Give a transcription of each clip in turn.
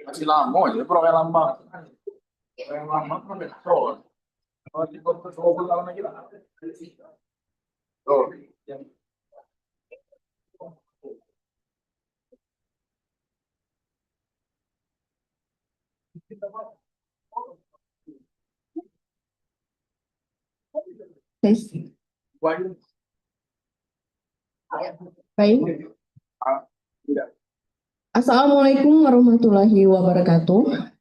Masih lama ya, bro, yang lama. Yang lama kan betul. Kalau di kota 20 tahun lagi lah. Oh, Tes. Baik. tidak. Assalamualaikum warahmatullahi wabarakatuh.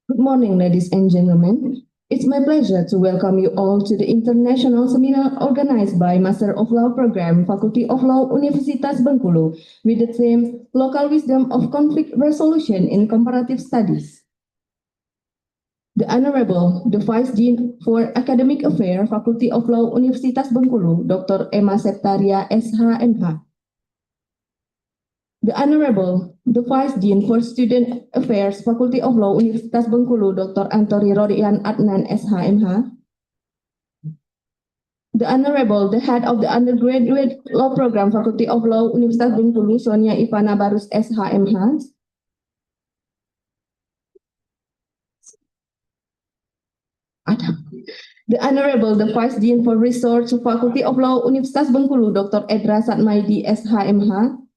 Good morning, ladies and gentlemen. It's my pleasure to welcome you all to the international seminar organized by Master of Law Program, Faculty of Law, Universitas Bengkulu, with the theme Local Wisdom of Conflict Resolution in Comparative Studies. The Honorable, the Vice Dean for Academic Affairs, Faculty of Law, Universitas Bengkulu, Dr. Emma Septaria, SHMH. The Honorable, the Vice Dean for Student Affairs, Faculty of Law, Universitas Bengkulu, Dr. Antoni Rodian Adnan, SHMH. The Honorable, the Head of the Undergraduate Law Program, Faculty of Law, Universitas Bengkulu, Sonia Ivana Barus, SHMH. The Honorable, the Vice Dean for Research, Faculty of Law, Universitas Bengkulu, Dr. Edra Satmaidi, SHMH.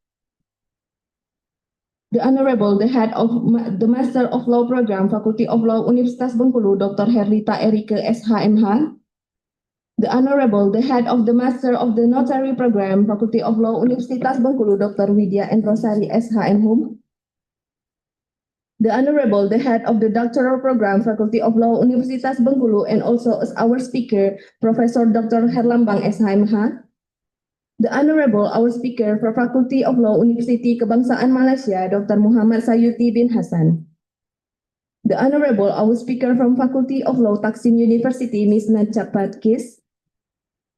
The Honorable, the Head of the Master of Law Program, Faculty of Law, Universitas Bengkulu, Dr. Herlita Erike, SHMH. The Honorable, the Head of the Master of the Notary Program, Faculty of Law, Universitas Bengkulu, Dr. Widya Enrosari, SHMH. The Honorable, the Head of the Doctoral Program, Faculty of Law, Universitas Bengkulu, and also as our speaker, Professor Dr. Herlambang, SHMH. The Honorable, our speaker for Faculty of Law, University Kebangsaan Malaysia, Dr. Muhammad Sayuti bin Hasan. The Honorable, our speaker from Faculty of Law, Taksim University, Ms. Najat Patkis.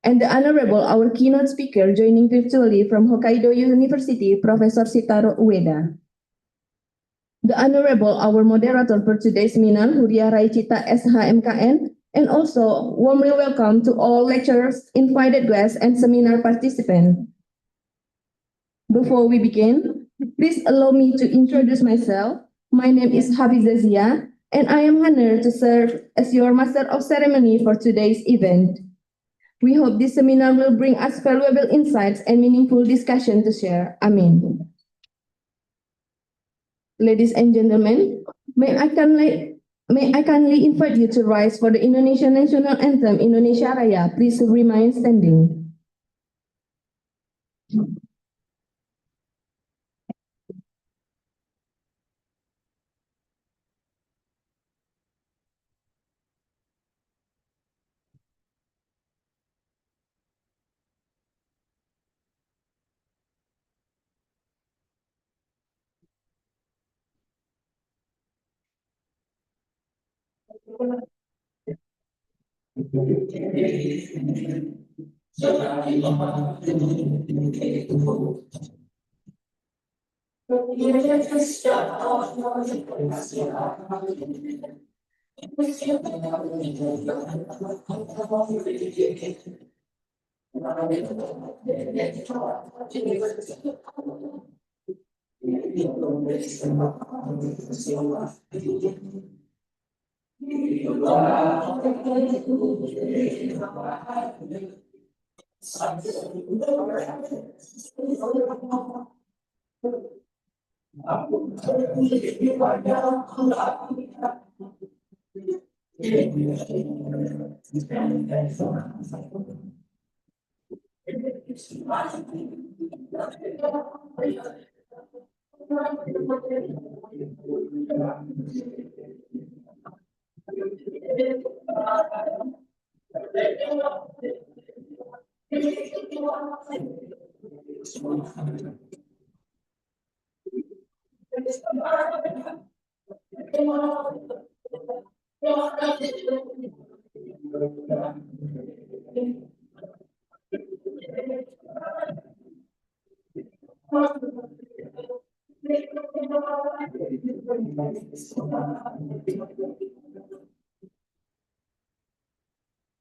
And the Honorable, our keynote speaker joining virtually from Hokkaido University, Professor Sitaro Ueda. The Honorable, our moderator for today's seminar, Huria Raicita, SHMKN, and also warmly welcome to all lecturers, invited guests, and seminar participants. Before we begin, please allow me to introduce myself. My name is Hafiza Zia, and I am honored to serve as your Master of Ceremony for today's event. We hope this seminar will bring us valuable insights and meaningful discussion to share. Amin. Ladies and gentlemen, may I kindly invite you to rise for the Indonesian National Anthem, Indonesia Raya. Please remain standing.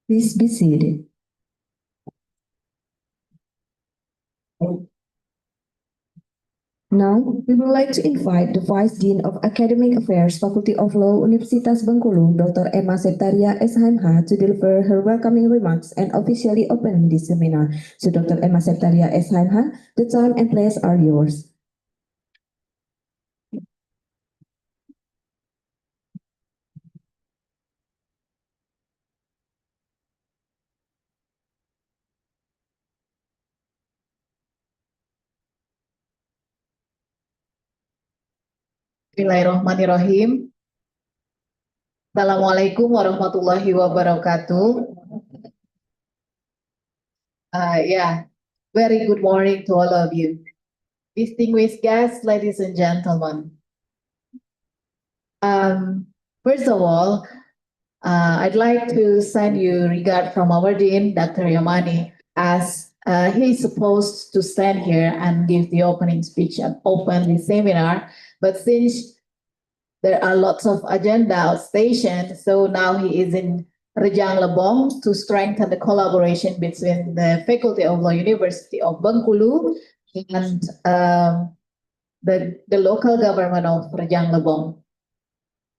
Please be seated. Now, we would like to invite the Vice Dean of Academic Affairs, Faculty of Law, Universitas Bengkulu, Dr. Emma Septaria SHMH, to deliver her welcoming remarks and officially open this seminar. So, Dr. Emma Septaria SHMH, the time and place are yours. Bismillahirrahmanirrahim. Assalamualaikum warahmatullahi wabarakatuh. Very good morning to all of you. Distinguished guests, ladies and gentlemen. First of all, I'd like to send you regard from our Dean, Dr. Yamani, as he's supposed to stand here and give the opening speech and open the seminar. But since there are lots of agenda outstation, so now he is in Rejang Lebong to strengthen the collaboration between the Faculty of Law University of Bengkulu and the local government of Rejang Lebong.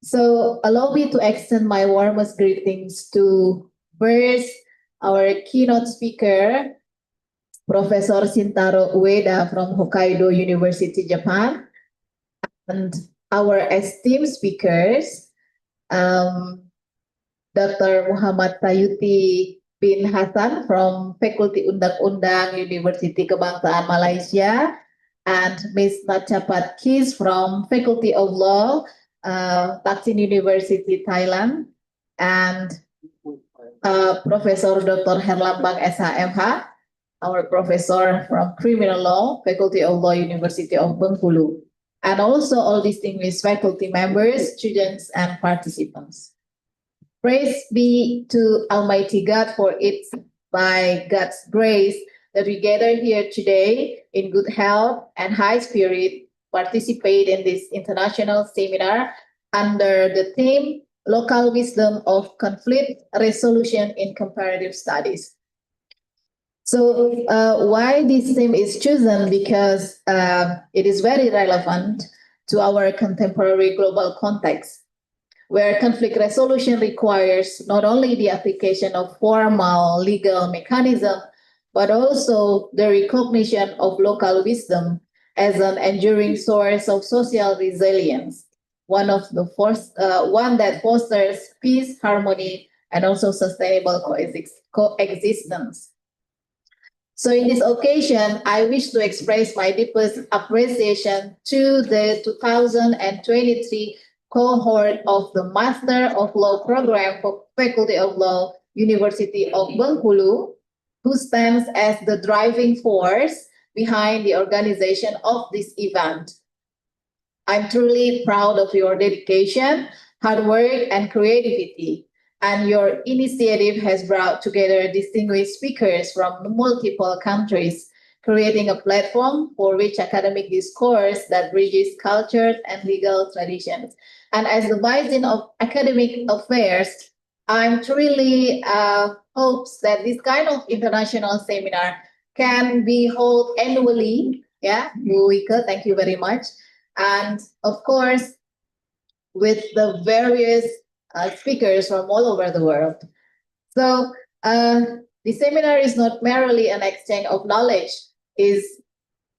So allow me to extend my warmest greetings to first our keynote speaker, Professor Shintaro Ueda from Hokkaido University, Japan, and our esteemed speakers, Dr. Muhammad Tayuti bin Hasan from Fakulti Undang-Undang University Kebangsaan Malaysia, and Ms. Nachapat Kis from Faculty of Law, Taksin University, Thailand, and Professor Dr. Herlambang SHMH, our professor from Criminal Law, Faculty of Law, University of Bengkulu, and also all distinguished faculty members, students, and participants. Praise be to Almighty God for it's by God's grace that we gather here today in good health and high spirit, participate in this international seminar under the theme Local Wisdom of Conflict Resolution in Comparative Studies. So why this theme is chosen? Because it is very relevant to our contemporary global context, where conflict resolution requires not only the application of formal legal mechanism, but also the recognition of local wisdom as an enduring source of social resilience, one that fosters peace, harmony, and also sustainable coexistence. So in this occasion, I wish to express my deepest appreciation to the 2023 cohort of the Master of Law program for Faculty of Law, University of Bengkulu, who stands as the driving force behind the organization of this event. I'm truly proud of your dedication, hard work, and creativity. And your initiative has brought together distinguished speakers from multiple countries, creating a platform for rich academic discourse that bridges cultures and legal traditions. And as the Vice Dean of Academic Affairs, I'm truly hopes that this kind of international seminar can be held annually. Yeah, Bu Wike, thank you very much. And of course, with the various speakers from all over the world. So the seminar is not merely an exchange of knowledge, is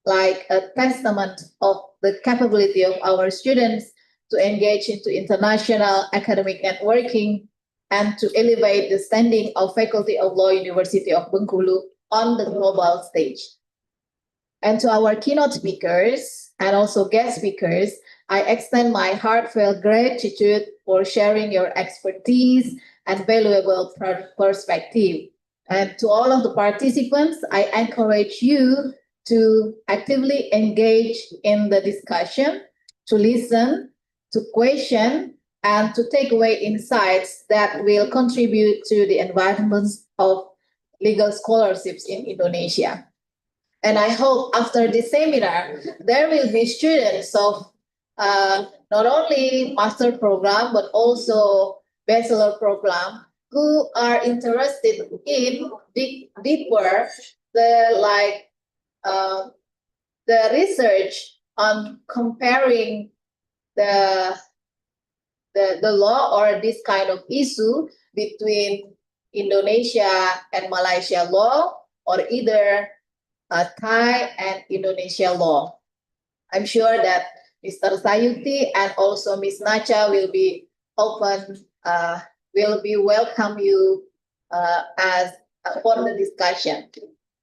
like a testament of the capability of our students to engage into international academic networking and to elevate the standing of Faculty of Law, University of Bengkulu on the global stage. And to our keynote speakers and also guest speakers, I extend my heartfelt gratitude for sharing your expertise and valuable perspective. And to all of the participants, I encourage you to actively engage in the discussion to listen, to question, and to take away insights that will contribute to the advancement of legal scholarships in Indonesia. And I hope after this seminar, there will be students of not only master program, but also bachelor program who are interested in deeper uh, the research on comparing the the law or this kind of issue between Indonesia and Malaysia law, or either Thai and Indonesia law. I'm sure that Mr. Sayuti and also Ms. Nacha will be open, will be welcome you as for the discussion.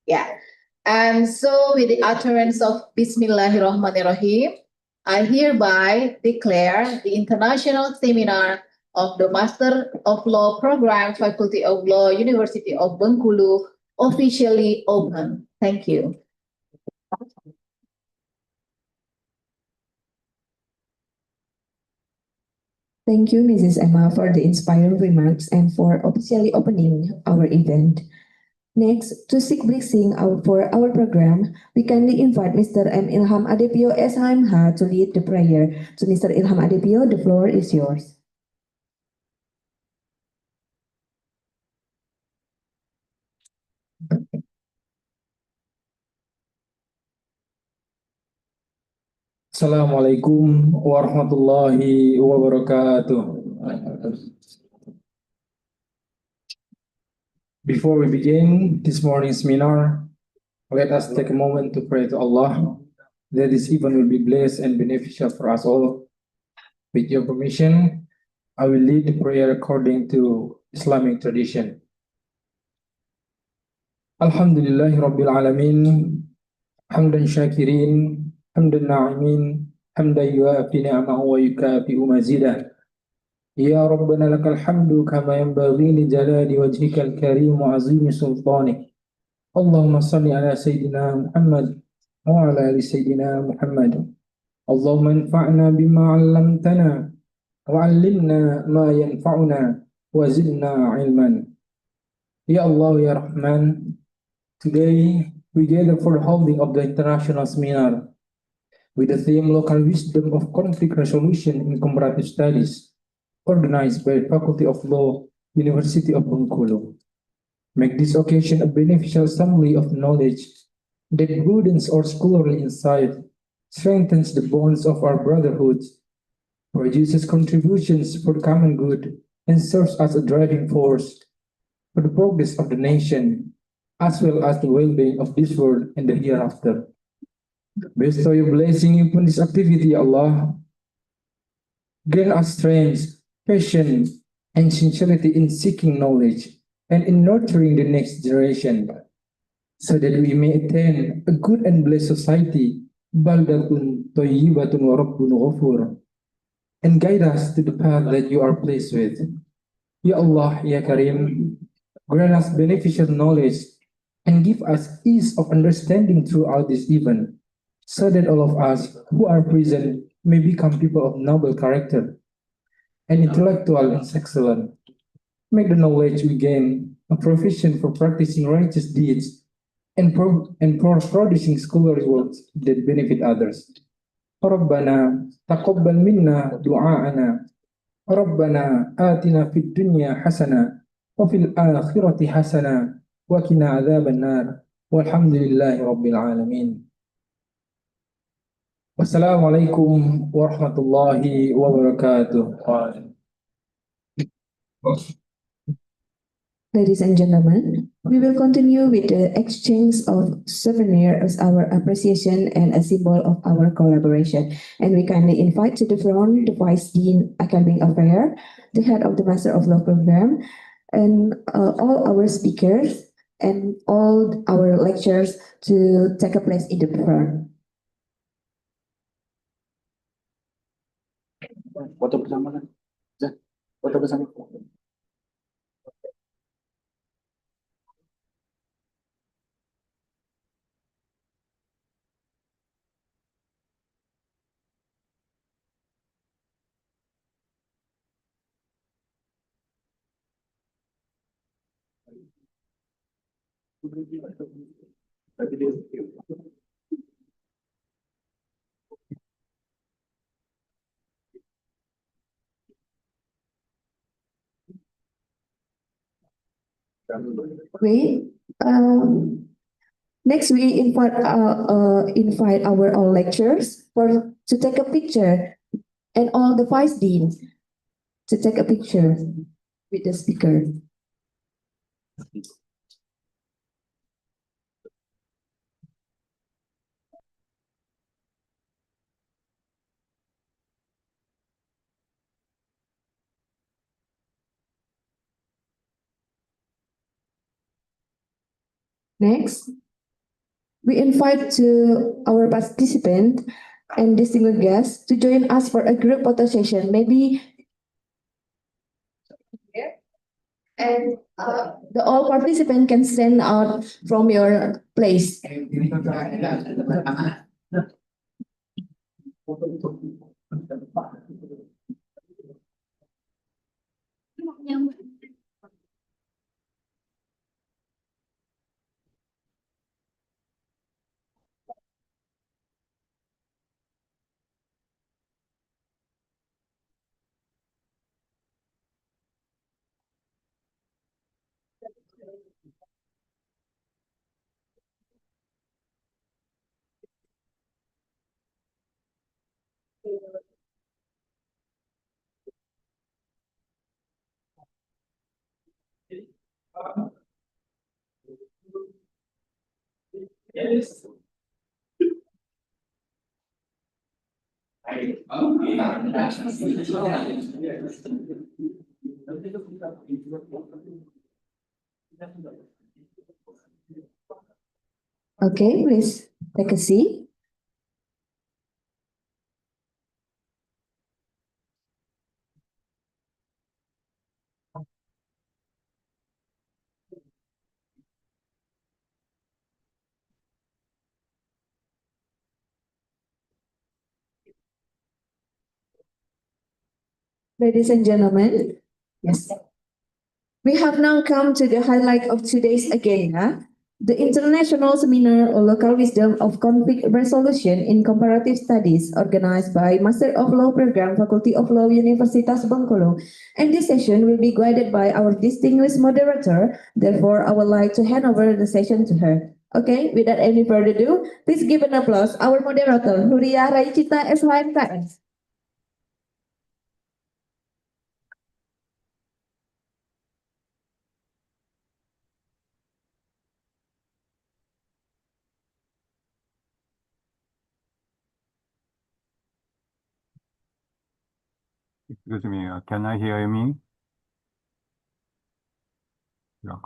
Yeah. And so with the utterance of Bismillahirrahmanirrahim, I hereby declare the International Seminar of the Master of Law Program, Faculty of Law, University of Bengkulu officially open. Thank you. Thank you, Mrs. Emma, for the inspiring remarks and for officially opening our event. Next, to seek blessing for our program, we kindly invite Mr. M. Ilham Adepio SHMH to lead the prayer. So, Mr. Ilham Adepio, the floor is yours. Assalamualaikum warahmatullahi wabarakatuh. Before we begin this morning's seminar, let us take a moment to pray to Allah that this event will be blessed and beneficial for us all. With your permission, I will lead the prayer according to Islamic tradition. Alhamdulillahi Rabbil Alamin, hamdan syakirin, hamdan na'imin, hamdan yuafi ni'amahu wa yukafi'u mazidah. Ya Rabbana lakal hamdu kama yanbaghi li jalali wajhikal karim wa azimi sultanik. Allahumma salli ala Sayyidina Muhammad wa ala ali Sayyidina Muhammad. Allahumma anfa'na bima 'allamtana wa 'allimna ma yanfa'una wa zidna 'ilman. Ya Allah, Ya Rahman, today we gather for the holding of the International Seminar with the theme Local Wisdom of Conflict Resolution in Comparative Studies, organized by the Faculty of Law, University of Bengkulu. Make this occasion a beneficial assembly of knowledge that broadens our scholarly insight, strengthens the bonds of our brotherhood, produces contributions for the common good, and serves as a driving force for the progress of the nation, as well as the well-being of this world and the hereafter. Bestow your blessing upon this activity, Allah. Grant us strength, passion, and sincerity in seeking knowledge and in nurturing the next generation, so that we may attain a good and blessed society, baldatun thayyibatun wa rabbun ghafur, and guide us to the path that you are pleased with. Ya Allah, Ya Karim, grant us beneficial knowledge and give us ease of understanding throughout this event, so that all of us who are present may become people of noble character and intellectual and excellent. Make the knowledge we gain a provision for practicing righteous deeds and for producing scholarly works that benefit others. Rabbana taqabbal minna du'aana. Rabbana atina fid dunya hasana wa fil akhirati hasana wa qina adzaban nar. Walhamdulillahi rabbil alamin. Wassalamualaikum warahmatullahi wabarakatuh. Ladies and gentlemen, we will continue with the exchange of souvenirs as our appreciation and a symbol of our collaboration. And we kindly invite to the front the Vice Dean Academic Affairs, the head of the Master of Law Program, and all our speakers and all our lecturers to take a place in the front. Foto bersama kan? Foto bersama. We next we invite our all lecturers to take a picture and all the vice deans to take a picture with the speaker. Next, we invite to our participant and distinguished guests to join us for a group photo session. Maybe and the all participants can stand out from your place. Okay, please take a seat. Ladies and gentlemen, yes, we have now come to the highlight of today's agenda, the International Seminar on Local Wisdom of Conflict Resolution in Comparative Studies, organized by Master of Law Program, Faculty of Law, Universitas Bengkulu. And this session will be guided by our distinguished moderator. Therefore, I would like to hand over the session to her. Okay, without any further ado, please give an applause our moderator, Huria Raicita, SHMKS. Excuse me, can I hear me? Yeah.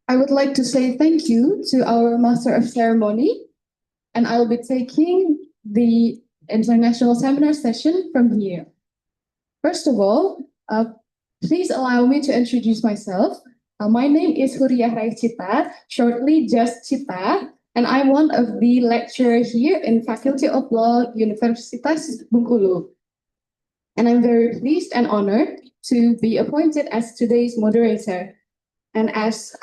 I would like to say thank you to our Master of Ceremony, and I'll be taking the international seminar session from here. First of all, please allow me to introduce myself. My name is Huria Raicita, shortly just Cita, and I'm one of the lecturers here in Faculty of Law, Universitas Bengkulu. And I'm very pleased and honored to be appointed as today's moderator. And as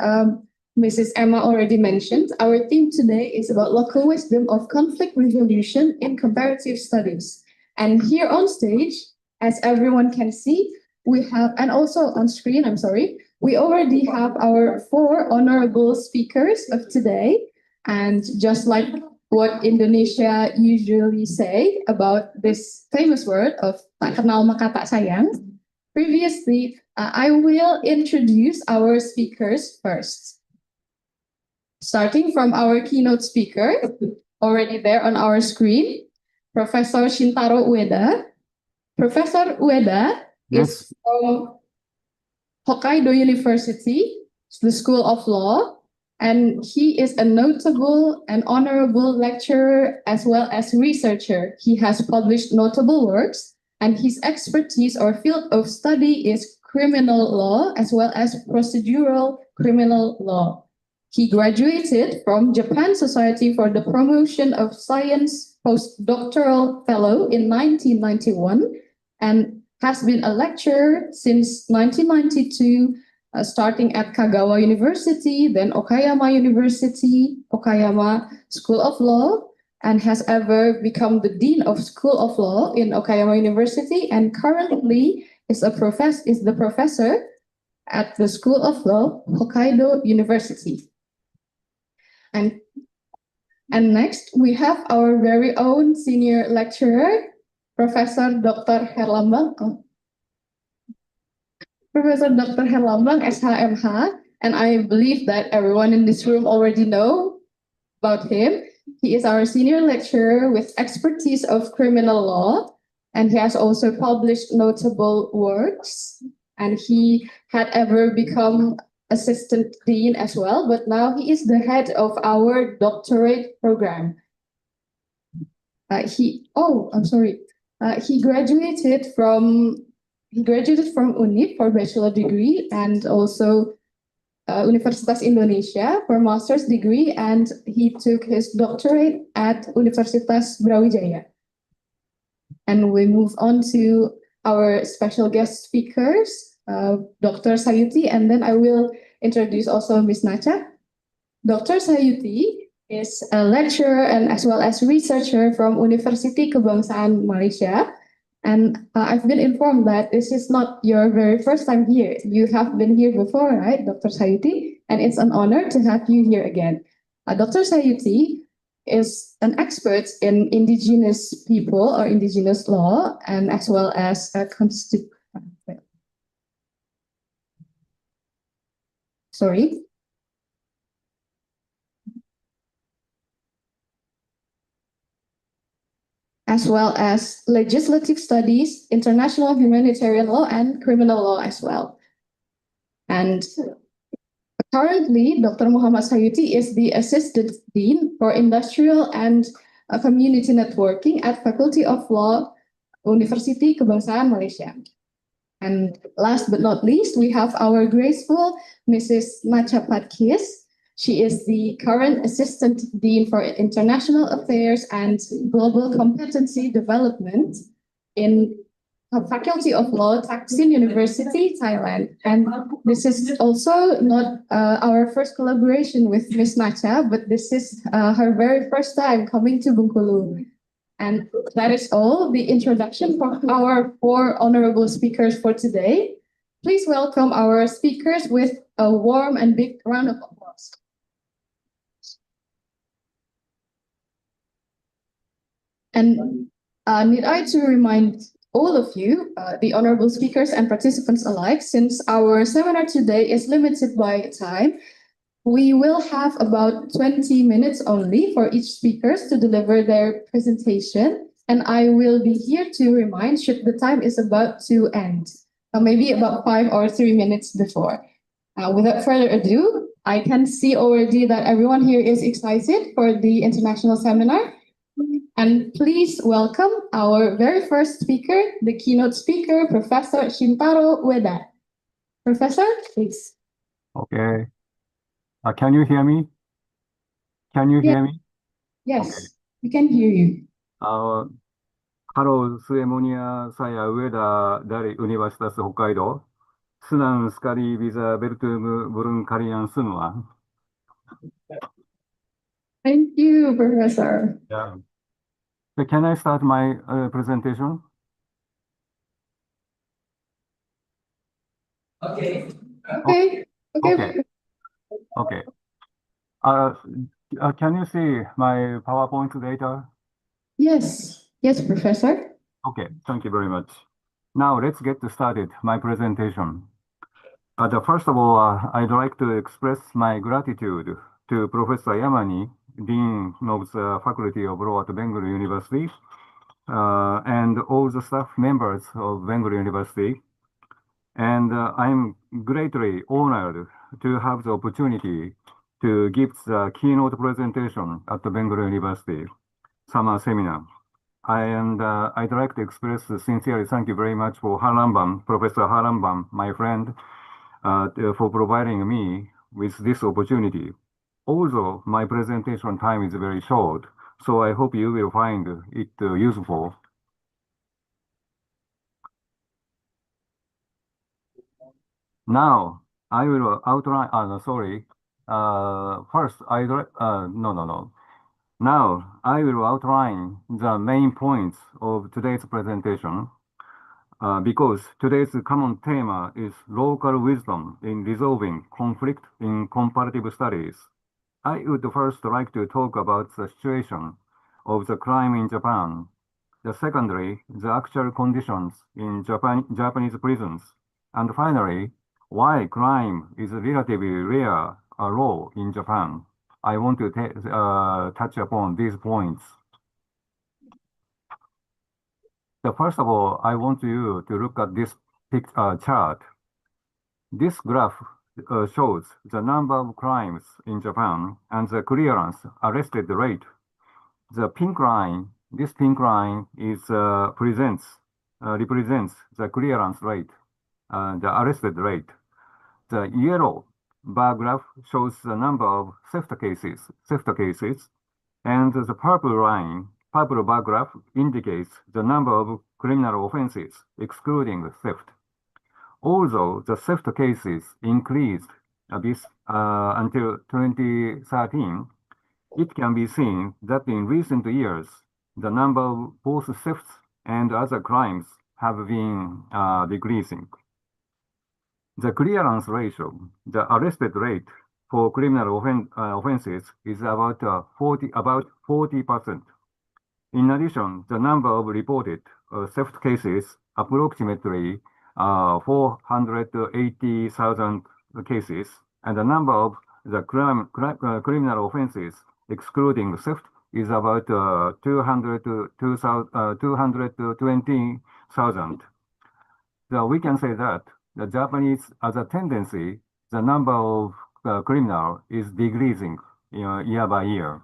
Mrs. Emma already mentioned, our theme today is about local wisdom of conflict resolution in comparative studies. And here on stage, as everyone can see, we have, and also on screen, I'm sorry, we already have our 4 honorable speakers of today. And just like what Indonesia usually say about this famous word of tak kenal maka tak sayang, previously, I will introduce our speakers first. Starting from our keynote speaker, already there on our screen, Professor Shintaro Ueda. Professor Ueda is from Hokkaido University, the School of Law, and he is a notable and honorable lecturer as well as researcher. He has published notable works, and his expertise or field of study is criminal law as well as procedural criminal law. He graduated from Japan Society for the Promotion of Science postdoctoral fellow in 1991 and has been a lecturer since 1992, starting at Kagawa University, then Okayama University, Okayama School of Law, and has ever become the Dean of School of Law in Okayama University, and currently is the professor at the School of Law, Hokkaido University. And next, we have our very own senior lecturer, Professor Dr. Herlambang. Professor Dr. Herlambang, SHMH, and I believe that everyone in this room already know about him. He is our senior lecturer with expertise of criminal law, and he has also published notable works, and he had ever become assistant dean as well, but now he is the head of our doctorate program. He graduated from UNIF for bachelor degree, and also Universitas Indonesia for master's degree, and he took his doctorate at Universitas Brawijaya. And we move on to our special guest speakers, Dr. Sayuti, and then I will introduce also Ms. Nacha. Dr. Sayuti is a lecturer and as well as researcher from University Kebangsaan Malaysia. And I've been informed that this is not your very first time here. You have been here before, right, Dr. Sayuti? And it's an honor to have you here again. Dr. Sayuti is an expert in indigenous people or indigenous law, and as well as a as well as legislative studies, international humanitarian law, and criminal law as well. And currently, Dr. Muhammad Sayuti is the Assistant Dean for Industrial and Community Networking at Faculty of Law, University Kebangsaan Malaysia. And last but not least, we have our graceful Mrs. Nacha Patkis. She is the current Assistant Dean for International Affairs and Global Competency Development in Faculty of Law, Taksin University, Thailand. And this is also not our first collaboration with Ms. Nacha, but this is her very first time coming to Bengkulu. And that is all the introduction for our four honorable speakers for today. Please welcome our speakers with a warm and big round of applause. And need I to remind all of you, the honorable speakers and participants alike, since our seminar today is limited by time, we will have about 20 minutes only for each speaker to deliver their presentation, and I will be here to remind should the time is about to end, maybe about 5 or 3 minutes before. Without further ado, I can see already that everyone here is excited for the international seminar. And please welcome our very first speaker, the keynote speaker, Professor Shintaro Ueda. Professor, please. Okay. Can you hear me? Can you hear me? Yes, we can hear you. Halo semuanya, saya Ueda dari Universitas Hokkaido. Senang sekali bisa bertemu burung kalian semua. Thank you, Professor. Yeah. So can I start my presentation? Okay. Okay. Okay. Can you see my PowerPoint later? Yes, Professor. Okay, thank you very much. Now let's get started my presentation. First of all, I'd like to express my gratitude to Professor Yamani, Dean of the Faculty of Law at Bengal University, and all the staff members of Bengal University. And I'm greatly honored to have the opportunity to give the keynote presentation at the Bengal University summer seminar. I'd like to express sincerely thank you very much for Professor Harambam, my friend, for providing me with this opportunity. Although my presentation time is very short, so I hope you will find it useful. Now, I will outline, Now, I will outline the main points of today's presentation, because today's common theme is local wisdom in resolving conflict in comparative studies. I would first like to talk about the situation of the crime in Japan. Secondly, the actual conditions in Japanese prisons. And finally, why crime is relatively rare law in Japan. I want to touch upon these points. First of all, I want you to look at this chart. This graph shows the number of crimes in Japan and the clearance arrested rate. This pink line represents the clearance rate, the arrested rate. The yellow bar graph shows the number of theft cases, and the purple bar graph indicates the number of criminal offenses, excluding theft. Although the theft cases increased a bit until 2013, it can be seen that in recent years, the number of both thefts and other crimes have been decreasing. The clearance ratio, the arrested rate for criminal offenses, is about 40%. In addition, the number of reported theft cases, approximately 480,000 cases, and the number of the criminal offenses, excluding theft, is about 220,000. So we can say that the Japanese, as a tendency, the number of criminal is decreasing year by year.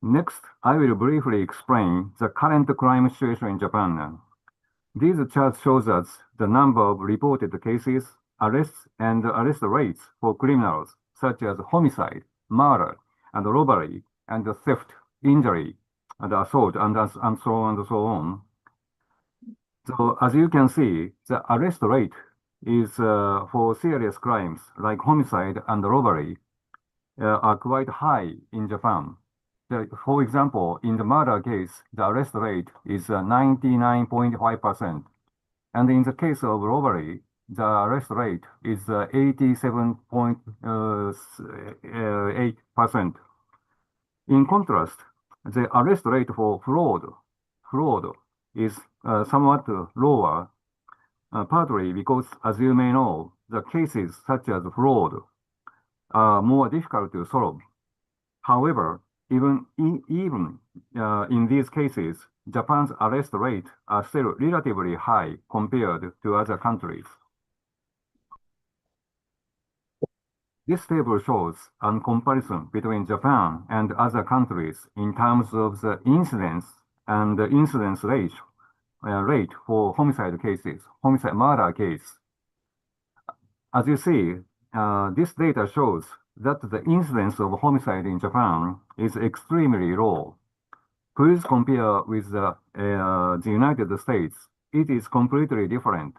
Next, I will briefly explain the current crime situation in Japan. These charts shows us the number of reported cases, arrests, and arrest rates for criminals, such as homicide, murder, and robbery, and theft, injury, and assault, and so on and so on. So as you can see, the arrest rate is for serious crimes like homicide and robbery are quite high in Japan. For example, in the murder case, the arrest rate is 99.5%. And in the case of robbery, the arrest rate is 87.8%. In contrast, the arrest rate for fraud is somewhat lower, partly because, as you may know, the cases such as fraud are more difficult to solve. However, even in these cases, Japan's arrest rate are still relatively high compared to other countries. This table shows a comparison between Japan and other countries in terms of the incidence and the incidence rate for homicide cases, homicide murder case. As you see, this data shows that the incidence of homicide in Japan is extremely low. Please compare with the United States. It is completely different.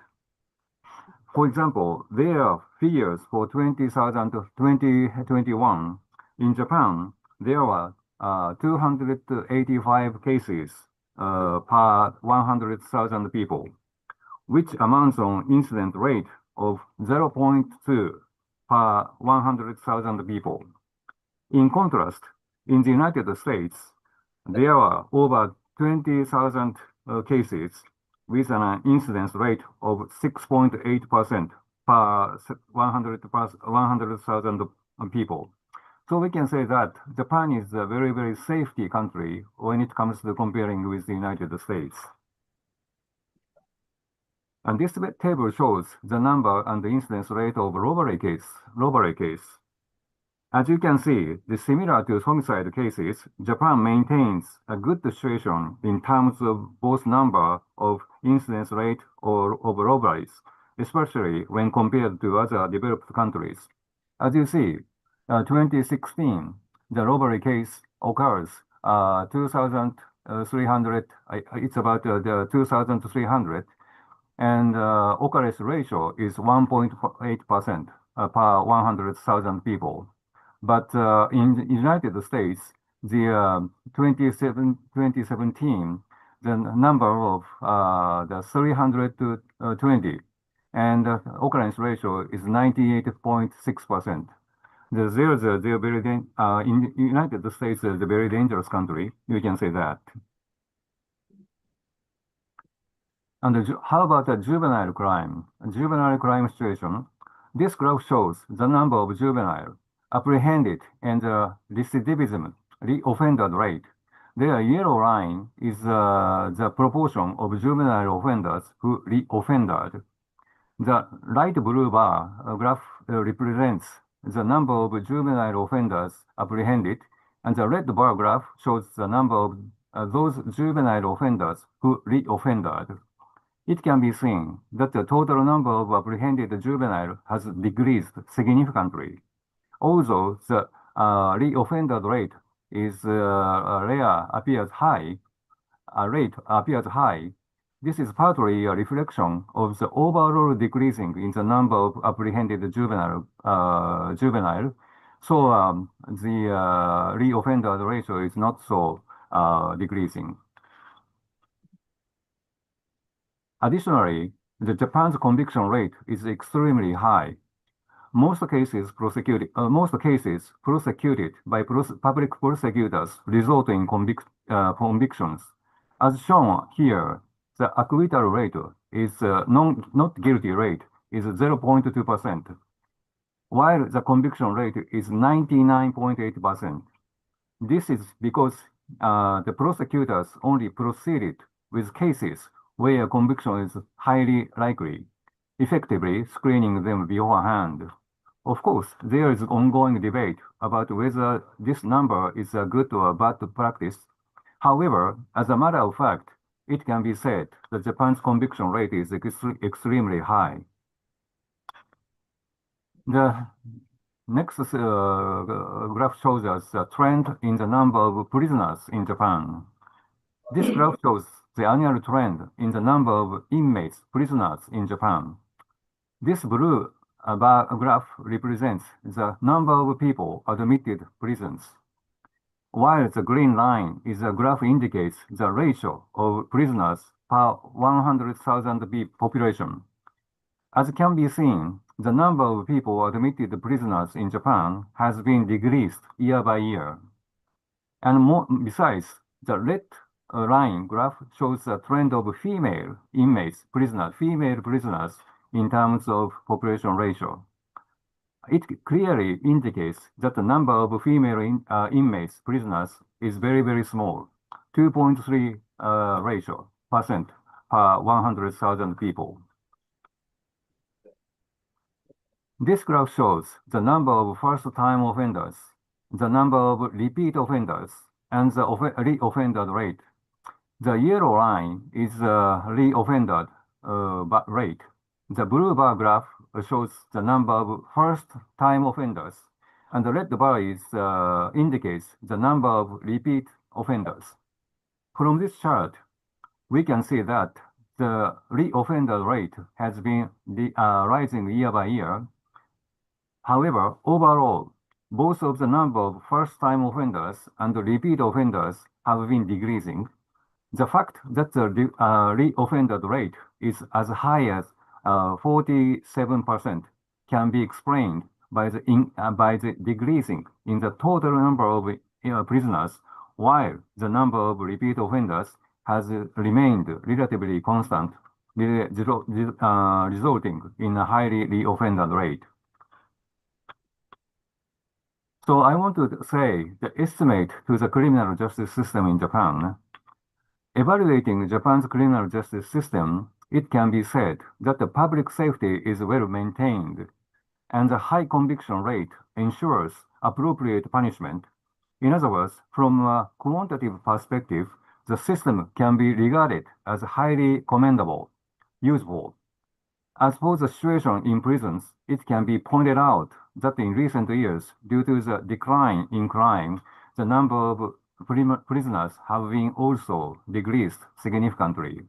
For example, there are figures for 2021. In Japan, there were 285 cases per 100,000 people, which amounts on incident rate of 0.2 per 100,000 people. In contrast, in the United States, there are over 20,000 cases with an incidence rate of 6.8% per 100,000 people. So we can say that Japan is a very, very safety country when it comes to comparing with the United States. And this table shows the number and the incidence rate of robbery case. As you can see, similar to homicide cases, Japan maintains a good situation in terms of both number of incidence rate of robberies, especially when compared to other developed countries. As you see, 2016, the robbery case occurs 2,300, it's about the 2,300, and occurrence ratio is 1.8% per 100,000 people. But in the United States, the 2017, the number of the 320, and occurrence ratio is 98.6%. In the United States is a very dangerous country. You can say that. And how about the juvenile crime? Juvenile crime situation. This graph shows the number of juvenile apprehended and the recidivism, reoffender rate. The yellow line is the proportion of juvenile offenders who reoffended. The light blue bar graph represents the number of juvenile offenders apprehended, and the red bar graph shows the number of those juvenile offenders who reoffended. It can be seen that the total number of apprehended juvenile has decreased significantly. Although the reoffender rate is appears high, this is partly a reflection of the overall decreasing in the number of apprehended juvenile. So the reoffender ratio is not so decreasing. Additionally, the Japan's conviction rate is extremely high. Most cases prosecuted by public prosecutors result in convictions. As shown here, the acquittal rate is not guilty rate is 0.2%, while the conviction rate is 99.8%. This is because the prosecutors only proceeded with cases where conviction is highly likely, effectively screening them beforehand. Of course, there is ongoing debate about whether this number is a good or bad practice. However, as a matter of fact, it can be said that Japan's conviction rate is extremely high. The next graph shows us a trend in the number of prisoners in Japan. This graph shows the annual trend in the number of inmates, prisoners in Japan. This blue graph represents the number of people admitted prisons, while the green line is a graph indicates the ratio of prisoners per 100,000 population. As can be seen, the number of people admitted prisoners in Japan has been decreased year by year. And besides, the red line graph shows the trend of female inmates, female prisoners in terms of population ratio. It clearly indicates that the number of female inmates, prisoners, is very, very small, 2.3% ratio per 100,000 people. This graph shows the number of first-time offenders, the number of repeat offenders, and the reoffended rate. The yellow line is reoffended rate. The blue bar graph shows the number of first-time offenders, and the red bar indicates the number of repeat offenders. From this chart, we can see that the reoffender rate has been rising year by year. However, overall, both of the number of first-time offenders and the repeat offenders have been decreasing. The fact that the reoffender rate is as high as 47% can be explained by the decreasing in the total number of prisoners, while the number of repeat offenders has remained relatively constant, resulting in a highly reoffender rate. So I want to say the estimate to the criminal justice system in Japan. Evaluating Japan's criminal justice system, it can be said that the public safety is well maintained and the high conviction rate ensures appropriate punishment. In other words, from a quantitative perspective, the system can be regarded as highly commendable, useful. As for the situation in prisons, it can be pointed out that in recent years, due to the decline in crime, the number of prisoners have been also decreased significantly.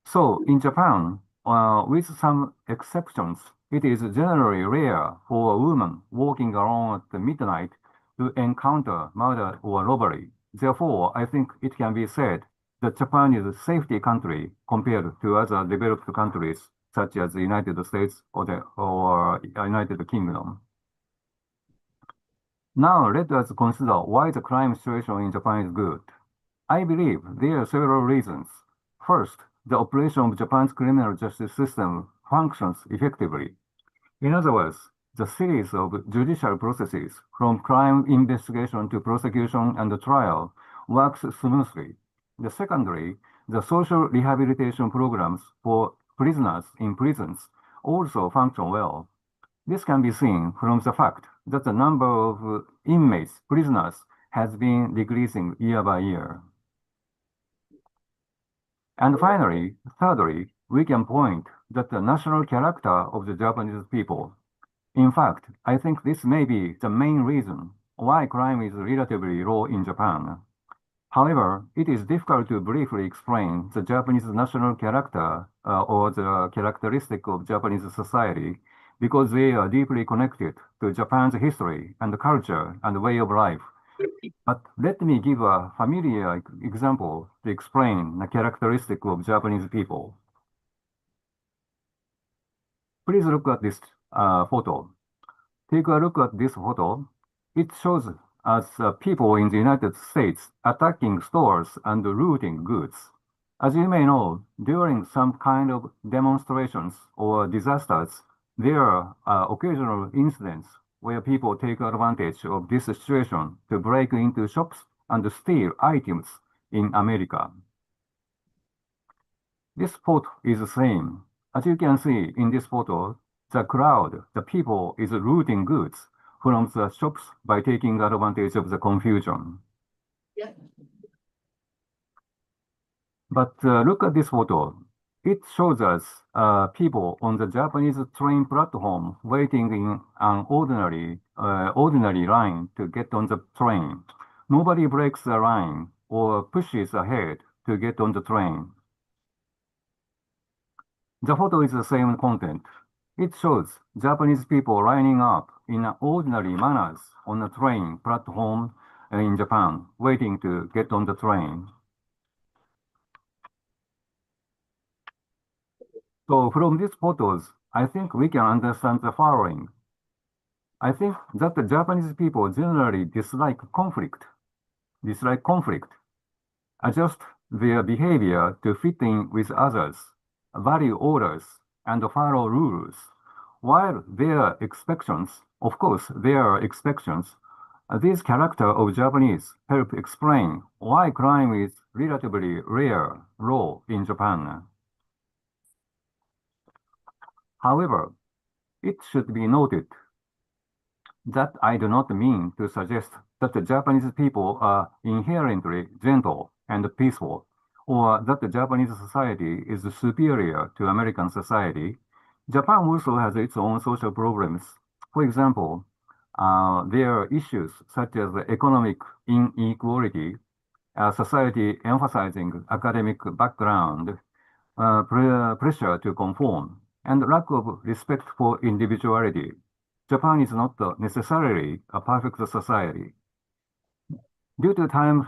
So in Japan, with some exceptions, it is generally rare for a woman walking around at midnight to encounter murder or robbery. Therefore, I think it can be said that Japan is a safety country compared to other developed countries such as the United States or United Kingdom. Now let us consider why the crime situation in Japan is good. I believe there are several reasons. First, the operation of Japan's criminal justice system functions effectively. In other words, the series of judicial processes from crime investigation to prosecution and trial works smoothly. Secondly, the social rehabilitation programs for prisoners in prisons also function well. This can be seen from the fact that the number of inmates, prisoners, has been decreasing year by year. And finally, thirdly, we can point that the national character of the Japanese people. In fact, I think this may be the main reason why crime is relatively low in Japan. However, it is difficult to briefly explain the Japanese national character or the characteristic of Japanese society because they are deeply connected to Japan's history and culture and way of life. But let me give a familiar example to explain the characteristic of Japanese people. Please look at this photo. Take a look at this photo. It shows us people in the United States attacking stores and looting goods. As you may know, during some kind of demonstrations or disasters, there are occasional incidents where people take advantage of this situation to break into shops and steal items in America. This photo is the same. As you can see in this photo, the crowd, the people is looting goods from the shops by taking advantage of the confusion. Yeah. But look at this photo. It shows us people on the Japanese train platform waiting in an ordinary line to get on the train. Nobody breaks the line or pushes ahead to get on the train. The photo is the same content. It shows Japanese people lining up in ordinary manners on a train platform in Japan, waiting to get on the train. So from these photos, I think we can understand the following. I think that the Japanese people generally dislike conflict, adjust their behavior to fit in with others, value orders, and follow rules. While there are exceptions, of course, there are exceptions, this character of Japanese help explain why crime is relatively low in Japan. However, it should be noted that I do not mean to suggest that the Japanese people are inherently gentle and peaceful, or that the Japanese society is superior to American society. Japan also has its own social problems. For example, there are issues such as economic inequality, society emphasizing academic background, pressure to conform, and lack of respect for individuality. Japan is not necessarily a perfect society. Due to time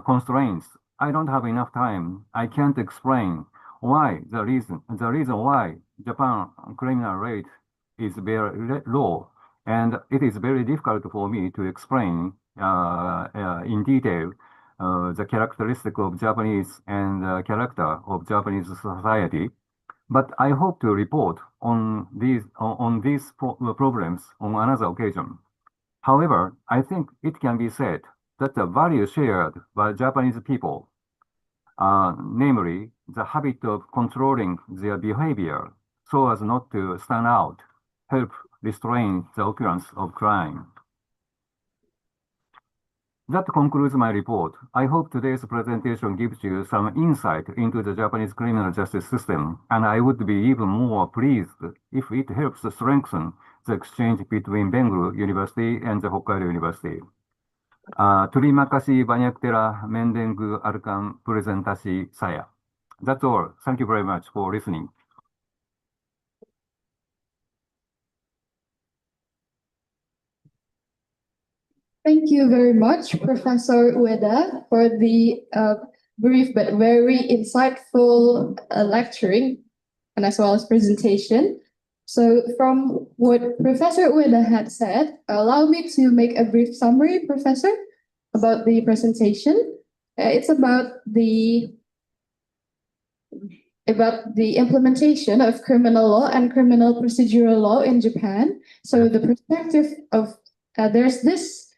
constraints, I don't have enough time. I can't explain why the reason why Japan criminal rate is very low, and it is very difficult for me to explain in detail the characteristic of Japanese and character of Japanese society. But I hope to report on these problems on another occasion. However, I think it can be said that the value shared by Japanese people namely the habit of controlling their behavior so as not to stand out, help restrain the occurrence of crime. That concludes my report. I hope today's presentation gives you some insight into the Japanese criminal justice system, and I would be even more pleased if it helps strengthen the exchange between Bengal University and the Hokkaido University. Terima kasih banyak telah mendengarkan presentasi saya. That's all. Thank you very much for listening. Thank you very much, Professor Ueda, for the brief but very insightful lecturing and as well as presentation. So from what Professor Ueda had said, allow me to make a brief summary, Professor, about the presentation. It's about the implementation of criminal law and criminal procedural law in Japan. So the perspective of there's this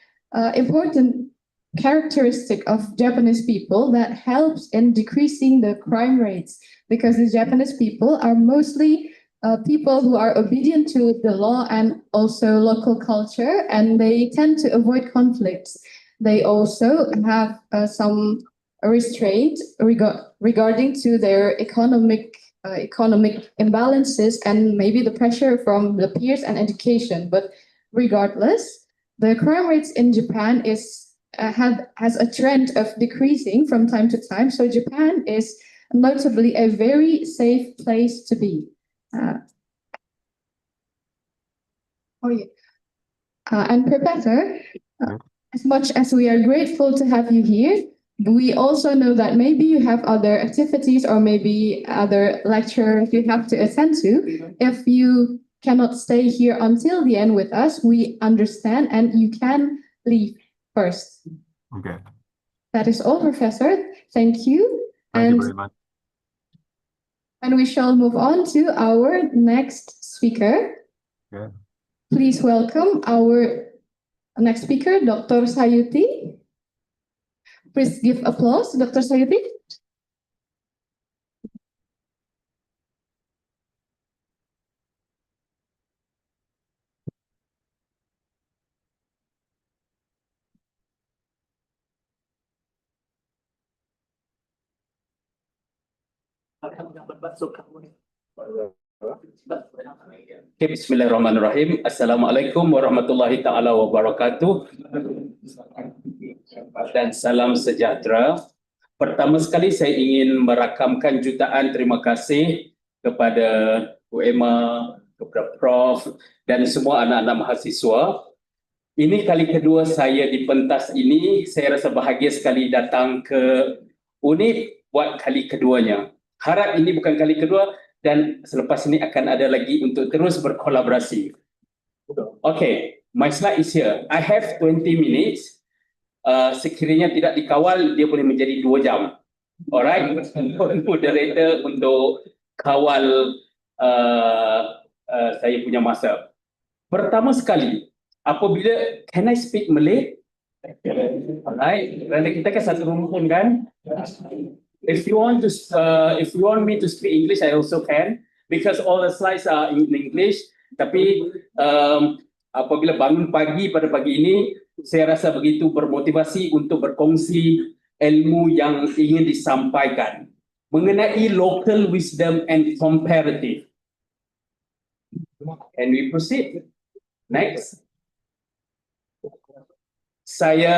important characteristic of Japanese people that helps in decreasing the crime rates, because the Japanese people are mostly people who are obedient to the law and also local culture, and they tend to avoid conflicts. They also have some restraint regarding to their economic imbalances and maybe the pressure from the peers and education. But regardless, the crime rates in Japan has a trend of decreasing from time to time. So Japan is notably a very safe place to be. And Professor, as much as we are grateful to have you here, we also know that maybe you have other activities or maybe other lectures you have to attend to. If you cannot stay here until the end with us, we understand, and you can leave first. Okay. That is all, Professor. Thank you. Thank you very much. And we shall move on to our next speaker. Okay. Please welcome our next speaker, Dr. Sayuti. Please give applause, Dr. Sayuti. Okay, Bismillahirrahmanirrahim. Assalamualaikum warahmatullahi taala wabarakatuh. Dan salam sejahtera. Pertama sekali saya ingin merakamkan jutaan terima kasih kepada Bu Emma, kepada Prof dan semua anak-anak mahasiswa. Ini kali kedua saya di pentas ini. Saya rasa bahagia sekali datang ke UNIP buat kali keduanya. Harap ini bukan kali kedua dan selepas ini akan ada lagi untuk terus berkolaborasi. Okay, my slide is here. I have 20 minutes. Sekiranya tidak dikawal, dia boleh menjadi 2 jam. Alright, moderator untuk kawal saya punya masa. Pertama sekali, apabila, can I speak Malay? Alright, kerana kita kan satu rumpun kan. If you want me to speak English, I also can, because all the slides are in English. Tapi apabila bangun pagi pada pagi ini, saya rasa begitu bermotivasi untuk berkongsi ilmu yang ingin disampaikan mengenai local wisdom and comparative. Can we proceed? Next. Saya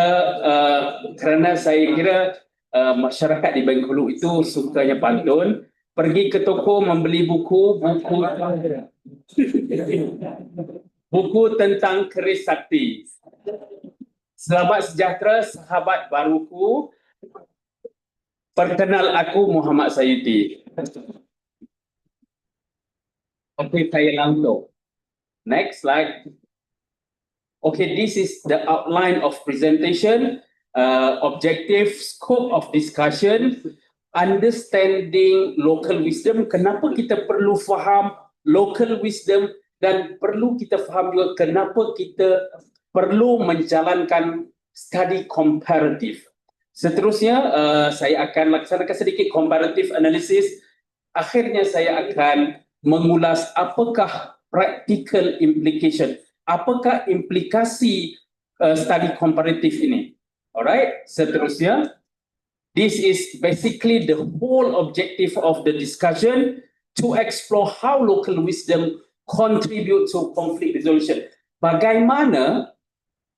kerana saya kira masyarakat di Bengkulu itu sukanya pantun, pergi ke toko membeli buku tentang keris sakti. Selamat sejahtera sahabat baruku. Perkenal aku Muhammad Sayuti. Okey, saya langsung. Next slide. Okay, this is the outline of presentation. Objective, scope of discussion, understanding local wisdom. Kenapa kita perlu faham local wisdom, dan perlu kita faham juga kenapa kita perlu menjalankan study comparative. Seterusnya, saya akan laksanakan sedikit comparative analysis. Akhirnya saya akan mengulas apakah practical implication, apakah implikasi study comparative ini. Alright, seterusnya, this is basically the whole objective of the discussion to explore how local wisdom contribute to conflict resolution. Bagaimana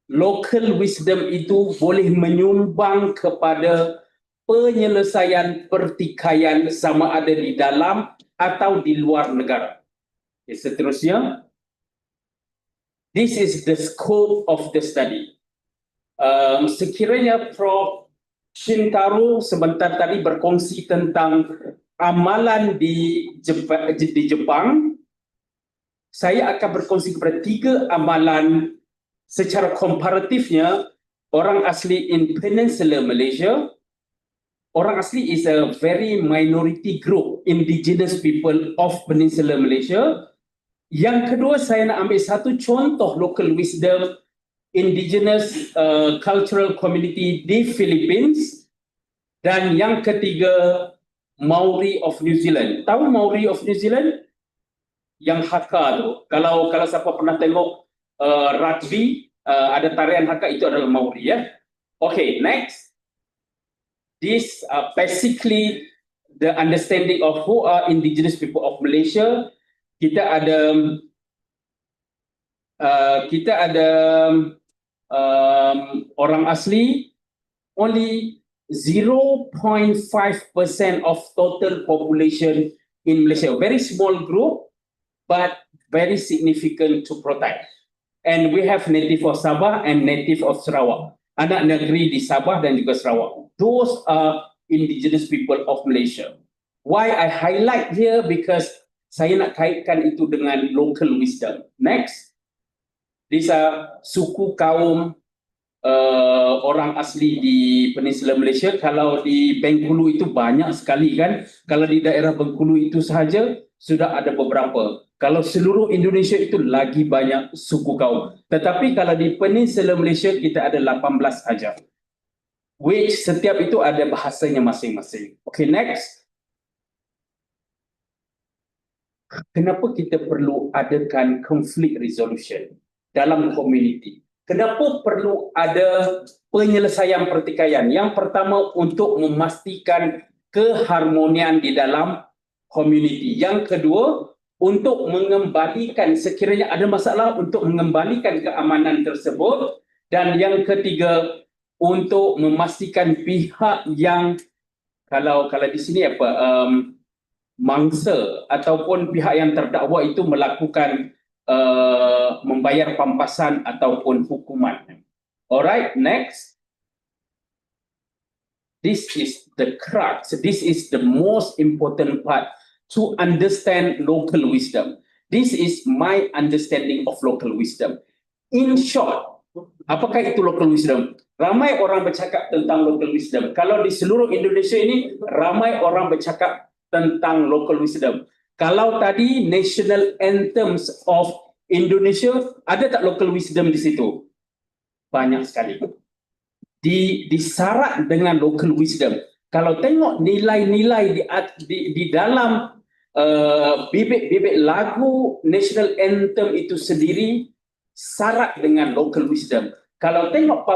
local wisdom itu boleh menyumbang kepada penyelesaian pertikaian sama ada di dalam atau di luar negara. Okay, seterusnya, this is the scope of the study. Sekiranya Prof. Shintaro sebentar tadi berkongsi tentang amalan di Jepang, saya akan berkongsi kepada 3 amalan secara komparatifnya. Orang asli in Peninsular Malaysia, orang asli is a very minority group, indigenous people of Peninsular Malaysia. Yang kedua, saya nak ambil satu contoh local wisdom indigenous cultural community di Philippines. Dan yang ketiga, Maori of New Zealand. Tahu Maori of New Zealand? Yang haka tu. Kalau siapa pernah tengok rugby, ada tarian haka, itu adalah Maori, ya. Okay, next. This basically the understanding of who are indigenous people of Malaysia. Kita ada orang asli, only 0.5% of total population in Malaysia. Very small group, but very significant to protect. And we have native of Sabah and native of Sarawak. Anak negeri di Sabah dan juga Sarawak. Those are indigenous people of Malaysia. Why I highlight here? Because saya nak kaitkan itu dengan local wisdom. Next. These are suku kaum orang asli di Peninsular Malaysia. Kalau di Bengkulu itu banyak sekali kan. Kalau di daerah Bengkulu itu sahaja sudah ada beberapa. Kalau seluruh Indonesia itu lagi banyak suku kaum. Tetapi kalau di Peninsular Malaysia kita ada 18 saja. Which setiap itu ada bahasanya masing-masing. Okay, next. Kenapa kita perlu adakan conflict resolution dalam community? Kenapa perlu ada penyelesaian pertikaian? Yang pertama, untuk memastikan keharmonian di dalam community. Yang kedua, untuk mengembalikan, sekiranya ada masalah, untuk mengembalikan keamanan tersebut. Dan yang ketiga, untuk memastikan pihak yang, kalau di sini mangsa ataupun pihak yang terdakwa itu melakukan membayar pampasan ataupun hukuman. Alright, next. This is the crux. This is the most important part to understand local wisdom. This is my understanding of local wisdom. In short, apakah itu local wisdom? Ramai orang bercakap tentang local wisdom. Kalau di seluruh Indonesia ini, ramai orang bercakap tentang local wisdom. Kalau tadi national anthems of Indonesia, ada tak local wisdom di situ? Banyak sekali. Disyarat dengan local wisdom. Kalau tengok nilai-nilai di dalam bibit-bibit lagu national anthem itu sendiri, syarat dengan local wisdom. Kalau tengok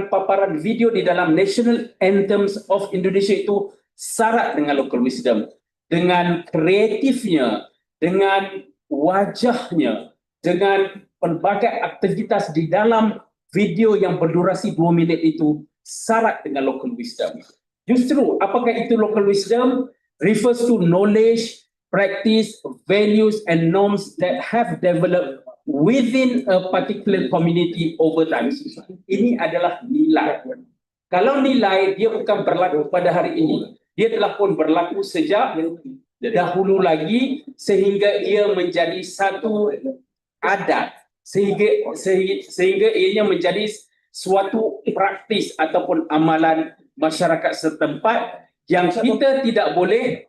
paparan video di dalam national anthems of Indonesia itu, syarat dengan local wisdom. Dengan kreatifnya, dengan wajahnya, dengan pelbagai aktivitas di dalam video yang berdurasi 2 minit itu, syarat dengan local wisdom. Justru, apakah itu local wisdom? Refers to knowledge, practice, values and norms that have developed within a particular community over time. Ini adalah nilai. Kalau nilai, dia bukan berlaku pada hari ini. Dia telah pun berlaku sejak dahulu lagi, sehingga ia menjadi satu adat, sehingga ianya menjadi suatu praktis ataupun amalan masyarakat setempat yang kita tidak boleh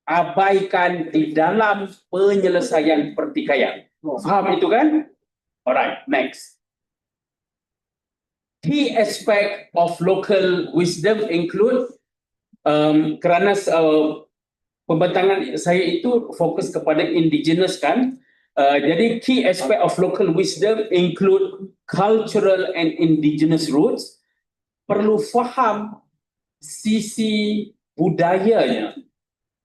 abaikan di dalam penyelesaian pertikaian. Faham itu kan? Alright, next. key aspect of local wisdom include kerana pembentangan saya itu fokus kepada indigenous kan. Jadi key aspect of local wisdom include cultural and indigenous roots. Perlu faham sisi budayanya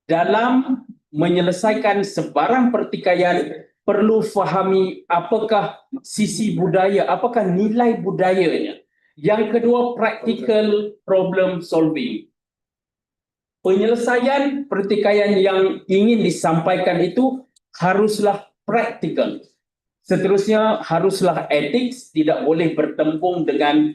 dalam menyelesaikan sebarang pertikaian. Perlu fahami apakah sisi budaya, apakah nilai budayanya. Yang kedua, practical problem solving. Penyelesaian pertikaian yang ingin disampaikan itu haruslah praktikal. Seterusnya haruslah etik, tidak boleh bertempung dengan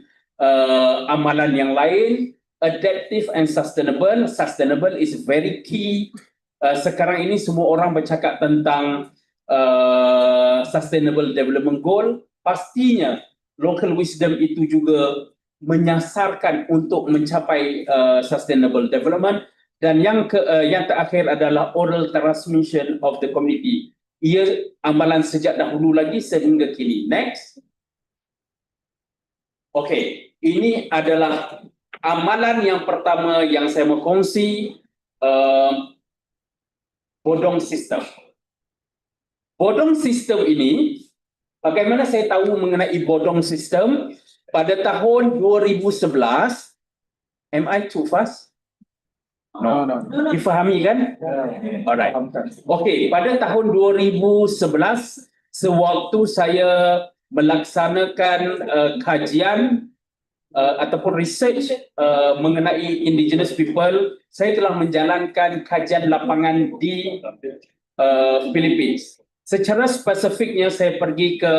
amalan yang lain. Adaptive and sustainable. Sustainable is very key. Sekarang ini semua orang bercakap tentang sustainable development goal. Pastinya local wisdom itu juga menyasarkan untuk mencapai sustainable development. Dan yang terakhir adalah oral transmission of the community. Ia amalan sejak dahulu lagi sehingga kini. Next. Okey, ini adalah amalan yang pertama yang saya mau kongsi, bodong sistem. Bodong sistem ini, bagaimana saya tahu mengenai bodong sistem? Pada tahun 2011, am I too fast? No. Difahami kan? Alright. Okey, pada tahun 2011 sewaktu saya melaksanakan kajian ataupun research mengenai indigenous people, saya telah menjalankan kajian lapangan di Philippines. Secara spesifiknya saya pergi ke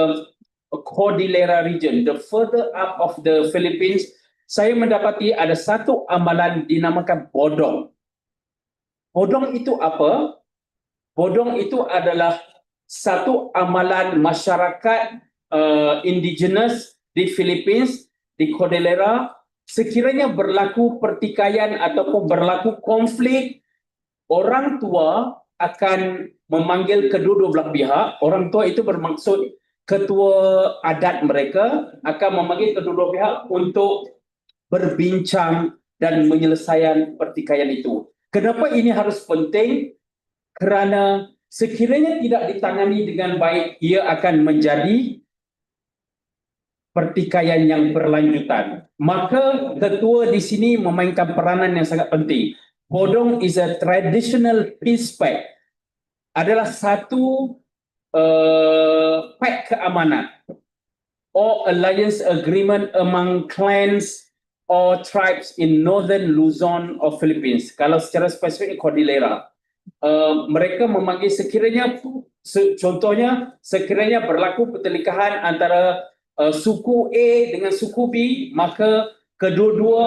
Cordillera region, the further up of the Philippines. Saya mendapati ada satu amalan dinamakan bodong. Bodong itu apa? Bodong itu adalah satu amalan masyarakat indigenous di Philippines, di Cordillera. Sekiranya berlaku pertikaian ataupun berlaku konflik, orang tua akan memanggil kedua-dua belah pihak. Orang tua itu bermaksud ketua adat mereka akan memanggil kedua-dua pihak untuk berbincang dan menyelesaikan pertikaian itu. Kenapa ini harus penting? Kerana sekiranya tidak ditangani dengan baik, ia akan menjadi pertikaian yang berlanjutan. Maka ketua di sini memainkan peranan yang sangat penting. Bodong is a traditional peace pact. Adalah satu pact keamanan or alliance agreement among clans or tribes in northern Luzon of Philippines. Kalau secara spesifik Cordillera, mereka memanggil sekiranya, contohnya sekiranya berlaku pertelikahan antara suku A dengan suku B, maka kedua-dua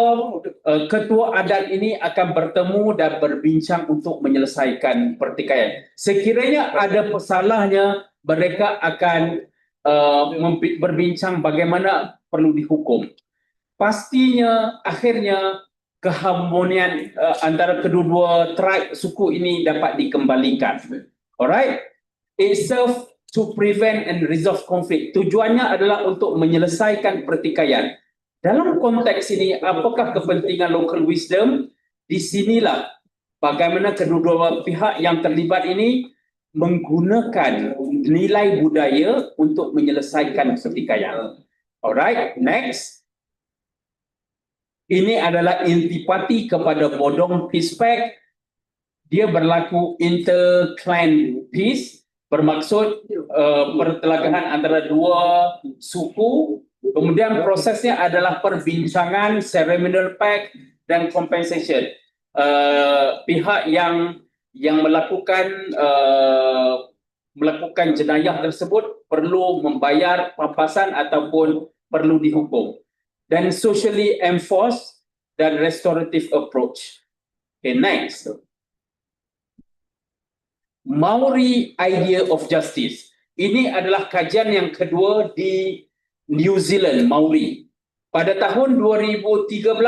ketua adat ini akan bertemu dan berbincang untuk menyelesaikan pertikaian. Sekiranya ada pesalahnya, mereka akan berbincang bagaimana perlu dihukum. Pastinya akhirnya keharmonian antara kedua-dua tribe suku ini dapat dikembalikan. Alright? It serves to prevent and resolve conflict. Tujuannya adalah untuk menyelesaikan pertikaian. Dalam konteks ini, apakah kepentingan local wisdom? Di sinilah bagaimana kedua-dua pihak yang terlibat ini menggunakan nilai budaya untuk menyelesaikan pertikaian. Alright, next. Ini adalah intipati kepada bodong peace pact. Dia berlaku inter-clan peace, bermaksud pertelagahan antara dua suku. Kemudian prosesnya adalah perbincangan, ceremonial pact dan compensation. Pihak yang melakukan jenayah tersebut perlu membayar pampasan ataupun perlu dihukum. Dan socially enforced dan restorative approach. Okay, next. Maori idea of justice. Ini adalah kajian yang kedua di New Zealand, Maori. Pada tahun 2013,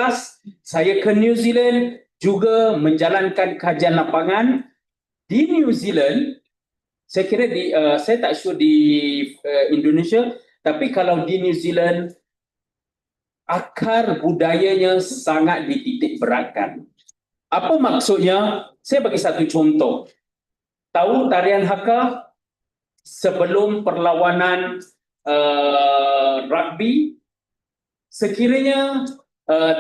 saya ke New Zealand juga menjalankan kajian lapangan. Di New Zealand, saya kira saya tak sure di Indonesia, tapi kalau di New Zealand, akar budayanya sangat dititik beratkan. Apa maksudnya? Saya bagi satu contoh. Tahu tarian Haka sebelum perlawanan rugby, sekiranya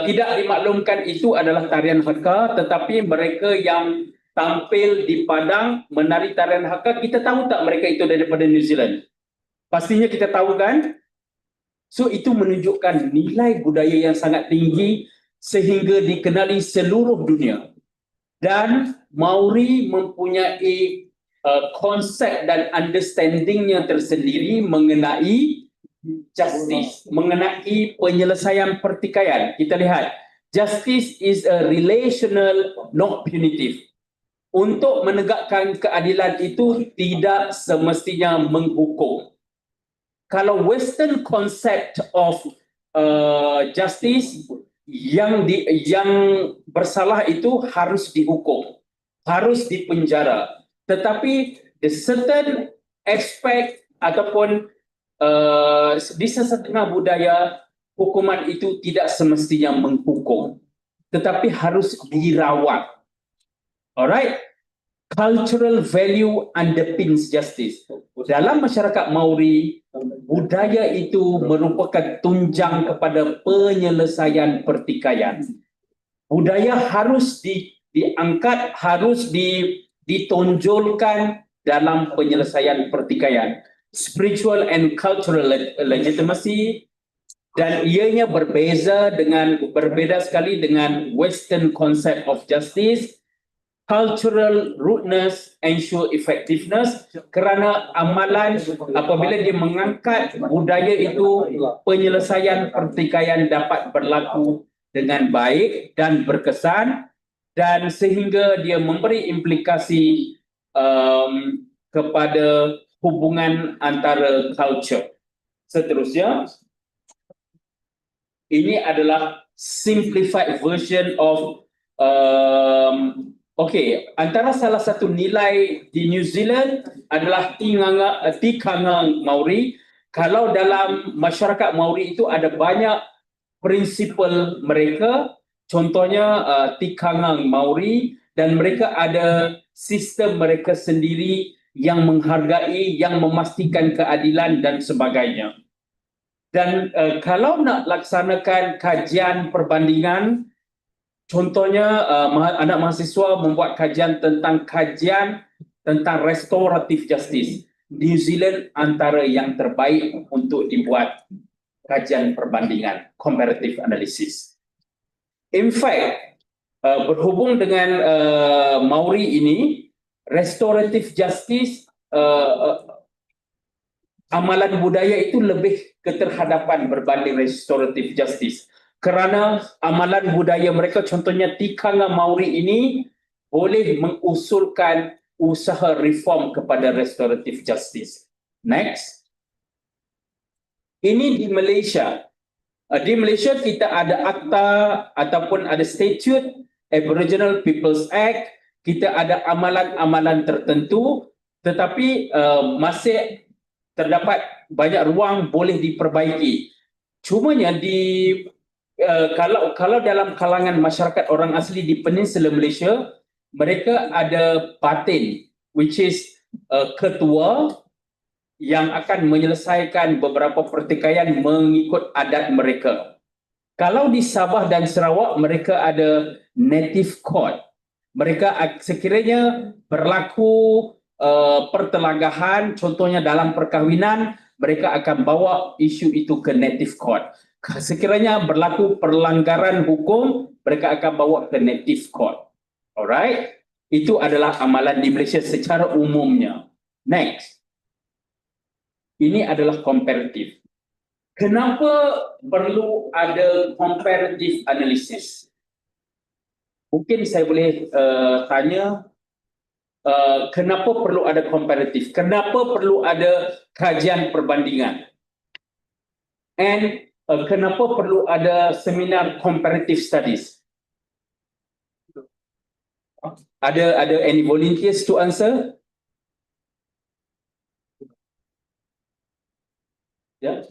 tidak dimaklumkan itu adalah tarian Haka, tetapi mereka yang tampil di padang menari tarian Haka, kita tahu tak mereka itu daripada New Zealand? Pastinya kita tahu kan? So itu menunjukkan nilai budaya yang sangat tinggi sehingga dikenali seluruh dunia. Dan Maori mempunyai konsep dan understandingnya tersendiri mengenai justice, mengenai penyelesaian pertikaian. Kita lihat, justice is a relational, not punitive. Untuk menegakkan keadilan itu tidak semestinya menghukum. Kalau Western concept of justice, yang bersalah itu harus dihukum, harus dipenjara. Tetapi the certain aspect ataupun di setengah budaya, hukuman itu tidak semestinya menghukum, tetapi harus dirawat. Alright? Cultural value underpins justice. Dalam masyarakat Maori, budaya itu merupakan tunjang kepada penyelesaian pertikaian. Budaya harus diangkat, harus ditonjolkan dalam penyelesaian pertikaian. Spiritual and cultural legitimacy, dan ianya berbeda sekali dengan Western concept of justice. Cultural rootness ensure effectiveness, kerana amalan apabila dia mengangkat budaya itu, penyelesaian pertikaian dapat berlaku dengan baik dan berkesan, dan sehingga dia memberi implikasi kepada hubungan antara culture. Seterusnya, ini adalah simplified version of okey, antara salah satu nilai di New Zealand adalah tikangang Maori. Kalau dalam masyarakat Maori itu ada banyak prinsipal mereka, contohnya tikangang Maori, dan mereka ada sistem mereka sendiri yang menghargai, yang memastikan keadilan dan sebagainya. Dan kalau nak laksanakan kajian perbandingan, contohnya anak mahasiswa membuat kajian tentang restorative justice. New Zealand antara yang terbaik untuk dibuat kajian perbandingan, comparative analysis. In fact, berhubung dengan Maori ini, restorative justice, amalan budaya itu lebih keterhadapan berbanding restorative justice. Kerana amalan budaya mereka, contohnya tikangang Maori ini, boleh mengusulkan usaha reform kepada restorative justice. Next. Ini di Malaysia. Di Malaysia kita ada akta ataupun ada statute, Aboriginal People's Act, kita ada amalan-amalan tertentu, tetapi masih terdapat banyak ruang boleh diperbaiki. Cumanya kalau dalam kalangan masyarakat orang asli di Peninsula Malaysia, mereka ada batin, which is ketua yang akan menyelesaikan beberapa pertikaian mengikut adat mereka. Kalau di Sabah dan Sarawak, mereka ada native court. Mereka sekiranya berlaku pertelagahan, contohnya dalam perkahwinan, mereka akan bawa isu itu ke native court. Sekiranya berlaku pelanggaran hukum, mereka akan bawa ke native court. Alright? Itu adalah amalan di Malaysia secara umumnya. Next. Ini adalah comparative. Kenapa perlu ada comparative analysis? Mungkin saya boleh tanya, kenapa perlu ada comparative? Kenapa perlu ada kajian perbandingan? And kenapa perlu ada seminar comparative studies? Ada any volunteers to answer? Ya.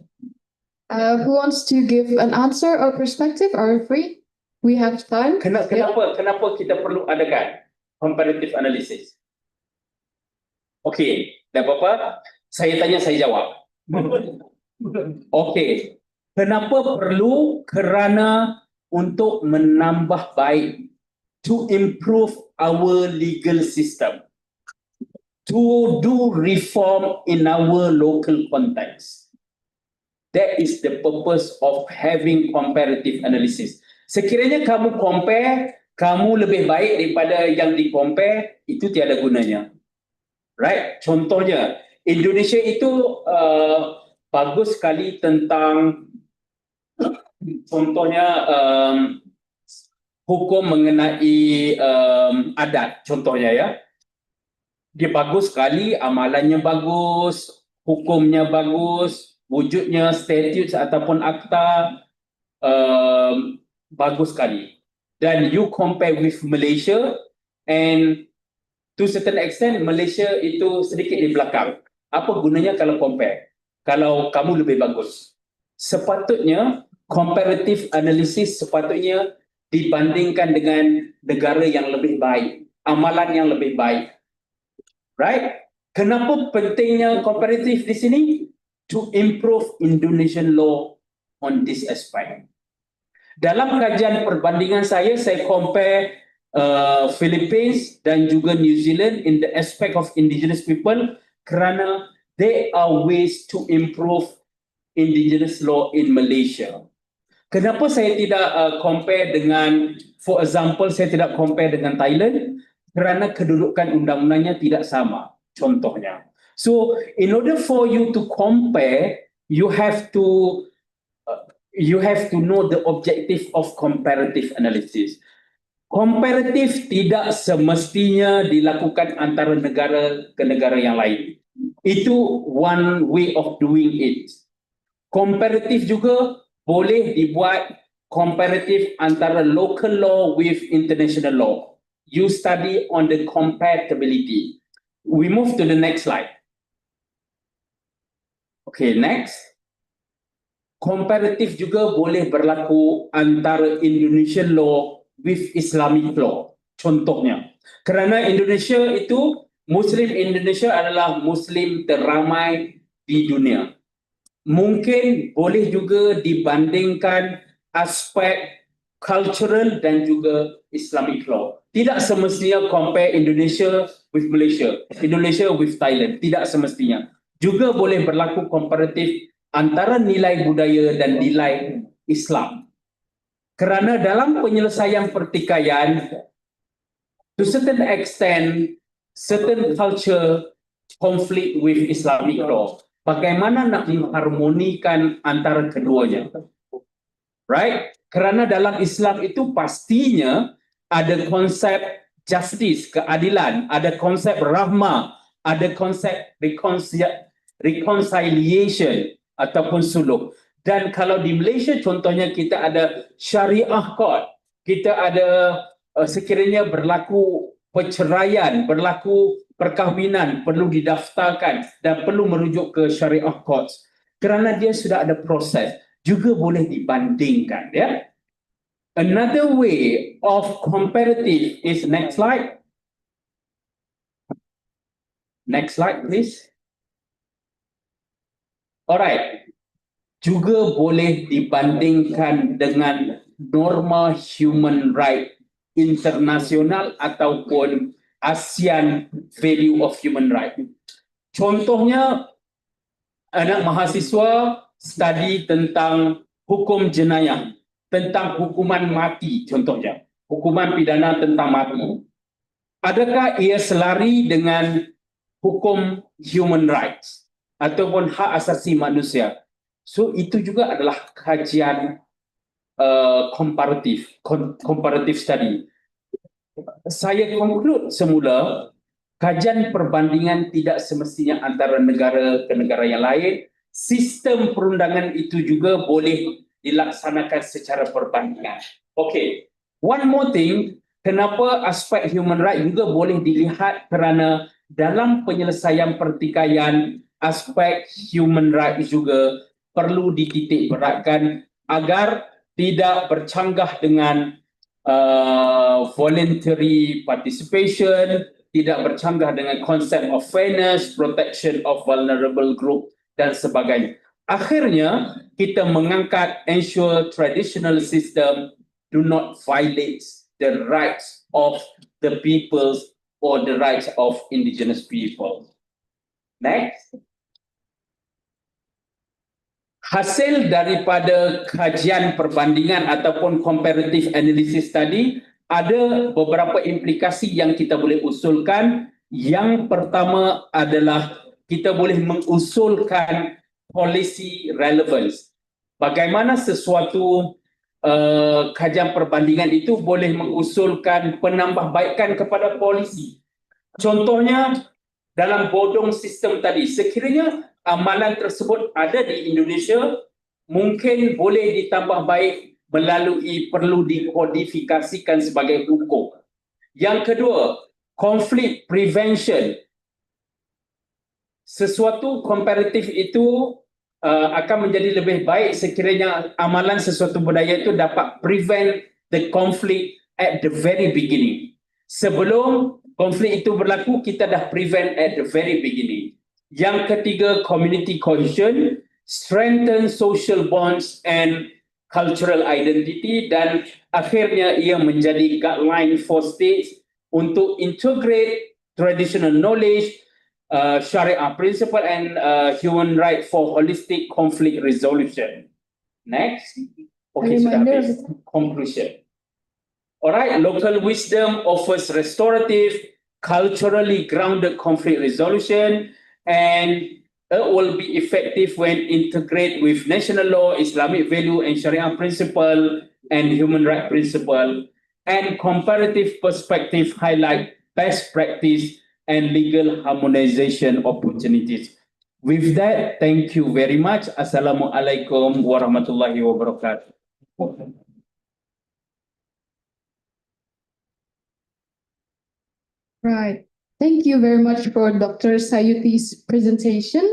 Who wants to give an answer or perspective? Are free? We have time. Kenapa kita perlu adakan comparative analysis? Okey, tak apa-apa. Saya tanya, saya jawab. Okey. Kenapa perlu? Kerana untuk menambah baik, to improve our legal system, to do reform in our local context. That is the purpose of having comparative analysis. Sekiranya kamu compare, kamu lebih baik daripada yang di-compare, itu tiada gunanya. Right? Contohnya, Indonesia itu bagus sekali tentang contohnya hukum mengenai adat, contohnya ya. Dia bagus sekali, amalannya bagus, hukumnya bagus, wujudnya statutes ataupun akta bagus sekali. Dan you compare with Malaysia, and to certain extent Malaysia itu sedikit di belakang. Apa gunanya kalau compare? Kalau kamu lebih bagus. Sepatutnya comparative analysis sepatutnya dibandingkan dengan negara yang lebih baik, amalan yang lebih baik. Right? Kenapa pentingnya comparative di sini? To improve Indonesian law on this aspect. Dalam kajian perbandingan saya compare Philippines dan juga New Zealand in the aspect of indigenous people kerana there are ways to improve indigenous law in Malaysia. Kenapa saya tidak compare dengan, for example, saya tidak compare dengan Thailand? Kerana kedudukan undang-undangnya tidak sama, contohnya. So, in order for you to compare, you have to know the objective of comparative analysis. Komparatif tidak semestinya dilakukan antara negara ke negara yang lain. Itu one way of doing it. Komparatif juga boleh dibuat komparatif antara local law with international law. You study on the compatibility. We move to the next slide. Okay, next. Komparatif juga boleh berlaku antara Indonesian law with Islamic law. Contohnya, kerana Indonesia itu, Muslim Indonesia adalah Muslim teramai di dunia. Mungkin boleh juga dibandingkan aspek cultural dan juga Islamic law. Tidak semestinya compare Indonesia with Malaysia, Indonesia with Thailand. Tidak semestinya. Juga boleh berlaku komparatif antara nilai budaya dan nilai Islam. Kerana dalam penyelesaian pertikaian, to certain extent, certain culture conflict with Islamic law. Bagaimana nak mengharmonikan antara keduanya? Right? Kerana dalam Islam itu pastinya ada konsep justice, keadilan, ada konsep rahmah, ada konsep reconciliation ataupun sulh. Dan kalau di Malaysia contohnya kita ada syariah court, kita ada sekiranya berlaku perceraian, berlaku perkahwinan perlu didaftarkan dan perlu merujuk ke syariah court. Kerana dia sudah ada proses, juga boleh dibandingkan, ya. Another way of comparative is next slide. Next slide, please. Alright. Juga boleh dibandingkan dengan norma human right internasional ataupun ASEAN value of human right. Contohnya, anak mahasiswa study tentang hukum jenayah, tentang hukuman mati contohnya, hukuman pidana tentang mati. Adakah ia selari dengan hukum human rights ataupun hak asasi manusia? So itu juga adalah kajian comparative study. Saya conclude semula, kajian perbandingan tidak semestinya antara negara ke negara yang lain. Sistem perundangan itu juga boleh dilaksanakan secara perbandingan. Okay, one more thing, kenapa aspek human right juga boleh dilihat kerana dalam penyelesaian pertikaian, aspek human right juga perlu dititik beratkan agar tidak bercanggah dengan voluntary participation, tidak bercanggah dengan konsep of fairness, protection of vulnerable group dan sebagainya. Akhirnya kita mengangkat ensure traditional system do not violate the rights of the peoples or the rights of indigenous people. Next. Hasil daripada kajian perbandingan ataupun comparative analysis tadi, ada beberapa implikasi yang kita boleh usulkan. Yang pertama adalah kita boleh mengusulkan policy relevance. Bagaimana sesuatu kajian perbandingan itu boleh mengusulkan penambahbaikan kepada polisi. Contohnya, dalam bodong sistem tadi, sekiranya amalan tersebut ada di Indonesia, mungkin boleh ditambah baik melalui perlu dikodifikasikan sebagai hukum. Yang kedua, conflict prevention. Sesuatu komparatif itu akan menjadi lebih baik sekiranya amalan sesuatu budaya itu dapat prevent the conflict at the very beginning. Sebelum konflik itu berlaku, kita dah prevent at the very beginning. Yang ketiga, community cohesion, strengthen social bonds and cultural identity, dan akhirnya ia menjadi guideline for states untuk integrate traditional knowledge, Sharia principle and human right for holistic conflict resolution. Next. Okay, sudah habis. Conclusion. Alright, local wisdom offers restorative, culturally grounded conflict resolution, and it will be effective when integrated with national law, Islamic value and Sharia principle and human right principle, and comparative perspective highlight best practice and legal harmonization opportunities. With that, thank you very much. Assalamualaikum warahmatullahi wabarakatuh. Right. Thank you very much for Dr. Sayuti's presentation.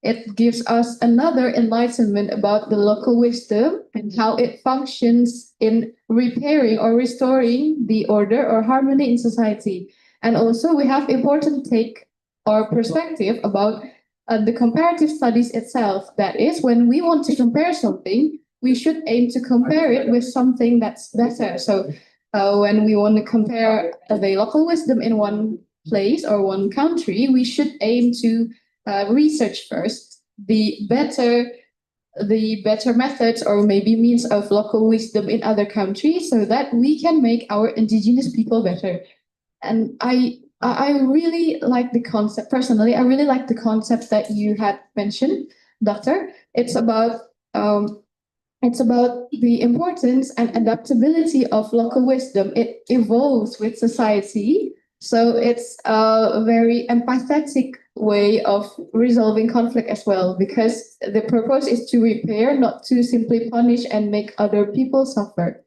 It gives us another enlightenment about the local wisdom and how it functions in repairing or restoring the order or harmony in society. And also we have important take or perspective about the comparative studies itself. That is, when we want to compare something, we should aim to compare it with something that's better. So when we want to compare the local wisdom in one place or one country, we should aim to research first the better methods or maybe means of local wisdom in other countries so that we can make our indigenous people better. And I really like the concept, personally, I really like the concept that you had mentioned, Doctor. It's about the importance and adaptability of local wisdom. It evolves with society. So it's a very empathetic way of resolving conflict as well, because the purpose is to repair, not to simply punish and make other people suffer.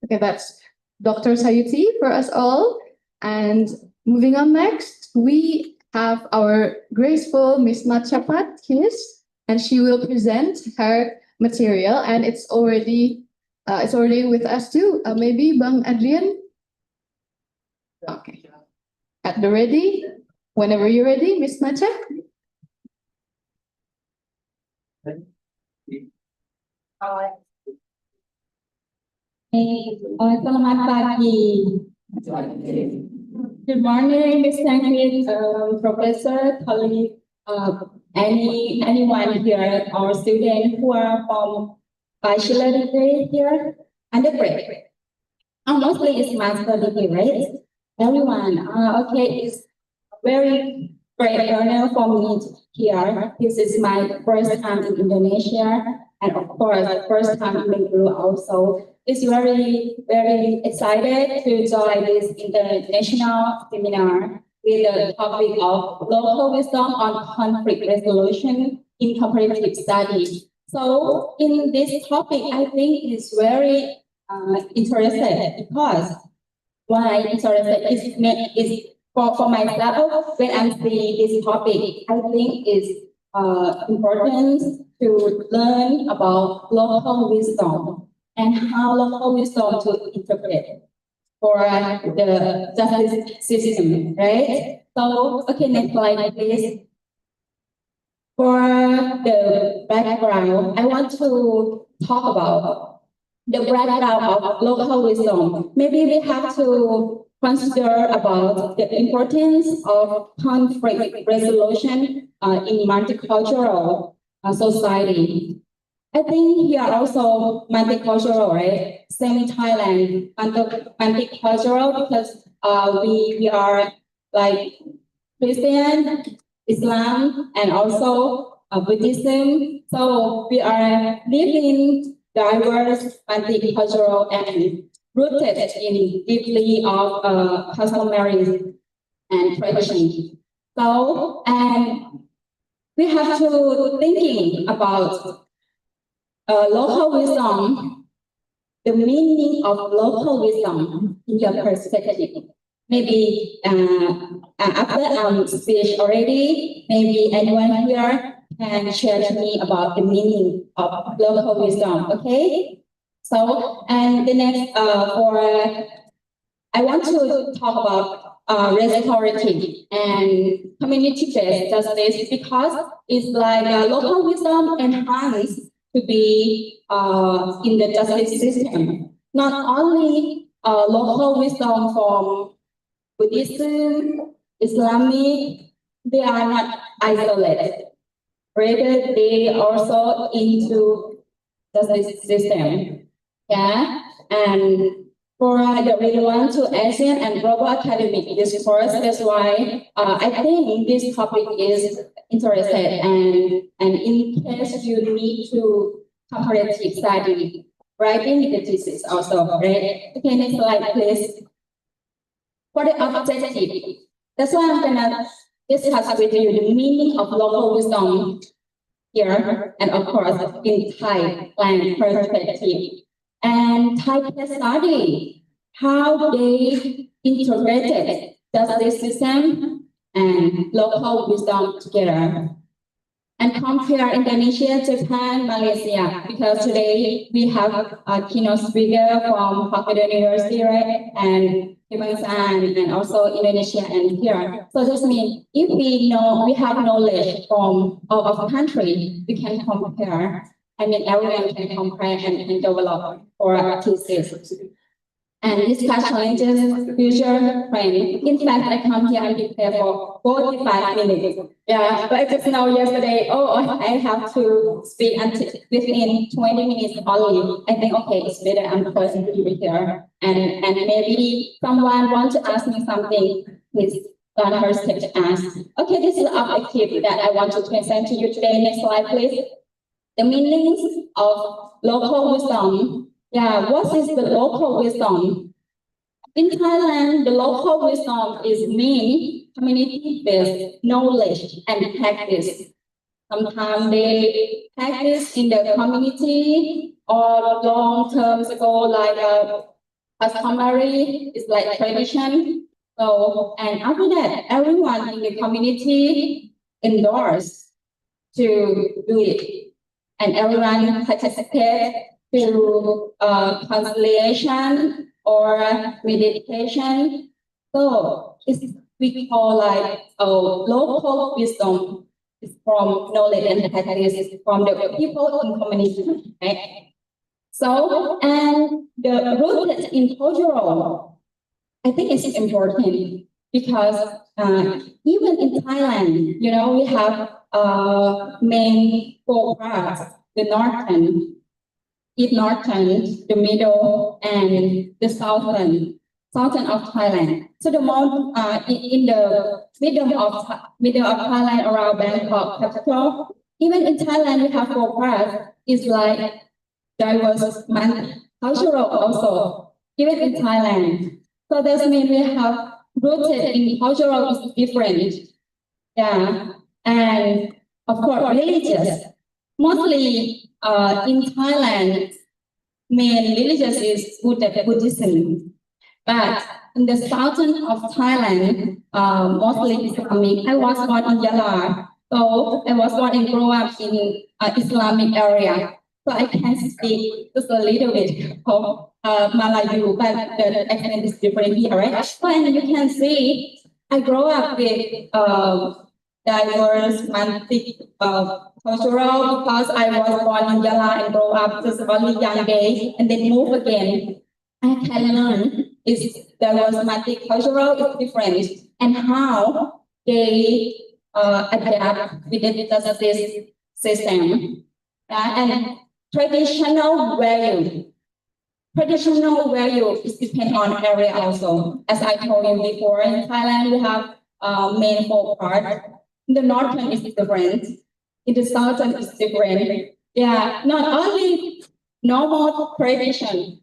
Okay, that's Dr. Sayuti for us all. And moving on next, we have our graceful Miss Nachapat Kiss, and she will present her material, and it's already with us too. Maybe Bang Adrian. Okay. At the ready, whenever you're ready, Miss Nacha. Selamat pagi. Good morning, distinguished professor, colleague, anyone here, our students who are from bachelor degree here, undergrad. Mostly it's master degree, right? Everyone, okay, it's very great honor for me here. This is my first time in Indonesia, and of course, first time in Bengkulu also. It's very, very excited to join this international seminar with the topic of local wisdom on conflict resolution in comparative studies. So in this topic, I think it's very interesting because why interested is for myself when I'm seeing this topic, I think is importance to learn about local wisdom and how local wisdom to interpret for the justice system, right? So, okay, next slide, please. For the background, I want to talk about the background of local wisdom. Maybe we have to consider about the importance of conflict resolution in multicultural society. I think here also multicultural, right? Same in Thailand, multicultural because we are like Christian, Islam, and also Buddhism. So we are living diverse, multicultural, and rooted in deeply of customary and tradition. So, and we have to thinking about local wisdom, the meaning of local wisdom in your perspective. Maybe after speech already, maybe anyone here can share to me about the meaning of local wisdom, okay? So, and the next, I want to talk about restorative and community-based justice because it's like local wisdom enhanced to be in the justice system. Not only local wisdom from Buddhism, Islamic, they are not isolated. Rather, they also into justice system. Yeah, and for the relevant to Asian and global academic discourse, that's why I think this topic is interested and in case you need to comparative study, writing the thesis also, right? Okay, next slide, please. For the objective, that's why I'm gonna discuss with you the meaning of local wisdom here, and of course in Thai land perspective. And Thai case study, how they integrated justice system and local wisdom together. And compare Indonesia, Japan, Malaysia, because today we have a keynote speaker from Hokkaido University, right? And and also Indonesia and here. So this means if we know, we have knowledge from all of the country, we can compare. I mean, everyone can compare and develop for a thesis. And discuss challenges, future trend. In fact, I come here and prepare for 45 minutes. Yeah, but I just know yesterday, I have to speak until within 20 minutes only. I think, okay, it's better I'm person to be here. And maybe someone wants to ask me something, please don't hesitate to ask. Okay, this is the objective that I want to present to you today. Next slide, please. The meanings of local wisdom. Yeah, what is the local wisdom? In Thailand, the local wisdom is mean community-based knowledge and practice. Sometimes they practice in the community or long terms ago, like customary, it's like tradition. So, and after that, everyone in the community endorse to do it. And everyone participates to conciliation or meditation. So it's we call like local wisdom is from knowledge and practice from the people in community. Right? So and the rooted in cultural, I think it's important because even in Thailand, we have main four parts: the northern, the middle, and the southern of Thailand. So the most in the middle of Thailand, around Bangkok capital. Even in Thailand, we have four parts. It's like diverse, cultural also. Even in Thailand, so that means we have rooted in cultural is different. Yeah, and of course religious. Mostly in Thailand, main religious is Buddhism. But in the southern of Thailand, mostly Islamic. I was born in Yala. So I was born and grew up in Islamic area. So I can speak just a little bit of Malayu, but the accent is different here, right? So and you can see I grew up with diverse, cultural, because I was born in Yala and grew up just only young age and then move again. I can learn is there was multicultural is different and how they adapt with the justice system and traditional value. Traditional value is depend on area also. As I told you before, in Thailand we have main four parts. In the northern is different. In the southern is different. Yeah, not only normal tradition.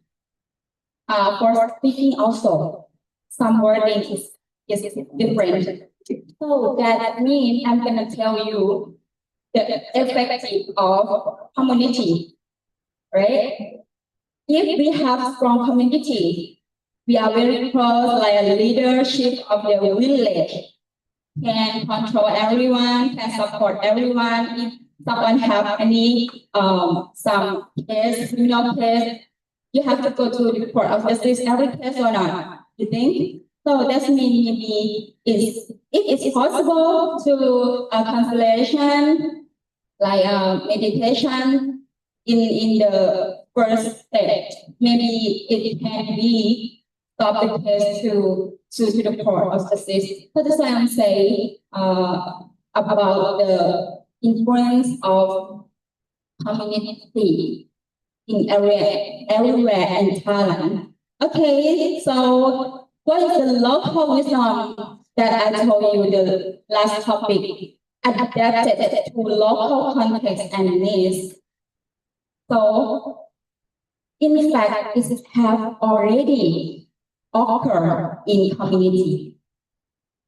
For speaking also, some wording is different. So that means I'm gonna tell you the effective of community, right? If we have strong community, we are very close, like a leadership of the village, can control everyone, can support everyone. If someone have any some case, criminal case, you have to go to the court of justice every case or not, you think? So that means maybe if it's possible to cancellation, like meditation in the first stage, maybe it can be stop the case to the court of justice. So that's why I'm saying about the influence of community in everywhere in Thailand. Okay, so what is the local wisdom that I told you the last topic, adapted to local context and needs? So, in fact, this have already occurred in community,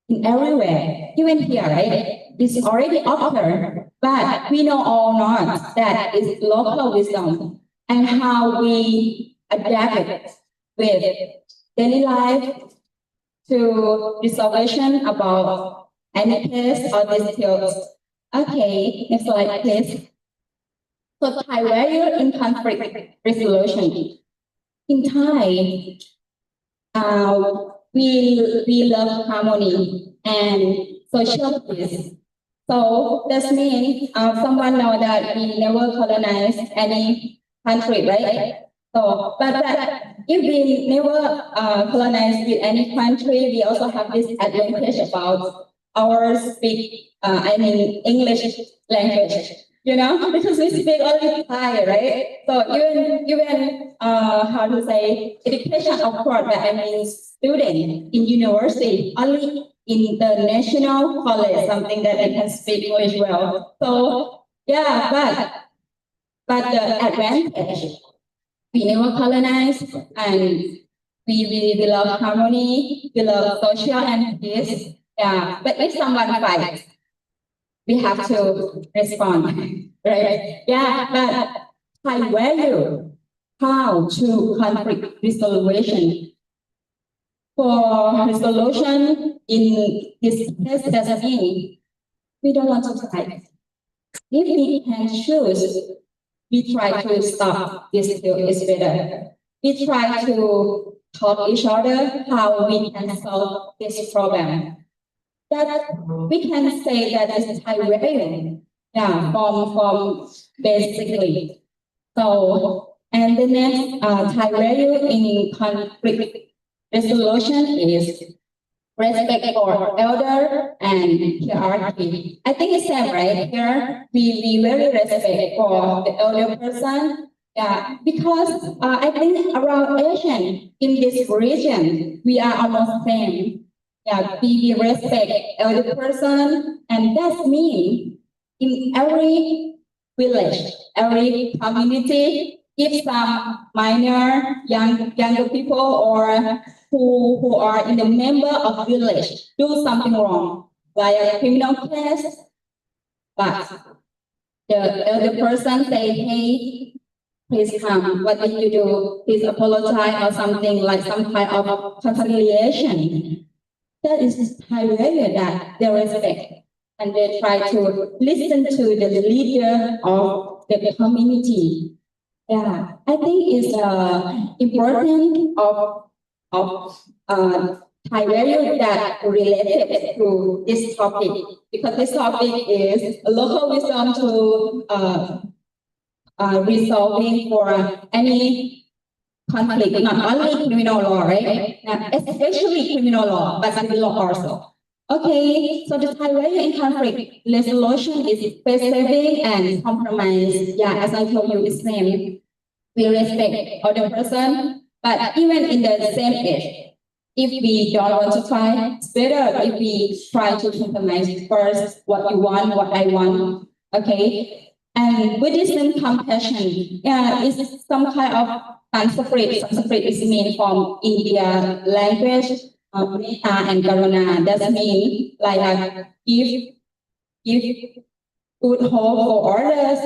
in everywhere, even here, right? This is already occurred, but we know or not that is local wisdom and how we adapt it with daily life to resolution about any case or disputes. Okay, next slide, please. So Thai value in conflict resolution. In Thai, we love harmony and social peace. So that means someone know that we never colonize any country, right? So, but if we never colonize with any country, we also have this advantage about our English language, because we speak only Thai, right? So even how to say, education, of course, but I mean student in university, only in the national college, something that they can speak English well. So yeah, but the advantage, we never colonize and we love harmony, we love social and peace. Yeah, but if someone fights, we have to respond, right? Yeah, but I value how to conflict resolution. For resolution in this case, doesn't mean we don't want to fight. If we can choose, we try to stop this deal is better. We try to talk each other how we can solve this problem. That we can say that is Thai value, from basically. So, and the next Thai value in conflict resolution is respect for elder and hierarchy. I think it's same, right? Here, we very respect for the elder person. Yeah, because I think around Asian, in this region, we are almost same. Yeah, we respect elder person, and that means in every village, every community, if some minor younger people or who are in the member of village do something wrong, like a criminal case, but the elder person say, hey, please come, what did you do? Please apologize or something like some kind of conciliation. That is Thai value that they respect. and they try to listen to the leader of the community. Yeah, I think it's important of Thai value that related to this topic, because this topic is local wisdom to resolving for any conflict, not only criminal law, right? Especially criminal law, but civil law also. Okay, so the Thai value in conflict resolution is space saving and compromise. Yeah, as I told you, it's same. We respect other person, but even in the same age, if we don't want to fight, it's better if we try to compromise first what you want, what I want. Okay. And Buddhism compassion, yeah, is some kind of Sanskrit. Sanskrit is mean from India language, metta and karuna. That means like give good hope for others,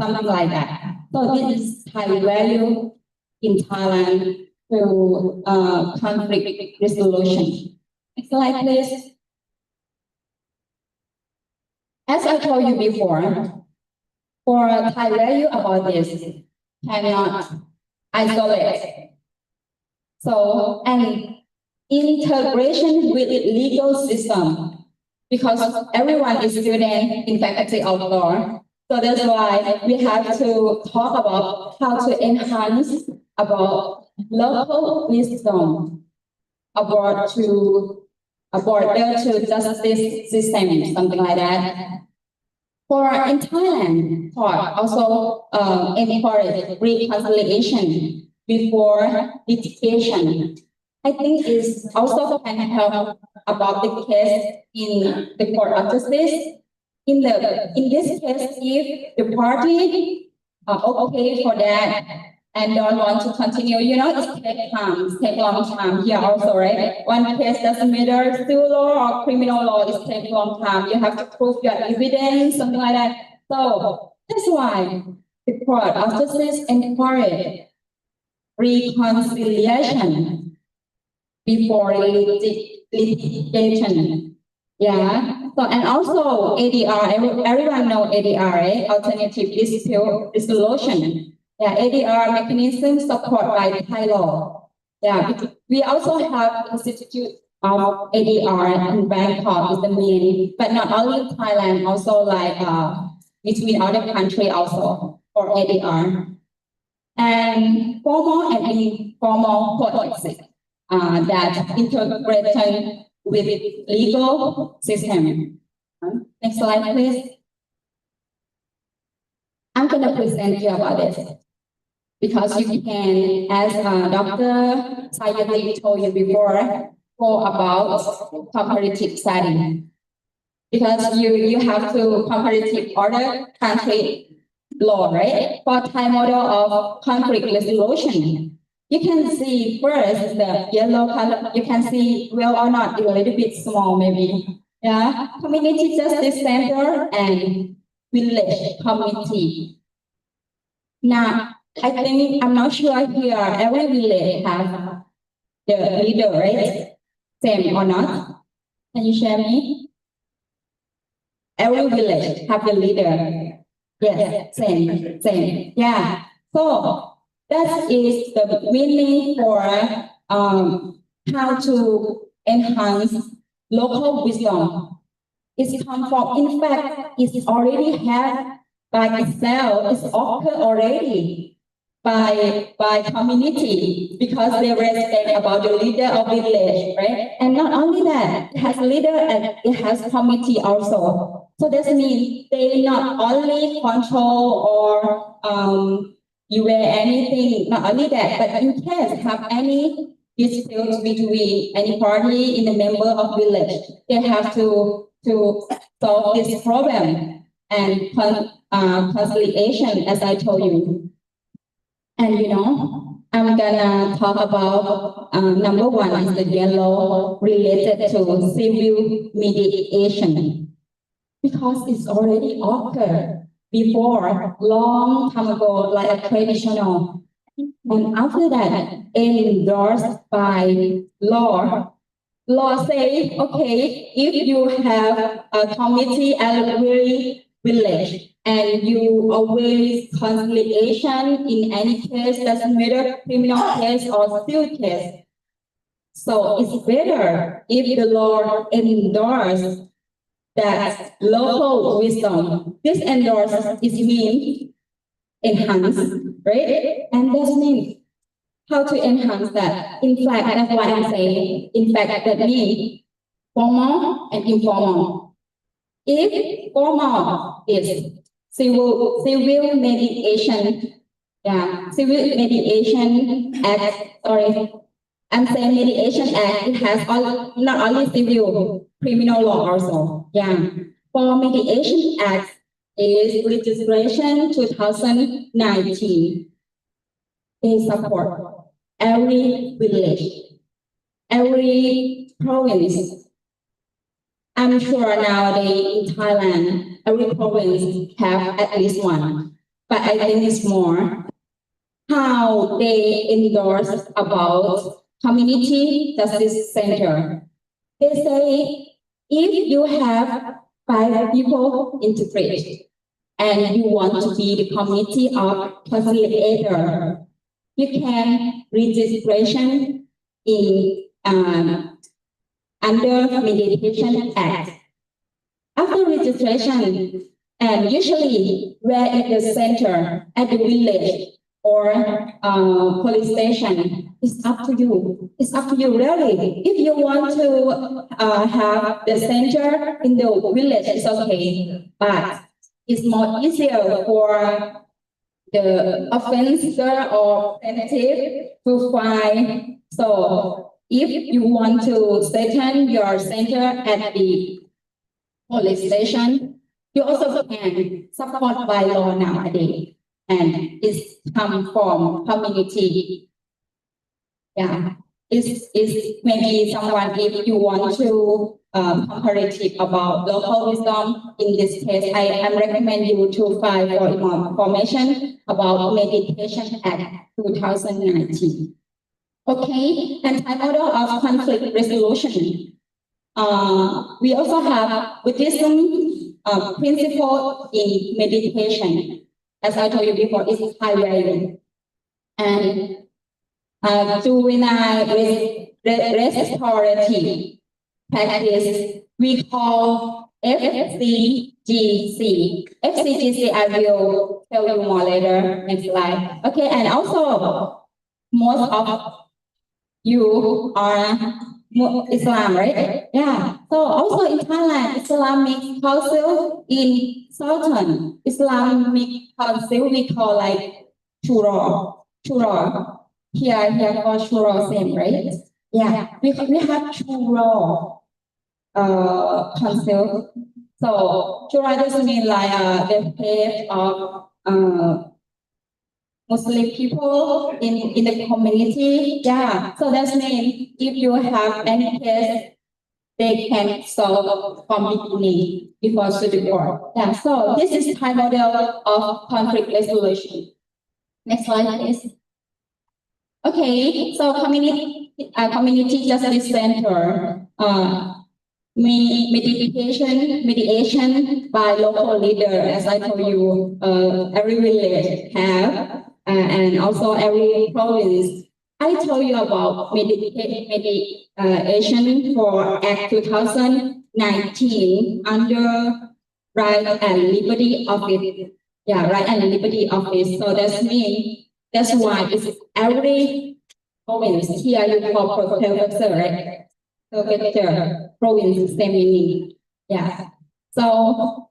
something like that. So this is Thai value in Thailand to conflict resolution. Next slide, please. As I told you before, for Thai value about this, cannot isolate. So, and integration with legal system, because everyone is student in faculty of law. So that's why we have to talk about how to enhance about local wisdom about to a border to justice system, something like that. For in Thailand, court also encourage reconciliation before litigation. I think is also can help about the case in the court of justice. In this case, if the party are okay for that and don't want to continue, you know, it take long time here also, right? One case doesn't matter, civil law or criminal law, it takes long time. You have to prove your evidence, something like that. So that's why the court of justice encourage reconciliation before litigation. Yeah. So and also ADR, everyone know ADR, right? Alternative dispute resolution. Yeah, ADR mechanism supported by Thai law. Yeah, we also have institute of ADR in Bangkok is the main, but not only in Thailand, also like between other country also for ADR. And formal and informal courtesy that integration with legal system. Next slide, please. I'm going to present you about this because you can, as Dr. Sayati told you before, go about comparative study. Because you have to comparative other country law, right? For Thai model of conflict resolution. You can see first the yellow color, you can see well or not, a little bit small maybe. Yeah, community justice center and village community. Now, I think, I'm not sure here, every village have the leader, right? Same or not? Can you share me? Every village have the leader. Yes, same. Yeah. So, that is the meaning for how to enhance local wisdom. It's come from, in fact, it's already had by itself, it's occurred already by community because they respect about the leader of village, right? And not only that, it has leader and it has committee also. So that means they not only control or you wear anything, not only that, but in case have any disputes between any party in the member of village, they have to solve this problem and conciliation, as I told you. And you know, I'm gonna talk about number one is the yellow related to civil mediation because it's already occurred before, long time ago, like a traditional. And after that, endorsed by law, law say, okay, if you have a committee at every village and you always conciliation in any case, doesn't matter criminal case or civil case. So it's better if the law endorses that local wisdom. This endorses is mean enhance, right? And that means how to enhance that. In fact, that's why I'm saying, in fact, that means formal and informal. If formal is civil mediation, civil mediation act, sorry, I'm saying mediation act, it has not only civil, criminal law also. For mediation act is legislation 2019. They support every village, every province. I'm sure nowadays in Thailand, every province have at least one, but I think it's more. How they endorse about community justice center. They say if you have 5 people integrate and you want to be the committee of facilitator, you can registration in under Mediation Act. After registration, and usually where at the center, at the village, or police station, it's up to you. It's up to you, really. If you want to have the center in the village, it's okay. But it's more easier for the offender or plaintiff to find. So if you want to set your center at the police station, you also can support by law nowadays. And it's come from community. It's maybe someone, if you want to comparative about local wisdom, in this case, I am recommend you to find for more information about Mediation Act 2019. Okay, and type model of conflict resolution. We also have Buddhism principle in meditation. As I told you before, it's high value. And juvenile restorative practice, we call FCGC. FCGC, I will tell you more later. Next slide. Okay, and also, most of you are Islam, right? So also in Thailand, Islamic Council in Southern Islamic Council, we call like Shura. Here called Shura, same, right? We have Shura Council. So Shura doesn't mean like the head of Muslim people in the community. So that's mean if you have any case, they can solve from beginning before to the court. So this is Thai model of conflict resolution. Next slide, please. Okay, so community justice center, mediation by local leader, as I told you, every village have, and also every province. I told you about mediation for Act 2019 under Right and Liberty Office. Right and Liberty Office. So that's why it's every province. Here you call professor, right? Professor, province, same meaning. So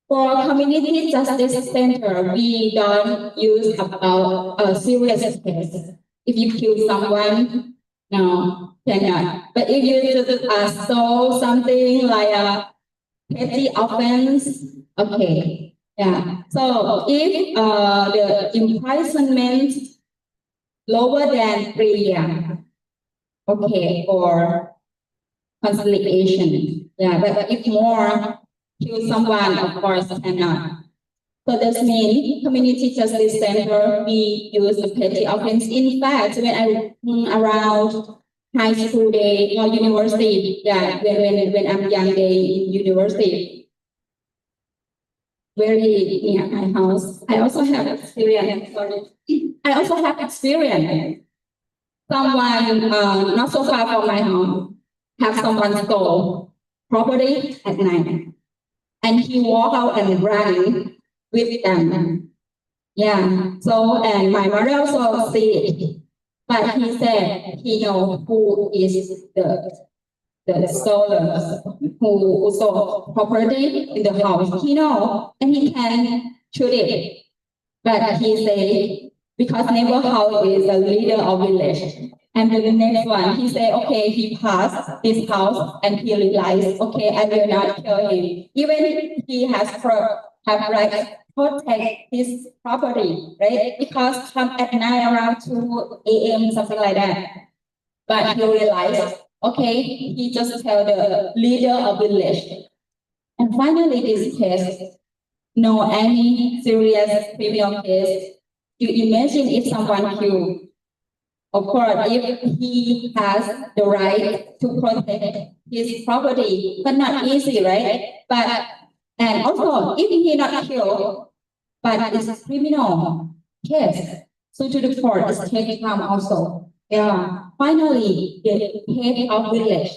for community justice center, we don't use about a serious case. If you kill someone, no, cannot. But if you just stole something like a petty offense, okay. So if the imprisonment lower than 3 years, okay, for conciliation. But if more, kill someone, of course, cannot. So that means community justice center, we use the petty offense. In fact, when I around high school day or university. Yeah, when I'm young day in university, very near my house. I also have experience. Sorry. I also have experience. Someone not so far from my home have someone stole property at night, and he walk out and run with them. Yeah. So and my mother also see it, but he said he know who is the stoler who stole property in the house. He know and he can shoot it, but he say because neighbor house is the leader of village. And then the next one, he say, okay, he passed this house and he realized, okay, I will not kill him. Even if he has have right protect his property, right? Because come at night around 2 a.m. something like that. But he realized, okay, he just tell the leader of village. And finally, this case, no any serious criminal case. You imagine if someone killed. Of course, if he has the right to protect his property, but not easy, right? But and also, if he not killed, but it's criminal case, so to the court is take time also. Yeah. Finally, the head of village,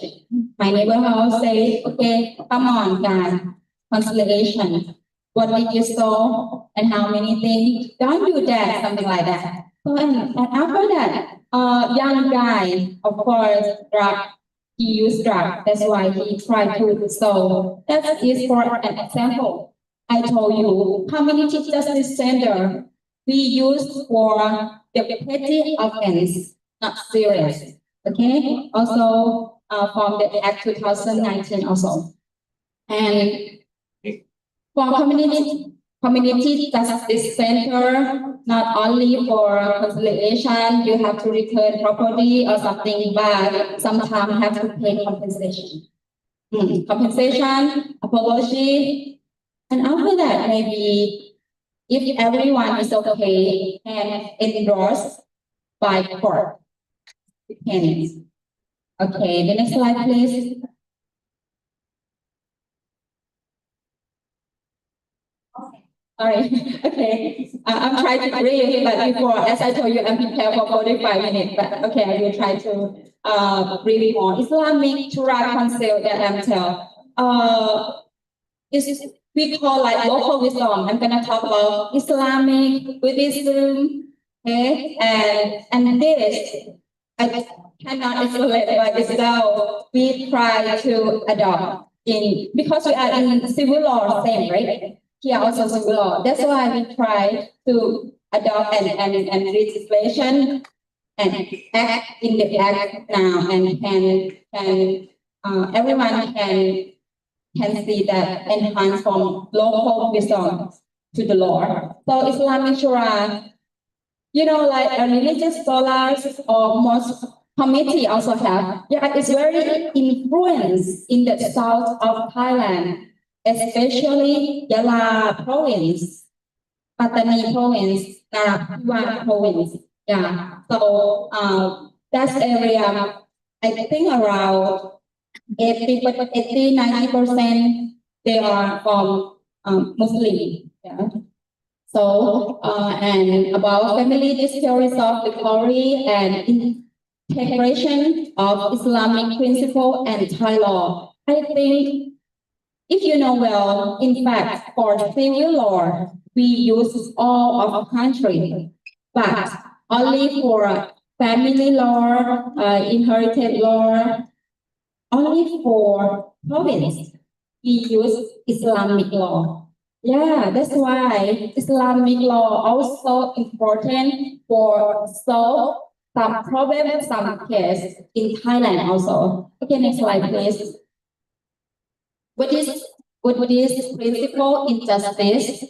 my neighbor house say, okay, come on, guys, conciliation. What did you steal and how many things? Don't do that, something like that. So and after that, young guy, of course, drug. He used drug. That's why he tried to steal. That is for an example. I told you, community justice center we use for the petty offense, not serious. Okay. Also, from the Act 2019 also, and for community justice center, not only for conciliation, you have to return property or something, but sometimes have to pay compensation. Compensation, apology, and after that, maybe if everyone is okay and endorsed by court, depends. Okay, the next slide, please. Sorry. Okay. I'm trying to brief, but before, as I told you, I'm prepared for 45 minutes. But okay, I will try to brief more. Islamic Torah Council that I'm telling. We call like local wisdom. I'm gonna talk about Islamic, Buddhism, okay, and this I cannot isolate by itself. We try to adopt in because we are in civil law, same, right? Here also civil law. That's why we try to adopt and legislation and act in the act now, and can everyone can see that enhance from local wisdom to the law. So Islamic Sharia, you know, like religious scholars or most committee also have. Yeah, it's very influenced in the south of Thailand, especially Yala province, Pattani province, Narathiwat province. Yeah, so that area, I think around 90%, they are from Muslim. Yeah. So, and about family disputes of the glory and integration of Islamic principle and Thai law. I think, if you know well, in fact, for civil law, we use all of the country, but only for family law, inherited law, only for province, we use Islamic law. Yeah, that's why Islamic law also important for solve some problem, some case in Thailand also. Okay, next slide, please. What is principle in justice?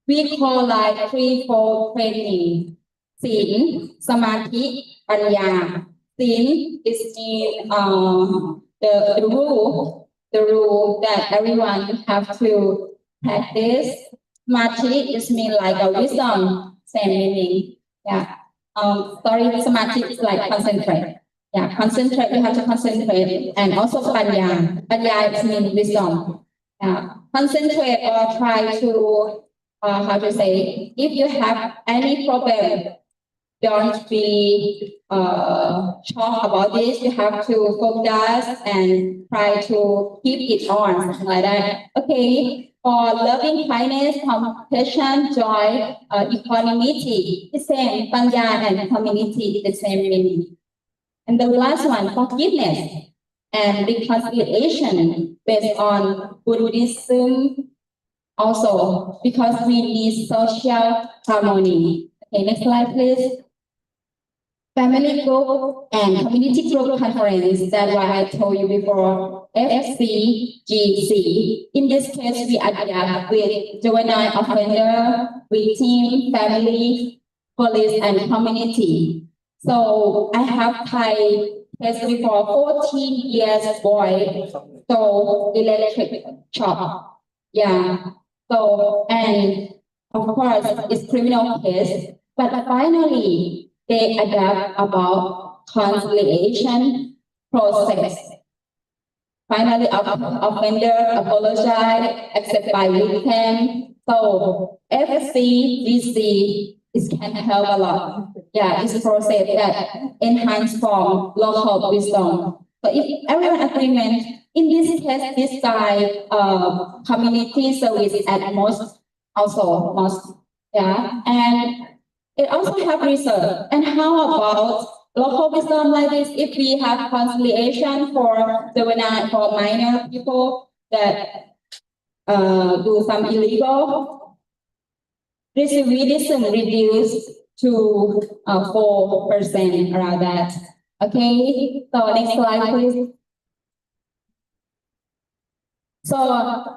We call like threefold training. Sin, Samadhi, Panya. Sin is in the rule that everyone have to practice. Samadhi is mean like a wisdom, same meaning. Yeah. Samadhi is like concentrate. Yeah, concentrate, you have to concentrate. And also panya. Panya means wisdom. Concentrate or try to, how to say, if you have any problem, don't be shocked about this. You have to focus and try to keep it on, something like that. Okay. For loving kindness, compassion, joy, equanimity, the same. Panya and community, the same meaning. And the last one, forgiveness and reconciliation based on Buddhism also, because we need social harmony. Okay, next slide, please. Family group and community group conference, that's what I told you before, FCGC. In this case, we adapt with juvenile offender, with team, family, police, and community. So I have Thai case before 14 years boy, so electric shock. Yeah. So, and of course, it's criminal case, but finally, they adapt about conciliation process. Finally, offender apologize, accept by victim. So FCDC can help a lot. Yeah, it's a process that enhance from local wisdom. So if everyone agreement, in this case, this guy community service at most also most. Yeah, and it also have research. And how about local wisdom like this? If we have conciliation for juvenile, for minor people that do some illegal, recidivism reduced to 4% around that. Okay, so next slide, please. So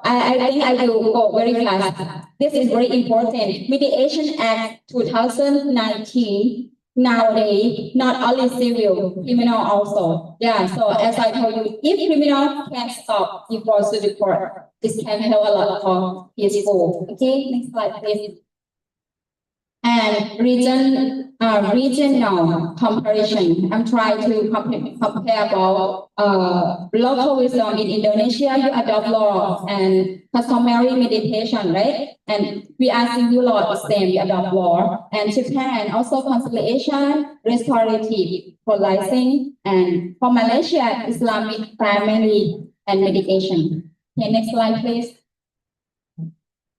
I think I will go very fast. This is very important. Mediation Act 2019 nowadays, not only civil, criminal also. Yeah, so as I told you, if criminal can stop before to the court, this can help a lot for peaceful. Okay, next slide, please. And regional comparison. I'm trying to compare about local wisdom in Indonesia. You adopt law and customary meditation, right? And we are civil law the same. We adopt law. And Japan also conciliation, restorative, policing, and for Malaysia, Islamic family and medication. Okay, next slide, please.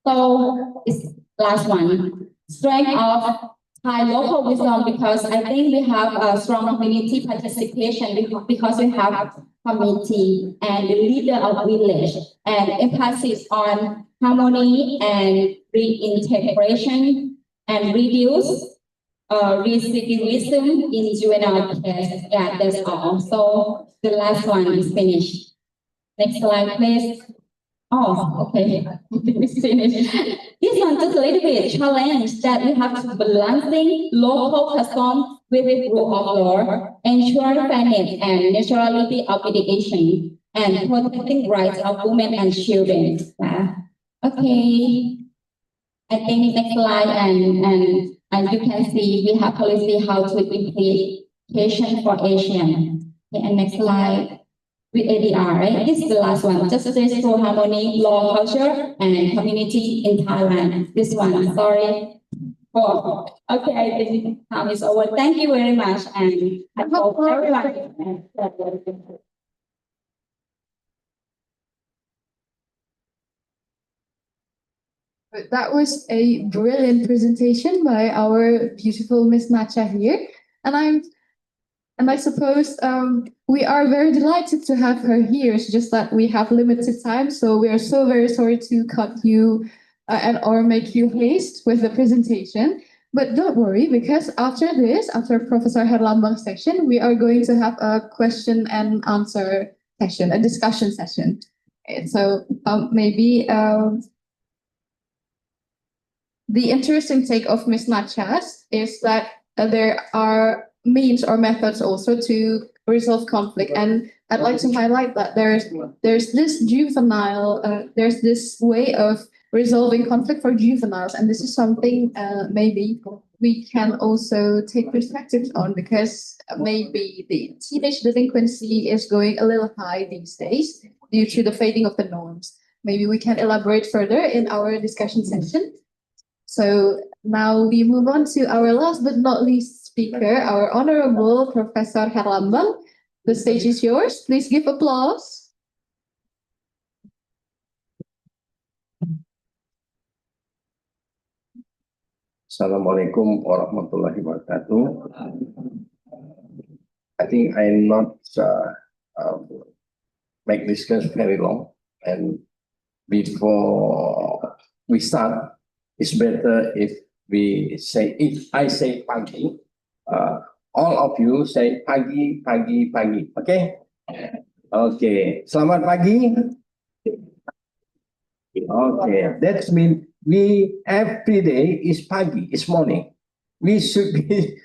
So it's last one. Strength of Thai local wisdom, because I think we have a strong community participation because we have community and the leader of village and emphasis on harmony and reintegration and reduce recidivism in juvenile case. Yeah, that's all. So the last one is finished. Next slide, please. Oh, okay. This one just a little bit challenge that we have to balancing local custom with the rule of law, ensure fairness and naturality of litigation, and protecting rights of women and children. Okay. I think next slide and you can see we have policy how to implementation for Asian. Okay, and next slide. With ADR, right? This is the last one. Justice for harmony, law, culture, and community in Thailand. This one, sorry. Oh, okay, I think time is over. Thank you very much, and I hope everyone. That was a brilliant presentation by our beautiful Miss Nacha here, and I suppose we are very delighted to have her here. It's just that we have limited time, so we are so very sorry to cut you or make you haste with the presentation. But don't worry, because after Professor Herlambang's section, we are going to have a question and answer session, a discussion session. So maybe the interesting take of Ms. Nachas is that there are means or methods also to resolve conflict, and I'd like to highlight that there's this juvenile there's this way of resolving conflict for juveniles. And this is something maybe we can also take perspectives on, because maybe the teenage delinquency is going a little high these days due to the fading of the norms. Maybe we can elaborate further in our discussion session. So now we move on to our last but not least speaker, our Honorable Professor Herlambang. The stage is yours. Please give applause. Assalamualaikum warahmatullahi wabarakatuh. I think I'm not make this discussion very long. And before we start, it's better if I say pagi, all of you say pagi, pagi, pagi. Okay? Okay. Selamat pagi. Okay. That means every day is pagi, it's morning. We should be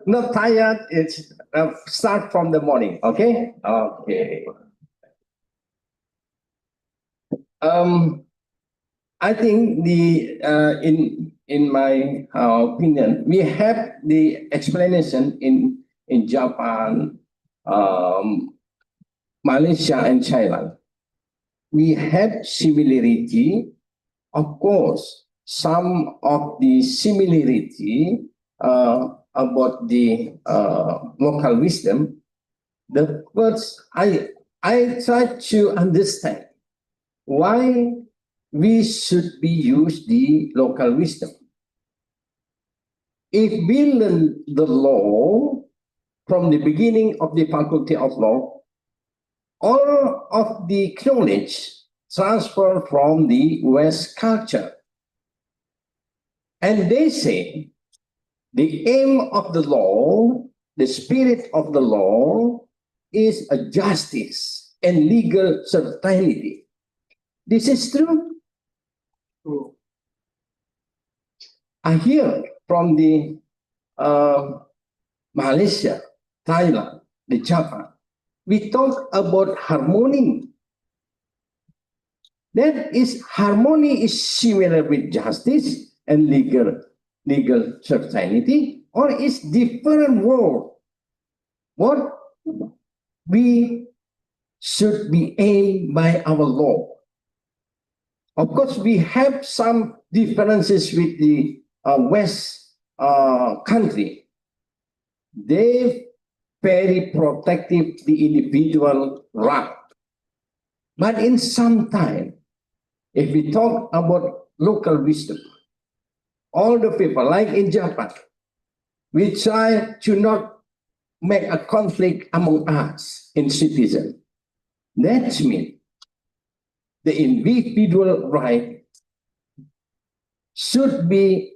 not tired. It's start from the morning. Okay? Okay. I think in my opinion, we have the explanation in Japan, Malaysia, and China. We have similarity. Of course, some of the similarity about the local wisdom. The first, I try to understand why we should be use the local wisdom. If we learn the law from the beginning of the Faculty of Law, all of the knowledge transfer from the West culture. And they say the aim of the law, the spirit of the law, is a justice and legal certainty. This is true. I hear from the Malaysia, Thailand, the Japan, we talk about harmony. That is, harmony is similar with justice and legal certainty, or is different word. What we should be aimed by our law. Of course, we have some differences with the West country. They very protective the individual right. But in some time, if we talk about local wisdom, all the people, like in Japan, we try to not make a conflict among us in citizens. That means the individual right should be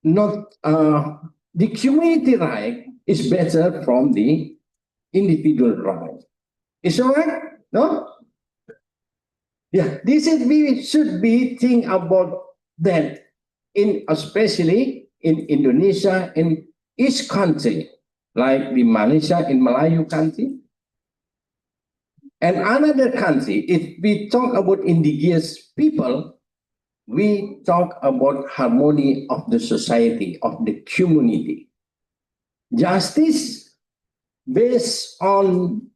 not, the community right is better from the individual right. Is that right? No? Yeah, this is, we should be think about that, especially in Indonesia, in each country, like the Malaysia, in Melayu country. And another country, if we talk about indigenous people, we talk about harmony of the society, of the community. Justice based on,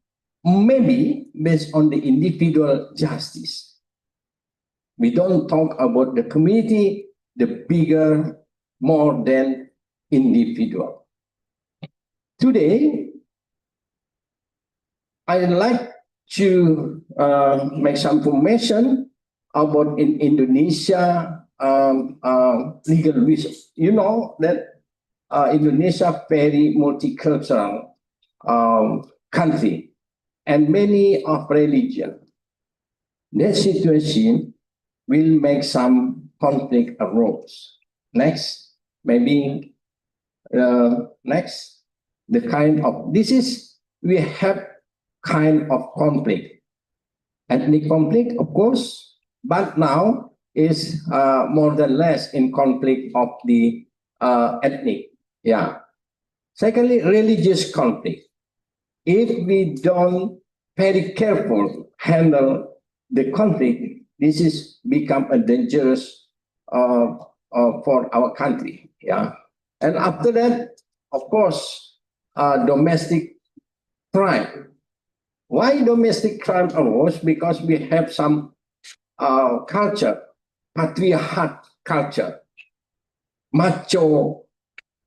maybe based on the individual justice. We don't talk about the community, the bigger, more than individual. Today, I'd like to make some information about in Indonesia legal wisdom. You know that Indonesia very multicultural country and many of religion. That situation will make some conflict arose. Next, maybe next, the kind of, this is, we have kind of conflict. Ethnic conflict, of course, but now is more than less in conflict of the ethnic. Yeah. Secondly, religious conflict. If we don't very careful handle the conflict, this is become a dangerous for our country. Yeah, and after that, of course, domestic crime. Why domestic crime arose? Because we have some culture, patriarchat culture, macho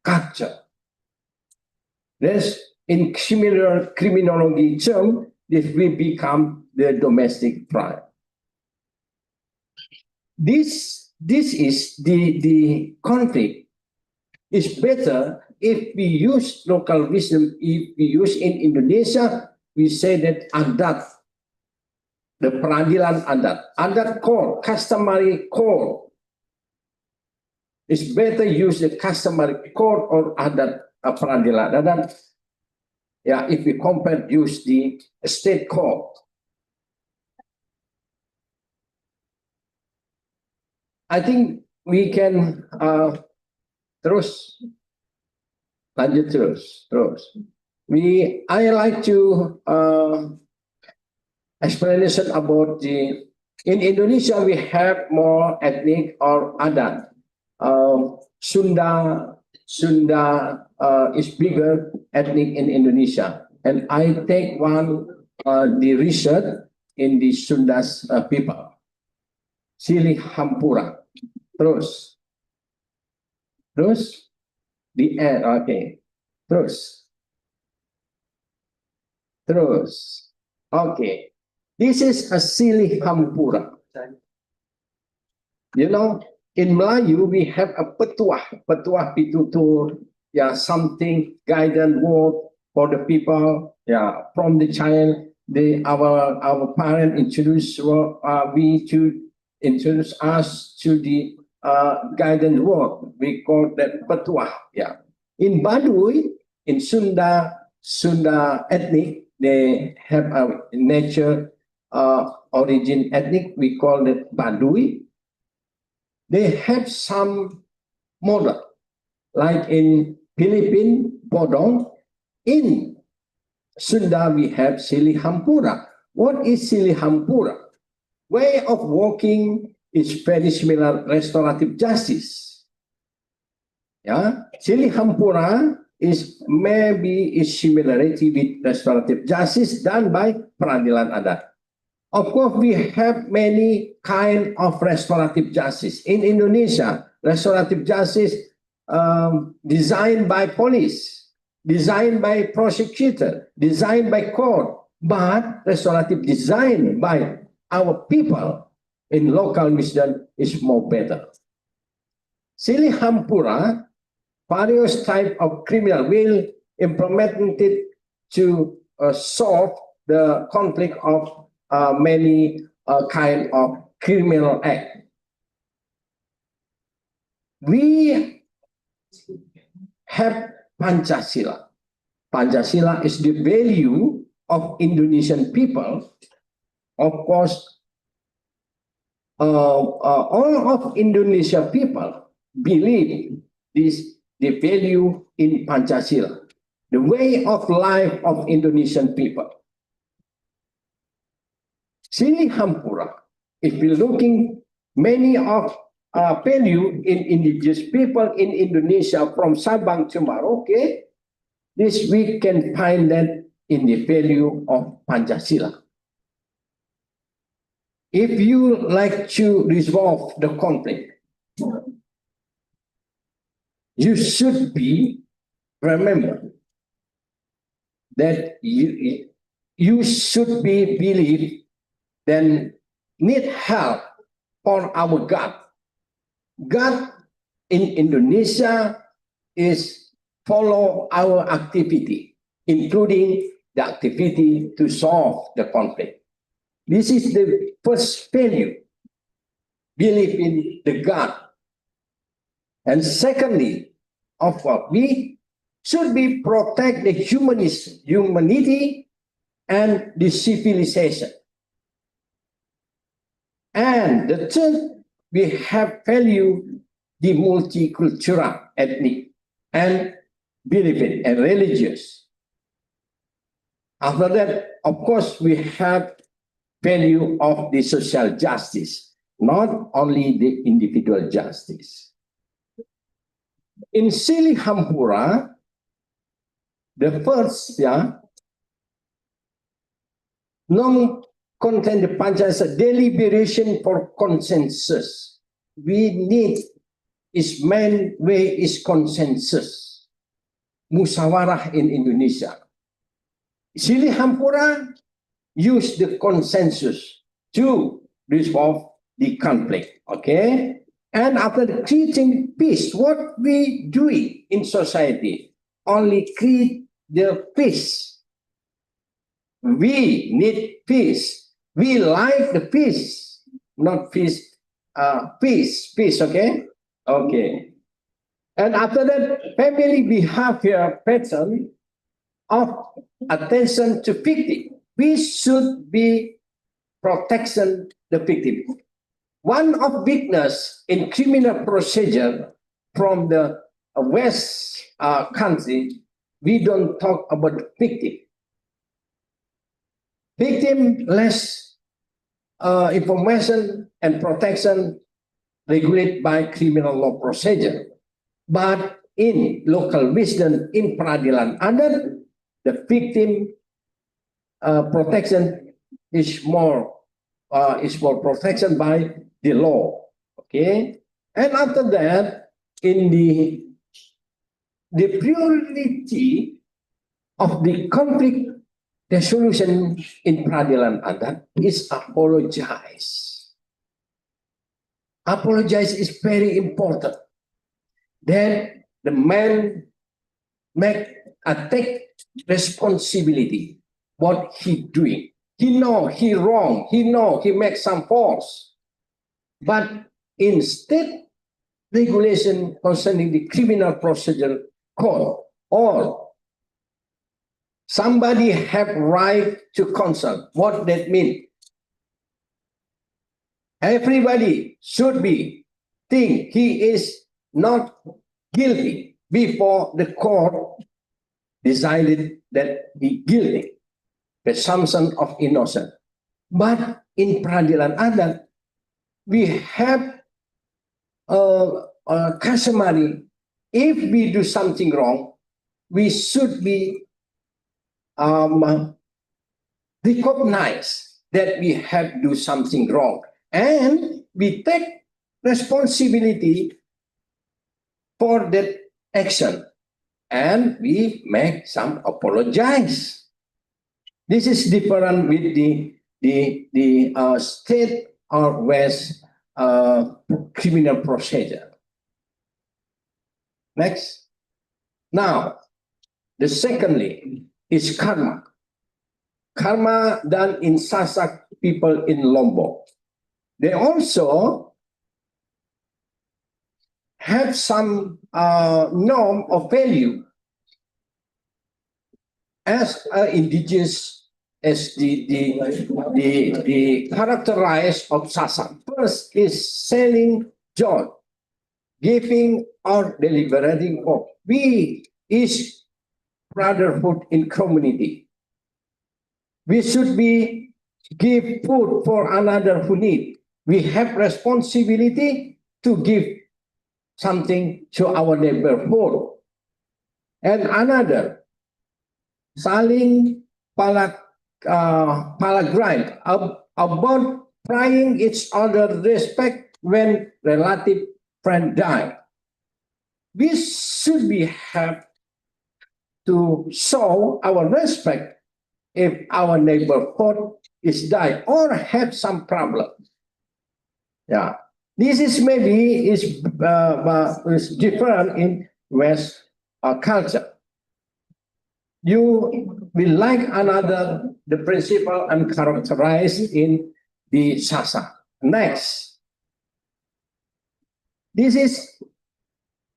culture. This, in criminology term, this will become the domestic crime. This is the conflict. It's better if we use local wisdom. If we use in Indonesia, we say that adat, the peradilan adat code, customary code. It's better use the customary code or adat peradilan adat. Yeah, if we compare, use the state code. I think we can lanjut terus. I like to explanation about in Indonesia we have more ethnic or adat. Sunda is bigger ethnic in Indonesia, and I take the research in the Sundas people. Silih Hampura. Terus the end. Okay. Terus. Okay. This is a Silih Hampura. You know, in Melayu we have a petuah pitutur, yeah, something guidance word for the people, yeah, from the child. Our parent introduce us to the guidance word. We call that petuah. Yeah. In Baduy, in Sunda ethnic, they have a nature origin ethnic. We call it Baduy. They have some model, like in Philippines, Bodong. In Sunda, we have Silih Hampura. What is Silih Hampura? Way of working is very similar restorative justice. Yeah, Silih Hampura is maybe is similarity with restorative justice done by peradilan adat. Of course, we have many kind of restorative justice in Indonesia. Restorative justice designed by police, designed by prosecutor, designed by court, but restorative design by our people in local wisdom is more better. Silih Hampura, various type of criminal will implement it to solve the conflict of many kind of criminal act. We have Pancasila. Pancasila is the value of Indonesian people. Of course, all of Indonesia people believe the value in Pancasila, the way of life of Indonesian people. Silih Hampura, if we're looking many of value in indigenous people in Indonesia from Sabang to Merauke, this we can find that in the value of Pancasila. If you like to resolve the conflict, you should remember that you should believe, then need help for our God. God in Indonesia is follow our activity, including the activity to solve the conflict. This is the first value, believe in the God. And secondly, of what we should protect the humanity and the civilization. And the third, we have value the multicultural, ethnic, and belief and religious. After that, of course, we have value of the social justice, not only the individual justice. In Sili Hampura, the first non-content the Pancasila deliberation for consensus. We need is main way is consensus. Musyawarah in Indonesia. Sili Hampura use the consensus to resolve the conflict. Okay, and after creating peace, what we do in society only create the peace. We need peace. We like the peace, not peace. Peace. Okay, okay. And after that, family behavior pattern of attention to victim. We should be protection the victim. One of weakness in criminal procedure from the West country, we don't talk about victim. Victim less information and protection regulated by criminal law procedure. But in local wisdom, in peradilan adat, the victim protection is more protection by the law. Okay, and after that, in the priority of the conflict resolution in peradilan adat is apologize. Apologize is very important. Then the man take responsibility what he doing. He know he wrong. He know he makes some faults. But in state regulation concerning the criminal procedure code, or somebody have right to consult. What that mean? Everybody should be think he is not guilty before the court decided that he guilty. Presumption of innocence. But in peradilan adat, we have customary, if we do something wrong, we should be recognize that we have do something wrong, and we take responsibility for that action, and we make some apologize. This is different with the state or West criminal procedure. Next. Now, the secondly is karma. Karma done in Sasak people in Lombok. They also have some norm of value as indigenous as the characterized of Sasak. First is selling joy, giving or deliberating hope. We is brotherhood in community. We should be give food for another who need. We have responsibility to give something to our neighborhood. And another, saling palagrime about trying each other respect when relative friend die. We should be have to show our respect if our neighborhood is die or have some problem. Yeah, this is maybe is different in West culture. You will like another the principle and characterized in the Sasa. Next, this is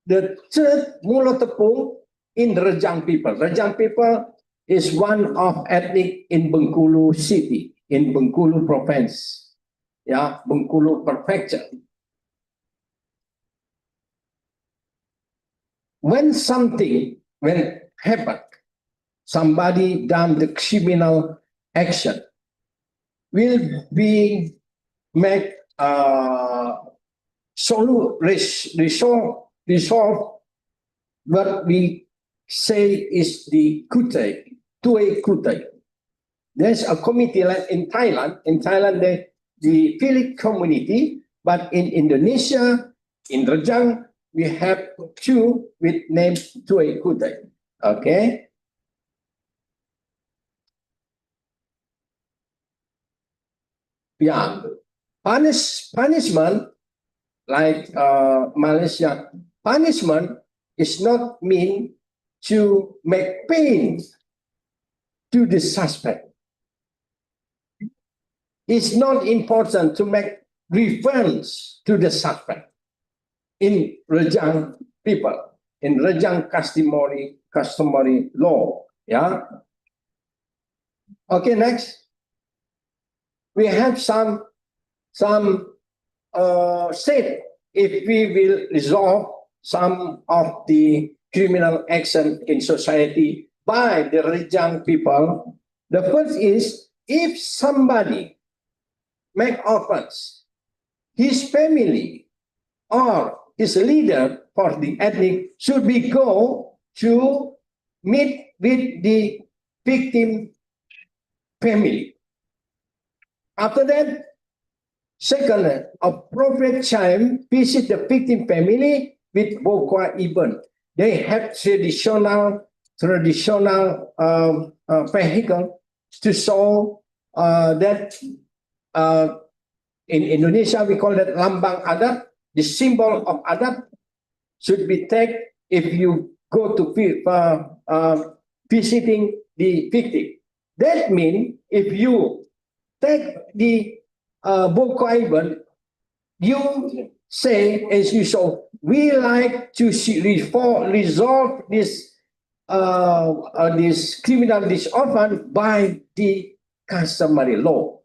the third Mulut Tepung in Rejang people. Rejang people is one of ethnic in Bengkulu city, in Bengkulu province, yeah, Bengkulu prefecture. When happened, somebody done the criminal action, will be make resolve what we say is the kutai, tuai kutai. There's a committee like in Thailand. In Thailand, the Philip community, but in Indonesia, in Rejang, we have two with name tuai kutai. Okay. Yeah. Punishment, like Malaysia, punishment is not mean to make pain to the suspect. It's not important to make revenge to the suspect. In Rejang people, in Rejang customary law, yeah. Okay, next. We have some state if we will resolve some of the criminal action in society by the Rejang people. The first is if somebody make offense, his family or his leader for the ethnic should be go to meet with the victim family. After that, second, appropriate time visit the victim family with Bokwa Ibn. They have traditional vehicle to show that in Indonesia we call that lambang adat. The symbol of adat should be taken if you go to visiting the victim. That means if you take the Bokwa Ibn, you say, as you saw, we like to resolve this criminal disorder by the customary law.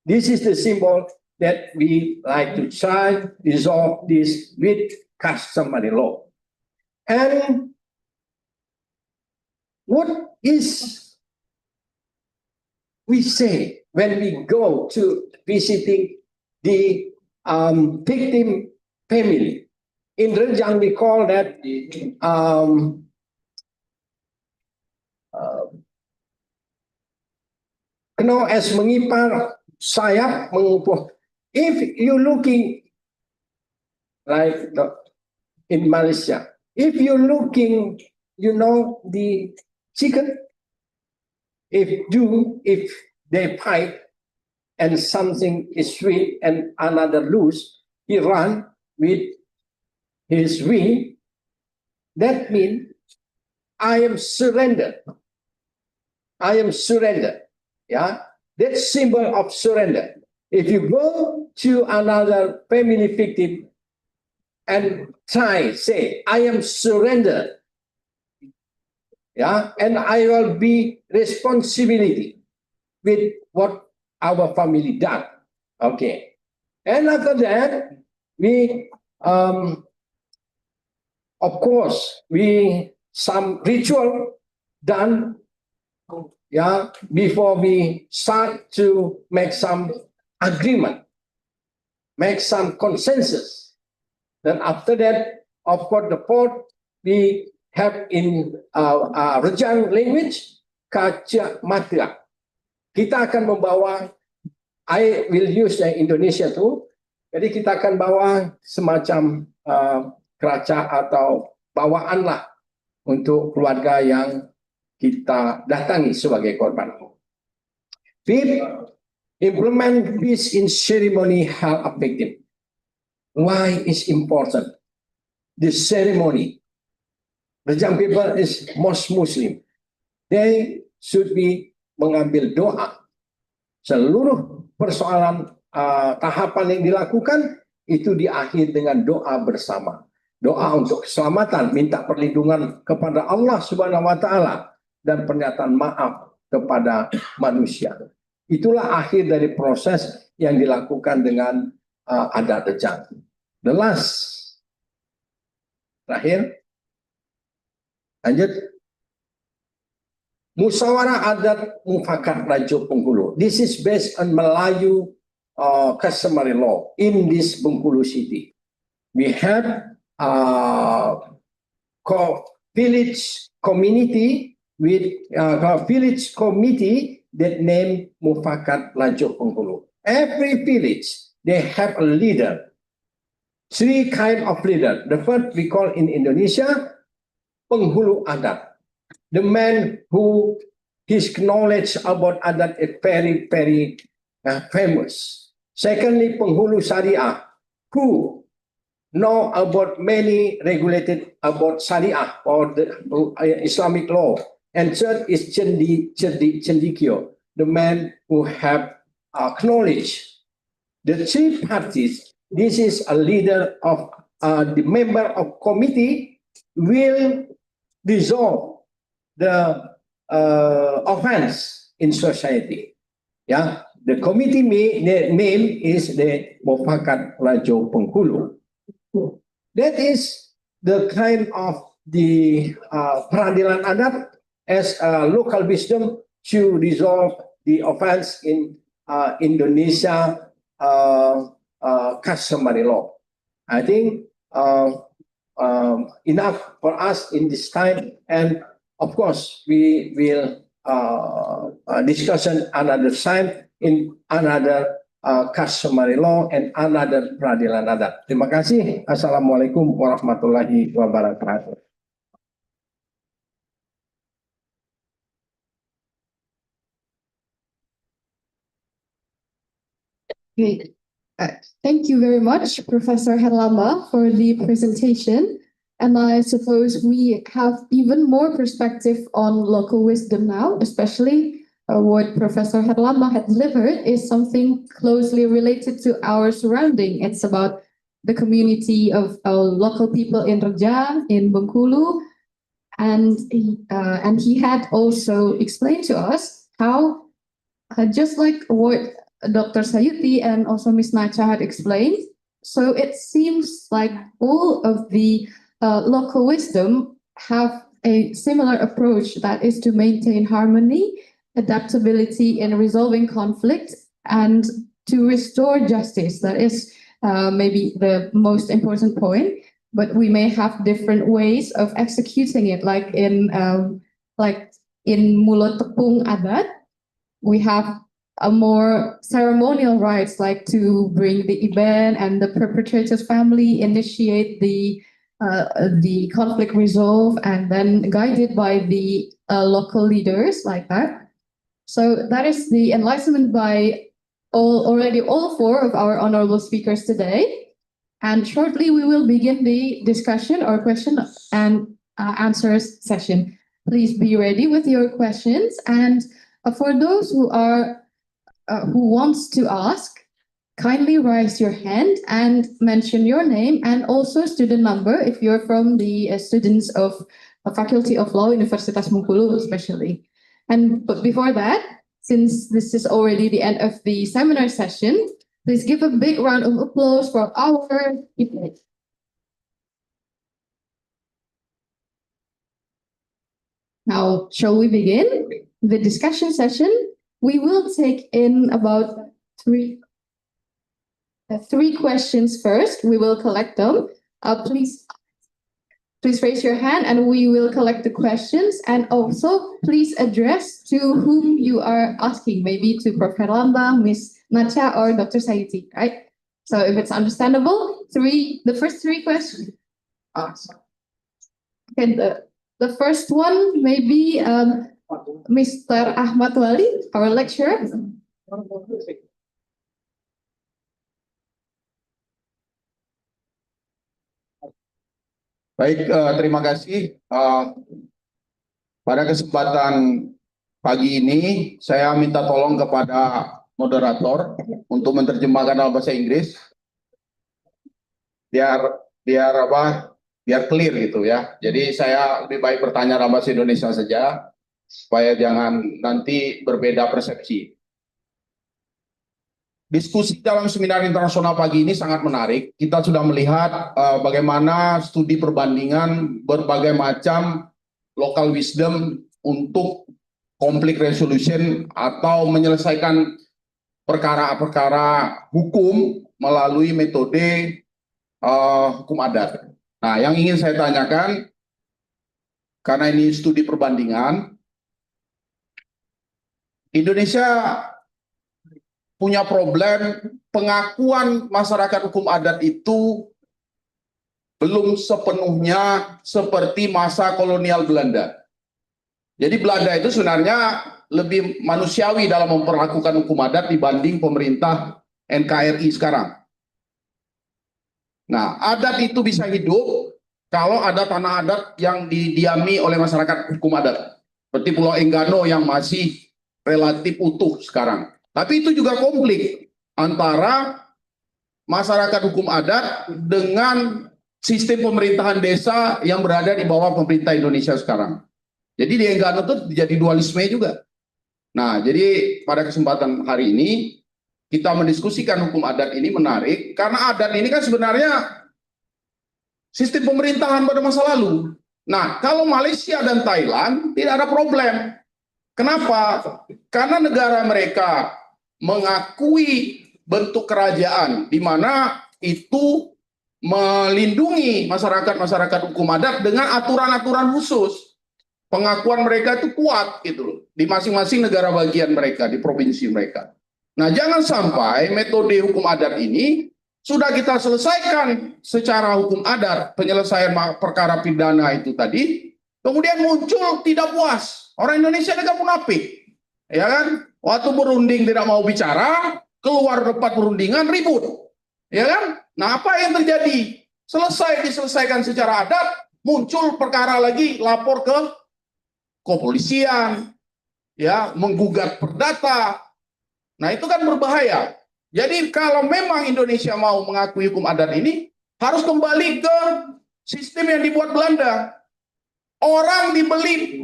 This is the symbol that we like to try resolve this with customary law. And what is we say when we go to visiting the victim family? In Rejang, we call that kena as mengipar sayap mengupuh. If you looking like in Malaysia, if you looking, you know, the chicken, if they fight and something is sweet and another loose, he run with his wing. That means I am surrendered. I am surrendered. Yeah, that's symbol of surrender. If you go to another family victim and try, say, I am surrendered. Yeah, and I will be responsibility with what our family done. Okay. And after that, we, of course, we some ritual done, yeah, before we start to make some agreement, make some consensus. Then after that, of course, the fourth, we have in Rejang language, kaca mata. Kita akan membawa, I will use Indonesia tu, jadi kita akan bawa semacam keraca atau bawaan lah untuk keluarga yang kita datangi sebagai korban. Fifth, implement peace in ceremony held effective. Why is important? The ceremony. Rejang people is most Muslim. They should be mengambil doa. Seluruh persoalan tahapan yang dilakukan itu diakhiri dengan doa bersama. Doa untuk keselamatan, minta perlindungan kepada Allah Subhanahu wa taala dan pernyataan maaf kepada manusia. Itulah akhir dari proses yang dilakukan dengan adat Rejang. The last, terakhir, lanjut. Musyawarah Adat Mufakat Raja Bengkulu. This is based on Melayu customary law in this Bengkulu city. We have village community with village committee that named Mufakat Raja Bengkulu. Every village they have a leader. Three kind of leader. The first we call in Indonesia penghulu adat. The man who his knowledge about adat is very famous. Secondly, penghulu syariah, who know about many regulated about syariah or the Islamic law. And third is cendekia, the man who have knowledge. The three parties, this is a leader of the member of committee will resolve the offense in society. Yeah, the committee name is the Mufakat Raja Bengkulu. That is the kind of the peradilan adat as a local wisdom to resolve the offense in Indonesia customary law. I think enough for us in this time, and of course we will discussion another time in another customary law and another peradilan adat. Terima kasih. Assalamualaikum warahmatullahi wabarakatuh. Great. Thank you very much, Professor Herlamba, for the presentation. And I suppose we have even more perspective on local wisdom now, especially what Professor Herlamba had delivered is something closely related to our surrounding. It's about the community of local people in Raja, in Bengkulu. And he had also explained to us how, just like what Dr. Sayuti and also Ms. Nacha had explained, so it seems like all of the local wisdom have a similar approach, that is to maintain harmony, adaptability in resolving conflict, and to restore justice. That is maybe the most important point, but we may have different ways of executing it, like in Mulut Tepung Adat, we have a more ceremonial rites, like to bring the event and the perpetrator's family, initiate the conflict resolve, and then guided by the local leaders, like that. So that is the enlightenment by all four of our honorable speakers today. And shortly we will begin the discussion or question and answers session. Please be ready with your questions. And for those who wants to ask, kindly raise your hand and mention your name and also student number if you're from the students of Faculty of Law, Universitas Bengkulu especially. But before that, since this is already the end of the seminar session, please give a big round of applause for our event. Now, shall we begin the discussion session? We will take in about three questions first. We will collect them. Please raise your hand and we will collect the questions. And also, please address to whom you are asking, maybe to Prof. Herlamba, Ms. Nacha, or Dr. Sayuti, right? So if it's understandable, the first three questions. Okay, the first one, maybe Mr. Ahmad Wali, our lecturer. Baik, terima kasih. Pada kesempatan pagi ini, saya minta tolong kepada moderator untuk menerjemahkan dalam bahasa Inggris, biar clear gitu ya. Jadi saya lebih baik bertanya dalam bahasa Indonesia saja, supaya jangan nanti berbeda persepsi. Diskusi dalam seminar internasional pagi ini sangat menarik. Kita sudah melihat bagaimana studi perbandingan berbagai macam local wisdom untuk conflict resolution atau menyelesaikan perkara-perkara hukum melalui metode hukum adat. Nah, yang ingin saya tanyakan, karena ini studi perbandingan, Indonesia punya problem pengakuan masyarakat hukum adat itu belum sepenuhnya seperti masa kolonial Belanda. Jadi Belanda itu sebenarnya lebih manusiawi dalam memperlakukan hukum adat dibanding pemerintah NKRI sekarang. Nah, adat itu bisa hidup kalau ada tanah adat yang didiami oleh masyarakat hukum adat. Seperti Pulau Enggano yang masih relatif utuh sekarang. Tapi itu juga konflik antara masyarakat hukum adat dengan sistem pemerintahan desa yang berada di bawah pemerintah Indonesia sekarang. Jadi di Enggano itu jadi dualisme juga. Nah, jadi pada kesempatan hari ini kita mendiskusikan hukum adat ini menarik karena adat ini kan sebenarnya sistem pemerintahan pada masa lalu. Nah, kalau Malaysia dan Thailand tidak ada problem. Kenapa? Karena negara mereka mengakui bentuk kerajaan di mana itu melindungi masyarakat hukum adat dengan aturan-aturan khusus. Pengakuan mereka itu kuat gitu loh di masing-masing negara bagian mereka, di provinsi mereka. Nah, jangan sampai metode hukum adat ini sudah kita selesaikan secara hukum adat, penyelesaian perkara pidana itu tadi, kemudian muncul tidak puas. Orang Indonesia ini kan munafik, ya kan? Waktu berunding tidak mau bicara, keluar tempat perundingan ribut, ya kan? Nah, apa yang terjadi? Diselesaikan secara adat, muncul perkara lagi, lapor ke kepolisian, ya, menggugat perdata. Nah, itu kan berbahaya. Jadi kalau memang Indonesia mau mengakui hukum adat ini, harus kembali ke sistem yang dibuat Belanda. Orang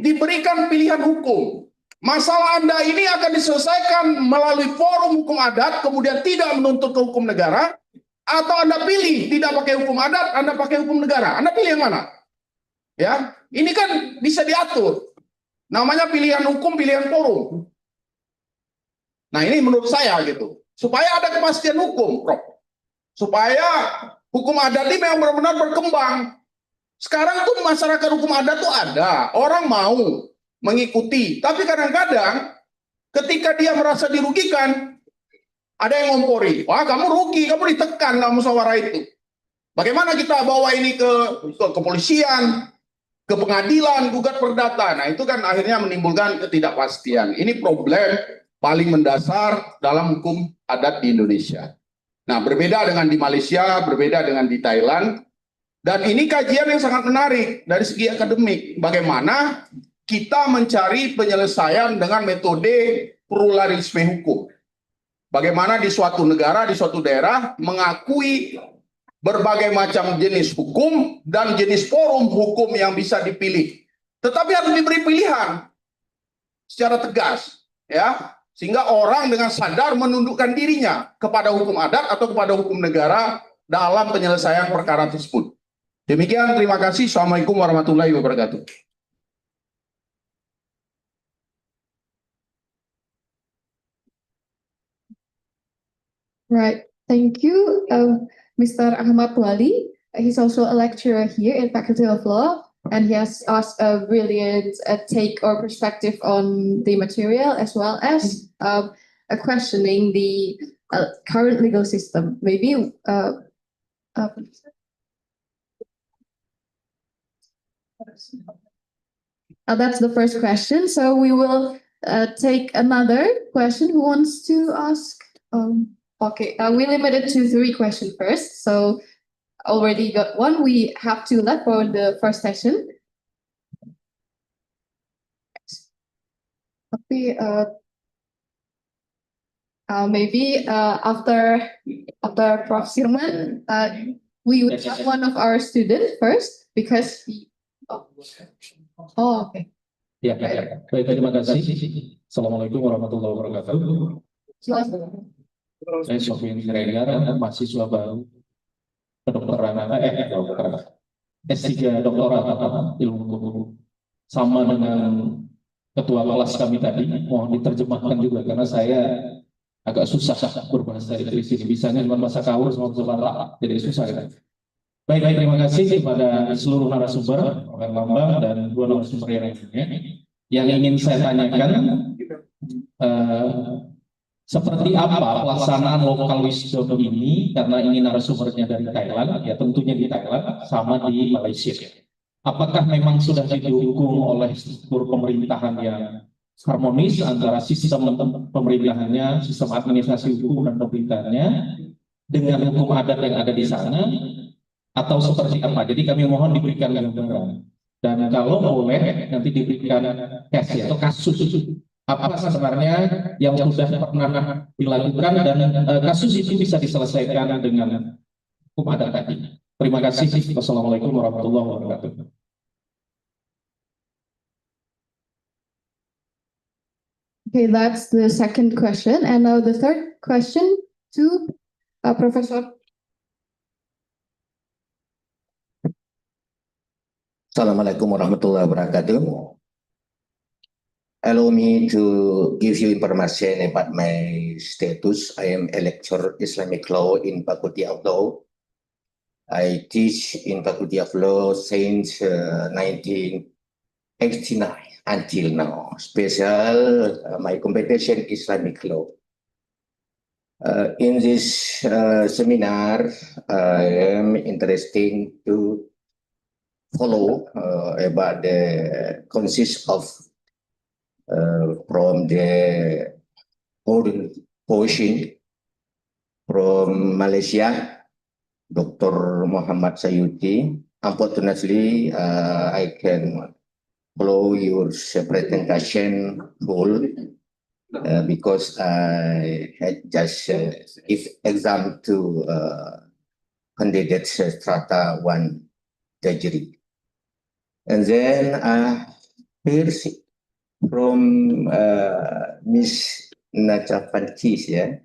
diberikan pilihan hukum. Masalah Anda ini akan diselesaikan melalui forum hukum adat, kemudian tidak menuntut ke hukum negara, atau Anda pilih tidak pakai hukum adat, Anda pakai hukum negara. Anda pilih yang mana? Ya, ini kan bisa diatur. Namanya pilihan hukum, pilihan forum. Nah, ini menurut saya gitu. Supaya ada kepastian hukum, Prof. Supaya hukum adat ini memang benar-benar berkembang. Sekarang tuh masyarakat hukum adat tuh ada. Orang mau mengikuti. Tapi kadang-kadang ketika dia merasa dirugikan, ada yang ngompori. Wah, kamu rugi, kamu ditekan dalam musyawarah itu. Bagaimana kita bawa ini ke kepolisian, ke pengadilan, gugat perdata. Nah, itu kan akhirnya menimbulkan ketidakpastian. Ini problem paling mendasar dalam hukum adat di Indonesia. Nah, berbeda dengan di Malaysia, berbeda dengan di Thailand. Dan ini kajian yang sangat menarik dari segi akademik. Bagaimana kita mencari penyelesaian dengan metode pluralisme hukum. Bagaimana di suatu negara, di suatu daerah mengakui berbagai macam jenis hukum dan jenis forum hukum yang bisa dipilih. Tetapi harus diberi pilihan secara tegas, ya, sehingga orang dengan sadar menundukkan dirinya kepada hukum adat atau kepada hukum negara dalam penyelesaian perkara tersebut. Demikian, terima kasih. Assalamualaikum warahmatullahi wabarakatuh. Right. Thank you, Mr. Ahmad Wali. He's also a lecturer here in Faculty of Law, and he has asked a brilliant take or perspective on the material, as well as questioning the current legal system. Maybe that's the first question. So we will take another question. Who wants to ask? Okay, we limited to 3 questions first. So already got one. We have 2 left for the first session. Okay, maybe after Prof. Sirman, we would have one of our students first because he, okay. Ya, baik, terima kasih. Assalamualaikum warahmatullahi wabarakatuh. Saya Sofyan Siregar, mahasiswa baru kedokteran S3 doktorat ilmu hukum, sama dengan ketua kelas kami tadi, mohon diterjemahkan juga karena saya agak susah berbahasa Inggris ini. Bisanya cuma bahasa kawur sama bahasa Batak, jadi susah kan. Baik, terima kasih kepada seluruh narasumber, Pak Lambang dan dua narasumber yang lainnya. Yang ingin saya tanyakan, seperti apa pelaksanaan local wisdom ini, karena ini narasumbernya dari Thailand, ya tentunya di Thailand, sama di Malaysia. Apakah memang sudah didukung oleh struktur pemerintahan yang harmonis antara sistem pemerintahannya, sistem administrasi hukum dan pemerintahannya, dengan hukum adat yang ada di sana, atau seperti apa? Jadi kami mohon diberikan gambaran. Dan kalau boleh, nanti diberikan case atau kasus apa sebenarnya yang sudah pernah dilakukan dan kasus itu bisa diselesaikan dengan hukum adat tadi. Terima kasih. Wassalamualaikum warahmatullahi wabarakatuh. Okay, that's the second question. And now the third question to Professor. Assalamualaikum warahmatullahi wabarakatuh. Allow me to give you information about my status. I am a lecturer Islamic law in Faculty of Law. I teach in Faculty of Law since 1989 until now. Special, my competition Islamic law. In this seminar, I am interested to follow about the consist of from the old position from Malaysia, Dr. Muhammad Sayuti. Unfortunately, I can follow your presentation full because I had just give exam to candidate strata 1 degree. And then first from Miss Nachapantis, yeah,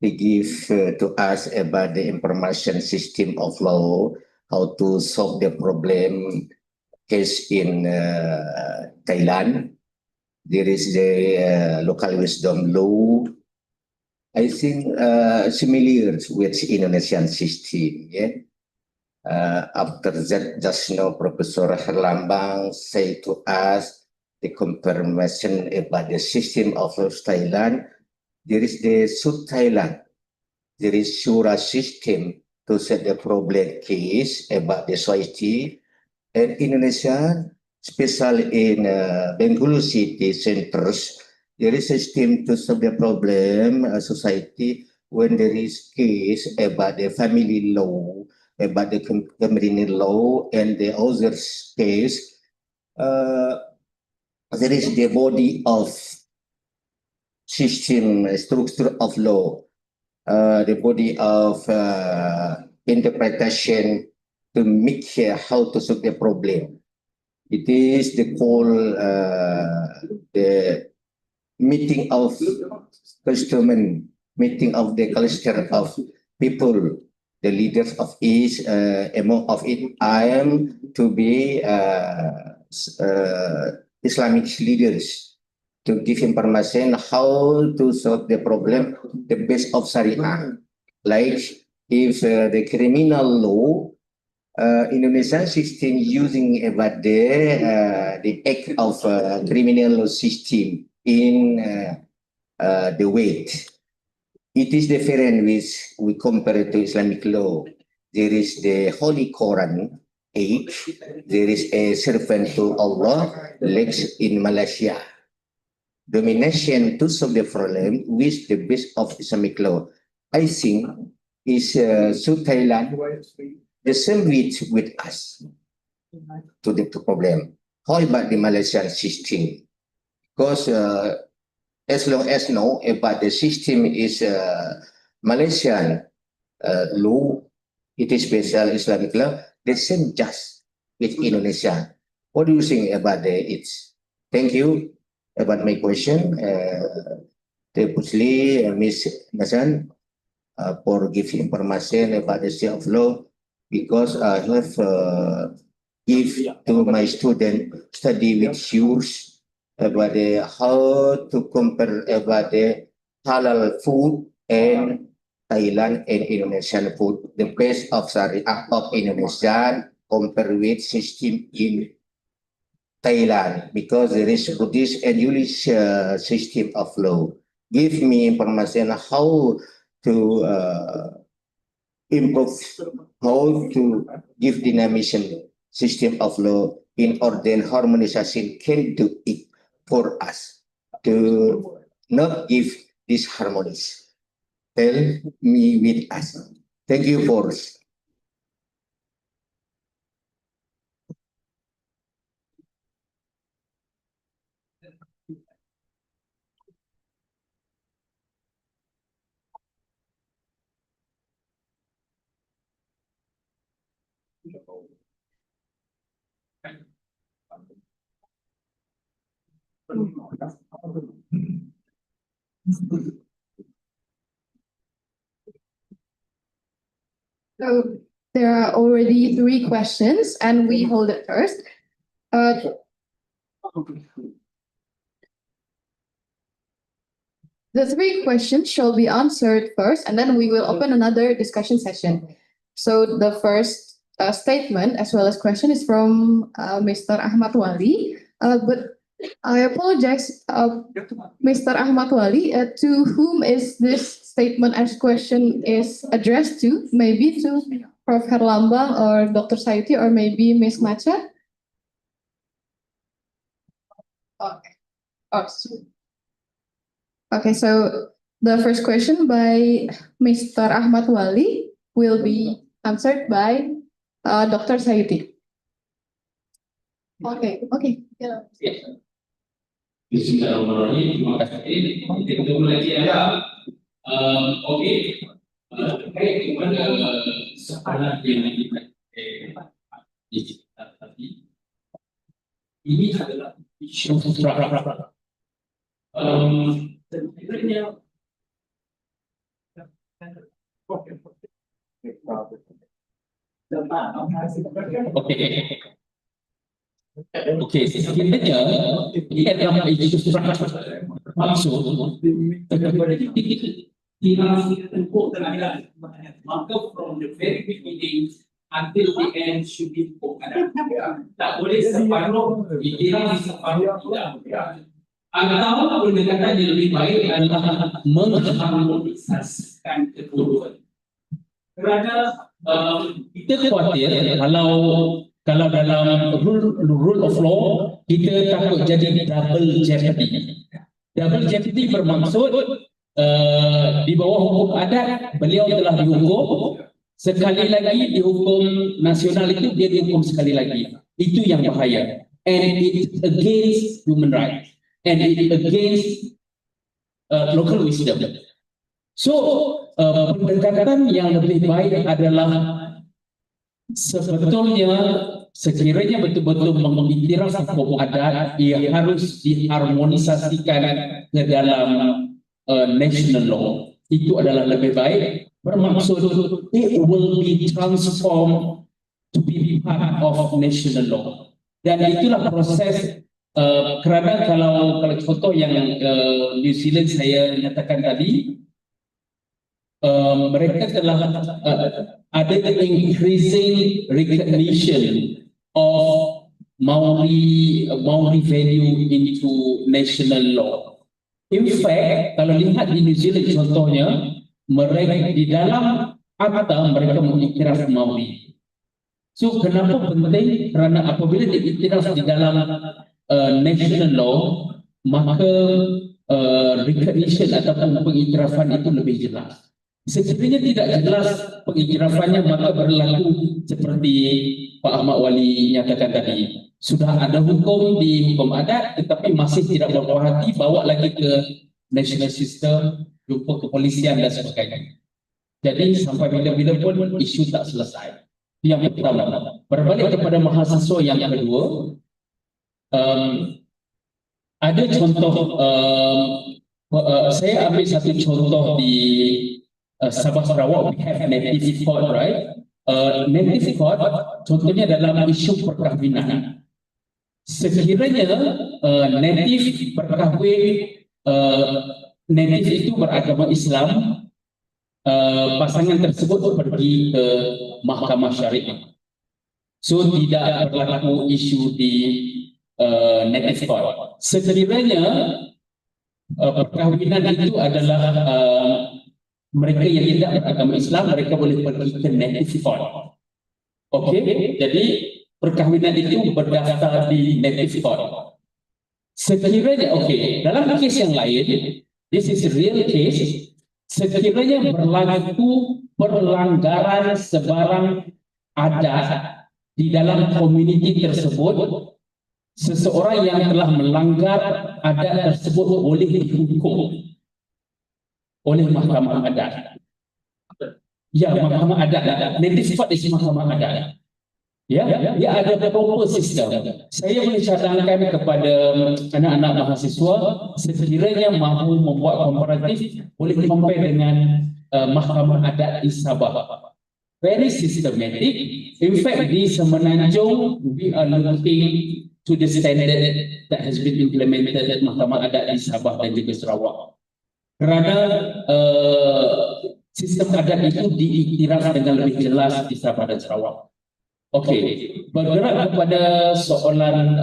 he give to us about the information system of law, how to solve the problem case in Thailand. There is the local wisdom law. I think similar with Indonesian system, yeah. After that, just now Professor Herlambang say to us the confirmation about the system of Thailand. There is the South Thailand. There is Shura system to set the problem case about the society. And Indonesia, especially in Bengkulu city centers, there is a system to solve the problem society when there is case about the family law, about the community law, and the other case. There is the body of system structure of law, the body of interpretation to make how to solve the problem. It is the call the meeting of customer, meeting of the cluster of people, the leaders of each. Among of it, I am to be Islamic leaders to give information how to solve the problem the base of Sharia. Like if the criminal law, Indonesian system using about the act of criminal law system in the weight. It is different with we compare to Islamic law. There is the Holy Quran. There is a servant to Allah legs in Malaysia. Domination to solve the problem with the base of Islamic law. I think is South Thailand the same with us to the problem. How about the Malaysian system? Because as long as know about the system is Malaysian law, it is special Islamic law. The same just with Indonesia. What do you think about it? Thank you about my question. Deputy Miss Nasan for giving information about the state of law because I have give to my student study with yours about the how to compare about the halal food and Thailand and Indonesian food. The best of Syariah of Indonesian compared with system in Thailand because there is Buddhist and Jewish system of law. Give me information how to improve, how to give dynamism system of law in order harmonization can do it for us to not give disharmonies. Tell me with us. Thank you for So there are already 3 questions, and we hold it first. The 3 questions shall be answered first, and then we will open another discussion session. So the first statement as well as question is from Mr. Ahmad Wali, but I apologize, Mr. Ahmad Wali, to whom is this statement as question is addressed to? Maybe to Prof. Herlambang or Dr. Sayuti or maybe Ms. Macha? Okay. Okay, so the first question by Mr. Ahmad Wali will be answered by Dr. Sayuti. Okay. Yeah. Bismillahirrahmanirrahim. Terima kasih. Kita ketemu lagi ya. Okey. Terkait kepada soalan yang digital tadi, ini adalah isu struktural. Sebenarnya Okey, sekiranya ia adalah isu struktural maksud kepada tirasi tempoh terhadap maka from the very beginning until the end should be ada. Tak boleh separuh tirasi separuh tidak. Atau pendekatan yang lebih baik adalah mengharmonisasikan kedua-duanya. Kerana kita khawatir kalau dalam rule of law kita takut jadi double jeopardy. Double jeopardy bermaksud di bawah hukum adat beliau telah dihukum sekali lagi, di hukum nasional itu dia dihukum sekali lagi. Itu yang bahaya. And it against human rights. And it against local wisdom. So pendekatan yang lebih baik adalah sebetulnya sekiranya betul-betul mengiktiraf hukum adat, ia harus diharmonisasikan ke dalam national law. Itu adalah lebih baik. Bermaksud it will be transformed to be part of national law. Dan itulah proses. Kerana kalau contoh yang New Zealand saya nyatakan tadi, mereka telah ada increasing recognition of Maori value into national law. In fact, kalau lihat di New Zealand contohnya, mereka di dalam akta mereka mengiktiraf Maori. So kenapa penting? Kerana apabila diiktiraf di dalam national law, maka recognition ataupun pengiktirafan itu lebih jelas. Sekiranya tidak jelas pengikirafannya, maka berlaku seperti Pak Ahmad Wali nyatakan tadi. Sudah ada hukum di hukum adat, tetapi masih tidak berbuah hati, bawa lagi ke national system, jumpa kepolisian dan sebagainya. Jadi sampai bila-bila pun isu tak selesai. Yang pertama. Berbalik kepada mahasiswa yang kedua, ada contoh, saya ambil satu contoh di Sabah Sarawak. We have native court, right? Native court contohnya dalam isu perkahwinan. sekiranya native berkahwin, native itu beragama Islam, pasangan tersebut pergi ke mahkamah syariah. So tidak berlaku isu di native court. Sekiranya perkahwinan itu adalah mereka yang tidak beragama Islam, mereka boleh pergi ke native court. Okey, jadi perkahwinan itu berdaftar di native court. Sekiranya, okey, dalam kes yang lain, this is a real case, sekiranya berlaku pelanggaran sebarang adat di dalam komuniti tersebut, seseorang yang telah melanggar adat tersebut boleh dihukum oleh mahkamah adat. Ya, mahkamah adat. Native court is mahkamah adat. Ya, dia ada proper sistem. Saya boleh cadangkan kepada anak-anak mahasiswa, sekiranya mahu membuat komparatif, boleh compare dengan mahkamah adat di Sabah. Very systematic. In fact, di Semenanjung, we are looking to the standard that has been implemented at mahkamah adat di Sabah dan juga Sarawak. Kerana sistem adat itu diiktiraf dengan lebih jelas di Sabah dan Sarawak. Okey, bergerak kepada soalan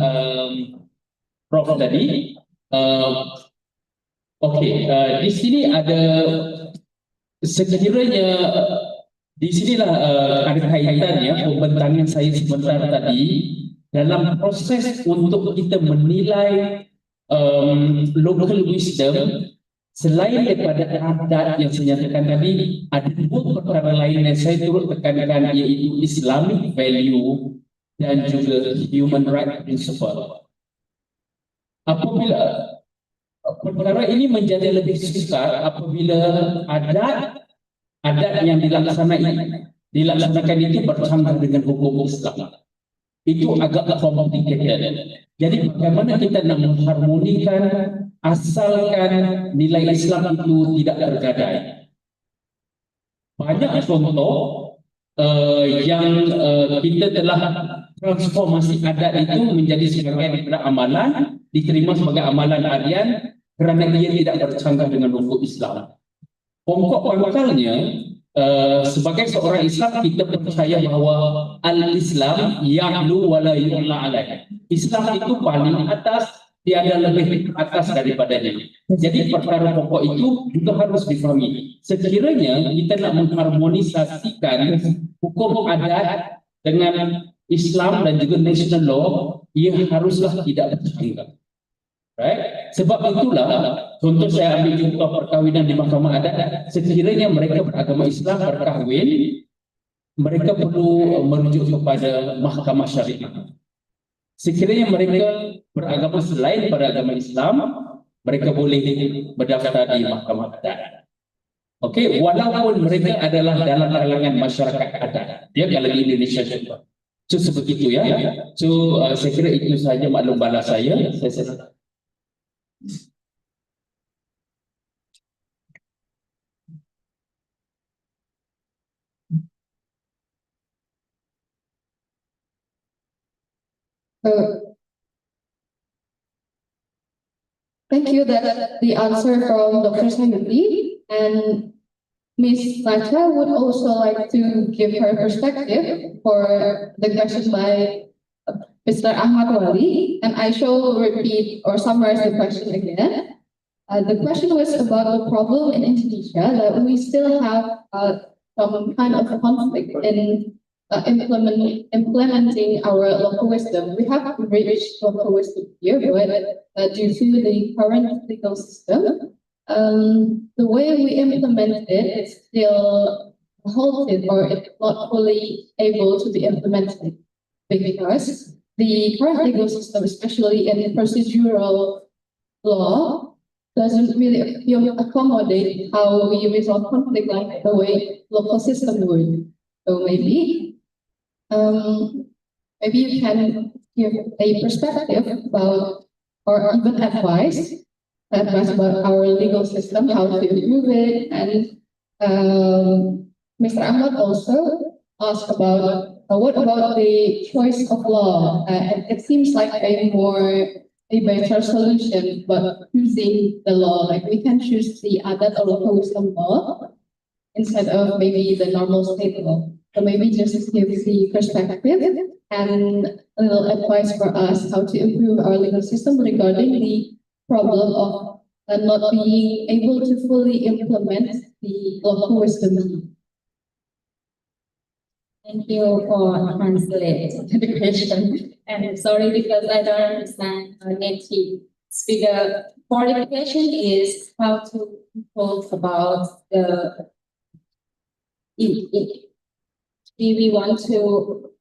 Prof tadi. Okey, di sini ada sekiranya di sinilah ada kaitannya pembentangan saya sebentar tadi dalam proses untuk kita menilai local wisdom. Selain daripada adat yang saya nyatakan tadi, ada dua perkara lain yang saya turut tekankan, iaitu Islamic value dan juga human right principle. Apabila perkara ini menjadi lebih sukar apabila adat yang dilaksanakan itu bercanggah dengan hukum Islam. Itu agak complicated. Jadi bagaimana kita nak mengharmonikan asalkan nilai Islam itu tidak tergadai. Banyak contoh yang kita telah transformasi adat itu menjadi sebagai amalan, diterima sebagai amalan harian kerana ia tidak bercanggah dengan hukum Islam. Pokok pangkalnya, sebagai seorang Islam kita percaya bahawa al-Islam ya'lu wa la yu'la alaih. Islam itu paling atas, tiada lebih atas daripadanya. Jadi perkara pokok itu juga harus difahami. Sekiranya kita nak mengharmonisasikan hukum adat dengan Islam dan juga national law, ia haruslah tidak bercanggah. Right? Sebab itulah, contoh saya ambil contoh perkahwinan di mahkamah adat, sekiranya mereka beragama Islam berkahwin, mereka perlu merujuk kepada mahkamah syariah. Sekiranya mereka beragama selain pada agama Islam, mereka boleh berdaftar di mahkamah adat. Okey, walaupun mereka adalah dalam kalangan masyarakat adat. Dia kalau di Indonesia juga. So sebegitu ya. So saya kira itu sahaja maklum bala saya. Thank you. That's the answer from Dr. Sandy. And Ms. Nacha would also like to give her perspective for the question by Mr. Ahmad Wali. And I shall repeat or summarize the question again. The question was about the problem in Indonesia that we still have some kind of conflict in implementing our local wisdom. We have reached local wisdom here, but due to the current legal system, the way we implement it is still halted or it's not fully able to be implemented because the current legal system, especially in procedural law, doesn't really accommodate how we resolve conflict like the way local system would. So maybe you can give a perspective about, or even advice about our legal system, how to improve it. And Mr. Ahmad also ask about what about the choice of law? It seems like a better solution, but choosing the law, like we can choose the adat or local wisdom law instead of maybe the normal state law. So maybe just give the perspective and a little advice for us how to improve our legal system regarding the problem of not being able to fully implement the local wisdom. Thank you for translating the question. And sorry because I don't understand native speaker. For the question is how to talk about the if we want to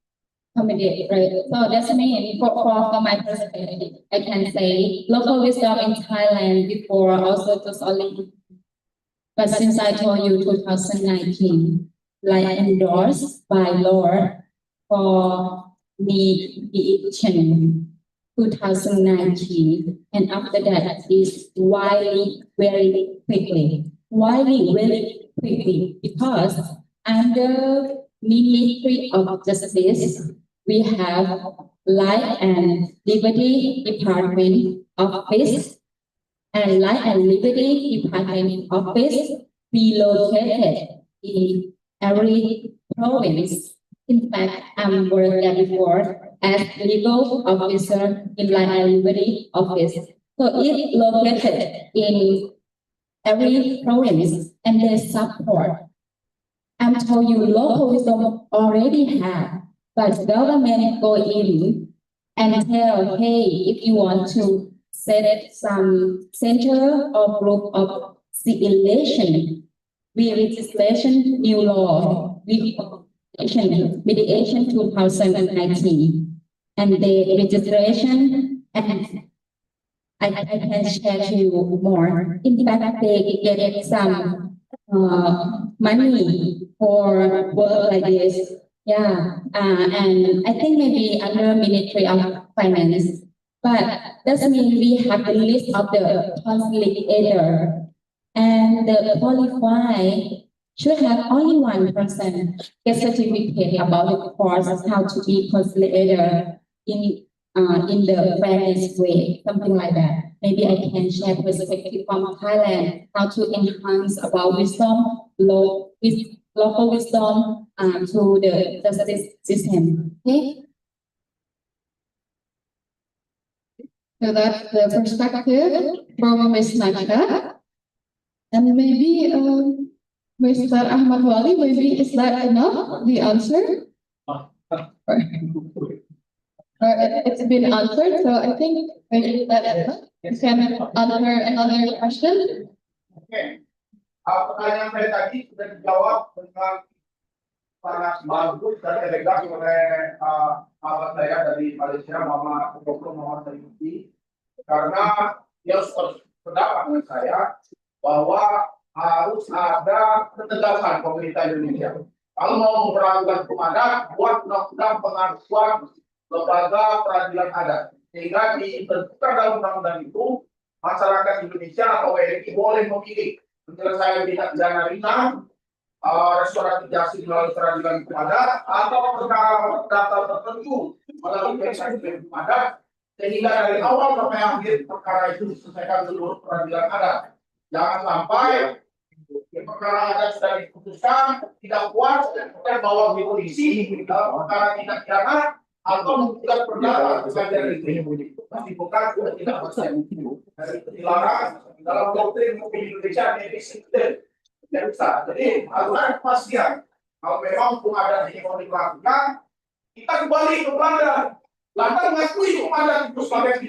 accommodate, right? So that's mean for my perspective, I can say local wisdom in Thailand before also was only, but since I told you 2019, like endorsed by law for mediation 2019, and after that is widely very quickly, because under Ministry of Justice we have Life and Liberty Department Office, and Life and Liberty Department Office relocated in every province. In fact, I'm worked there before as legal officer in Life and Liberty Office. So it located in every province and they support. I'm told you local wisdom already have, but government go in and tell, hey, if you want to set some center or group of civilization, we legislation new law, mediation 2019, and the registration, and I can share to you more. In fact, they get some money for work like this. Yeah, and I think maybe under Ministry of Finance, but doesn't mean we have the list of the consolidator, and the qualified should have only 1% get certificate about the course how to be consolidator in the fairness way, something like that. Maybe I can share perspective from Thailand, how to enhance about wisdom, local wisdom to the justice system. Okay. So that's the perspective from Ms. Nasha. And maybe Mr. Ahmad Wali, maybe is that enough, the answer? It's been answered, so I think maybe that's enough. You can answer another question. Oke. Pertanyaan saya tadi sudah dijawab dengan sangat bagus dan elegan oleh sahabat saya dari Malaysia, Muhammad Sayuti, karena dia sependapat dengan saya bahwa harus ada ketegasan pemerintah Indonesia. Kalau mau memperlakukan hukum adat, buat undang-undang pengakuan lembaga peradilan adat, sehingga ditentukan dalam undang-undang itu masyarakat Indonesia atau WNI boleh memilih penyelesaian tindak pidana ringan, restoratif justice melalui peradilan hukum adat, atau perkara perdata tertentu melalui mekanisme hukum adat, sehingga dari awal sampai akhir perkara itu diselesaikan seluruh peradilan adat. Jangan sampai perkara adat sudah diputuskan tidak puas dan bawa di polisi perkara tindak pidana atau membuat perdata dari itu masih bukan tidak bisa dilarang dalam doktrin hukum Indonesia tidak bisa. Jadi harus ada kepastian kalau memang hukum adat ini mau dilakukan, kita kembali ke Belanda. Belanda mengakui hukum adat itu sebagai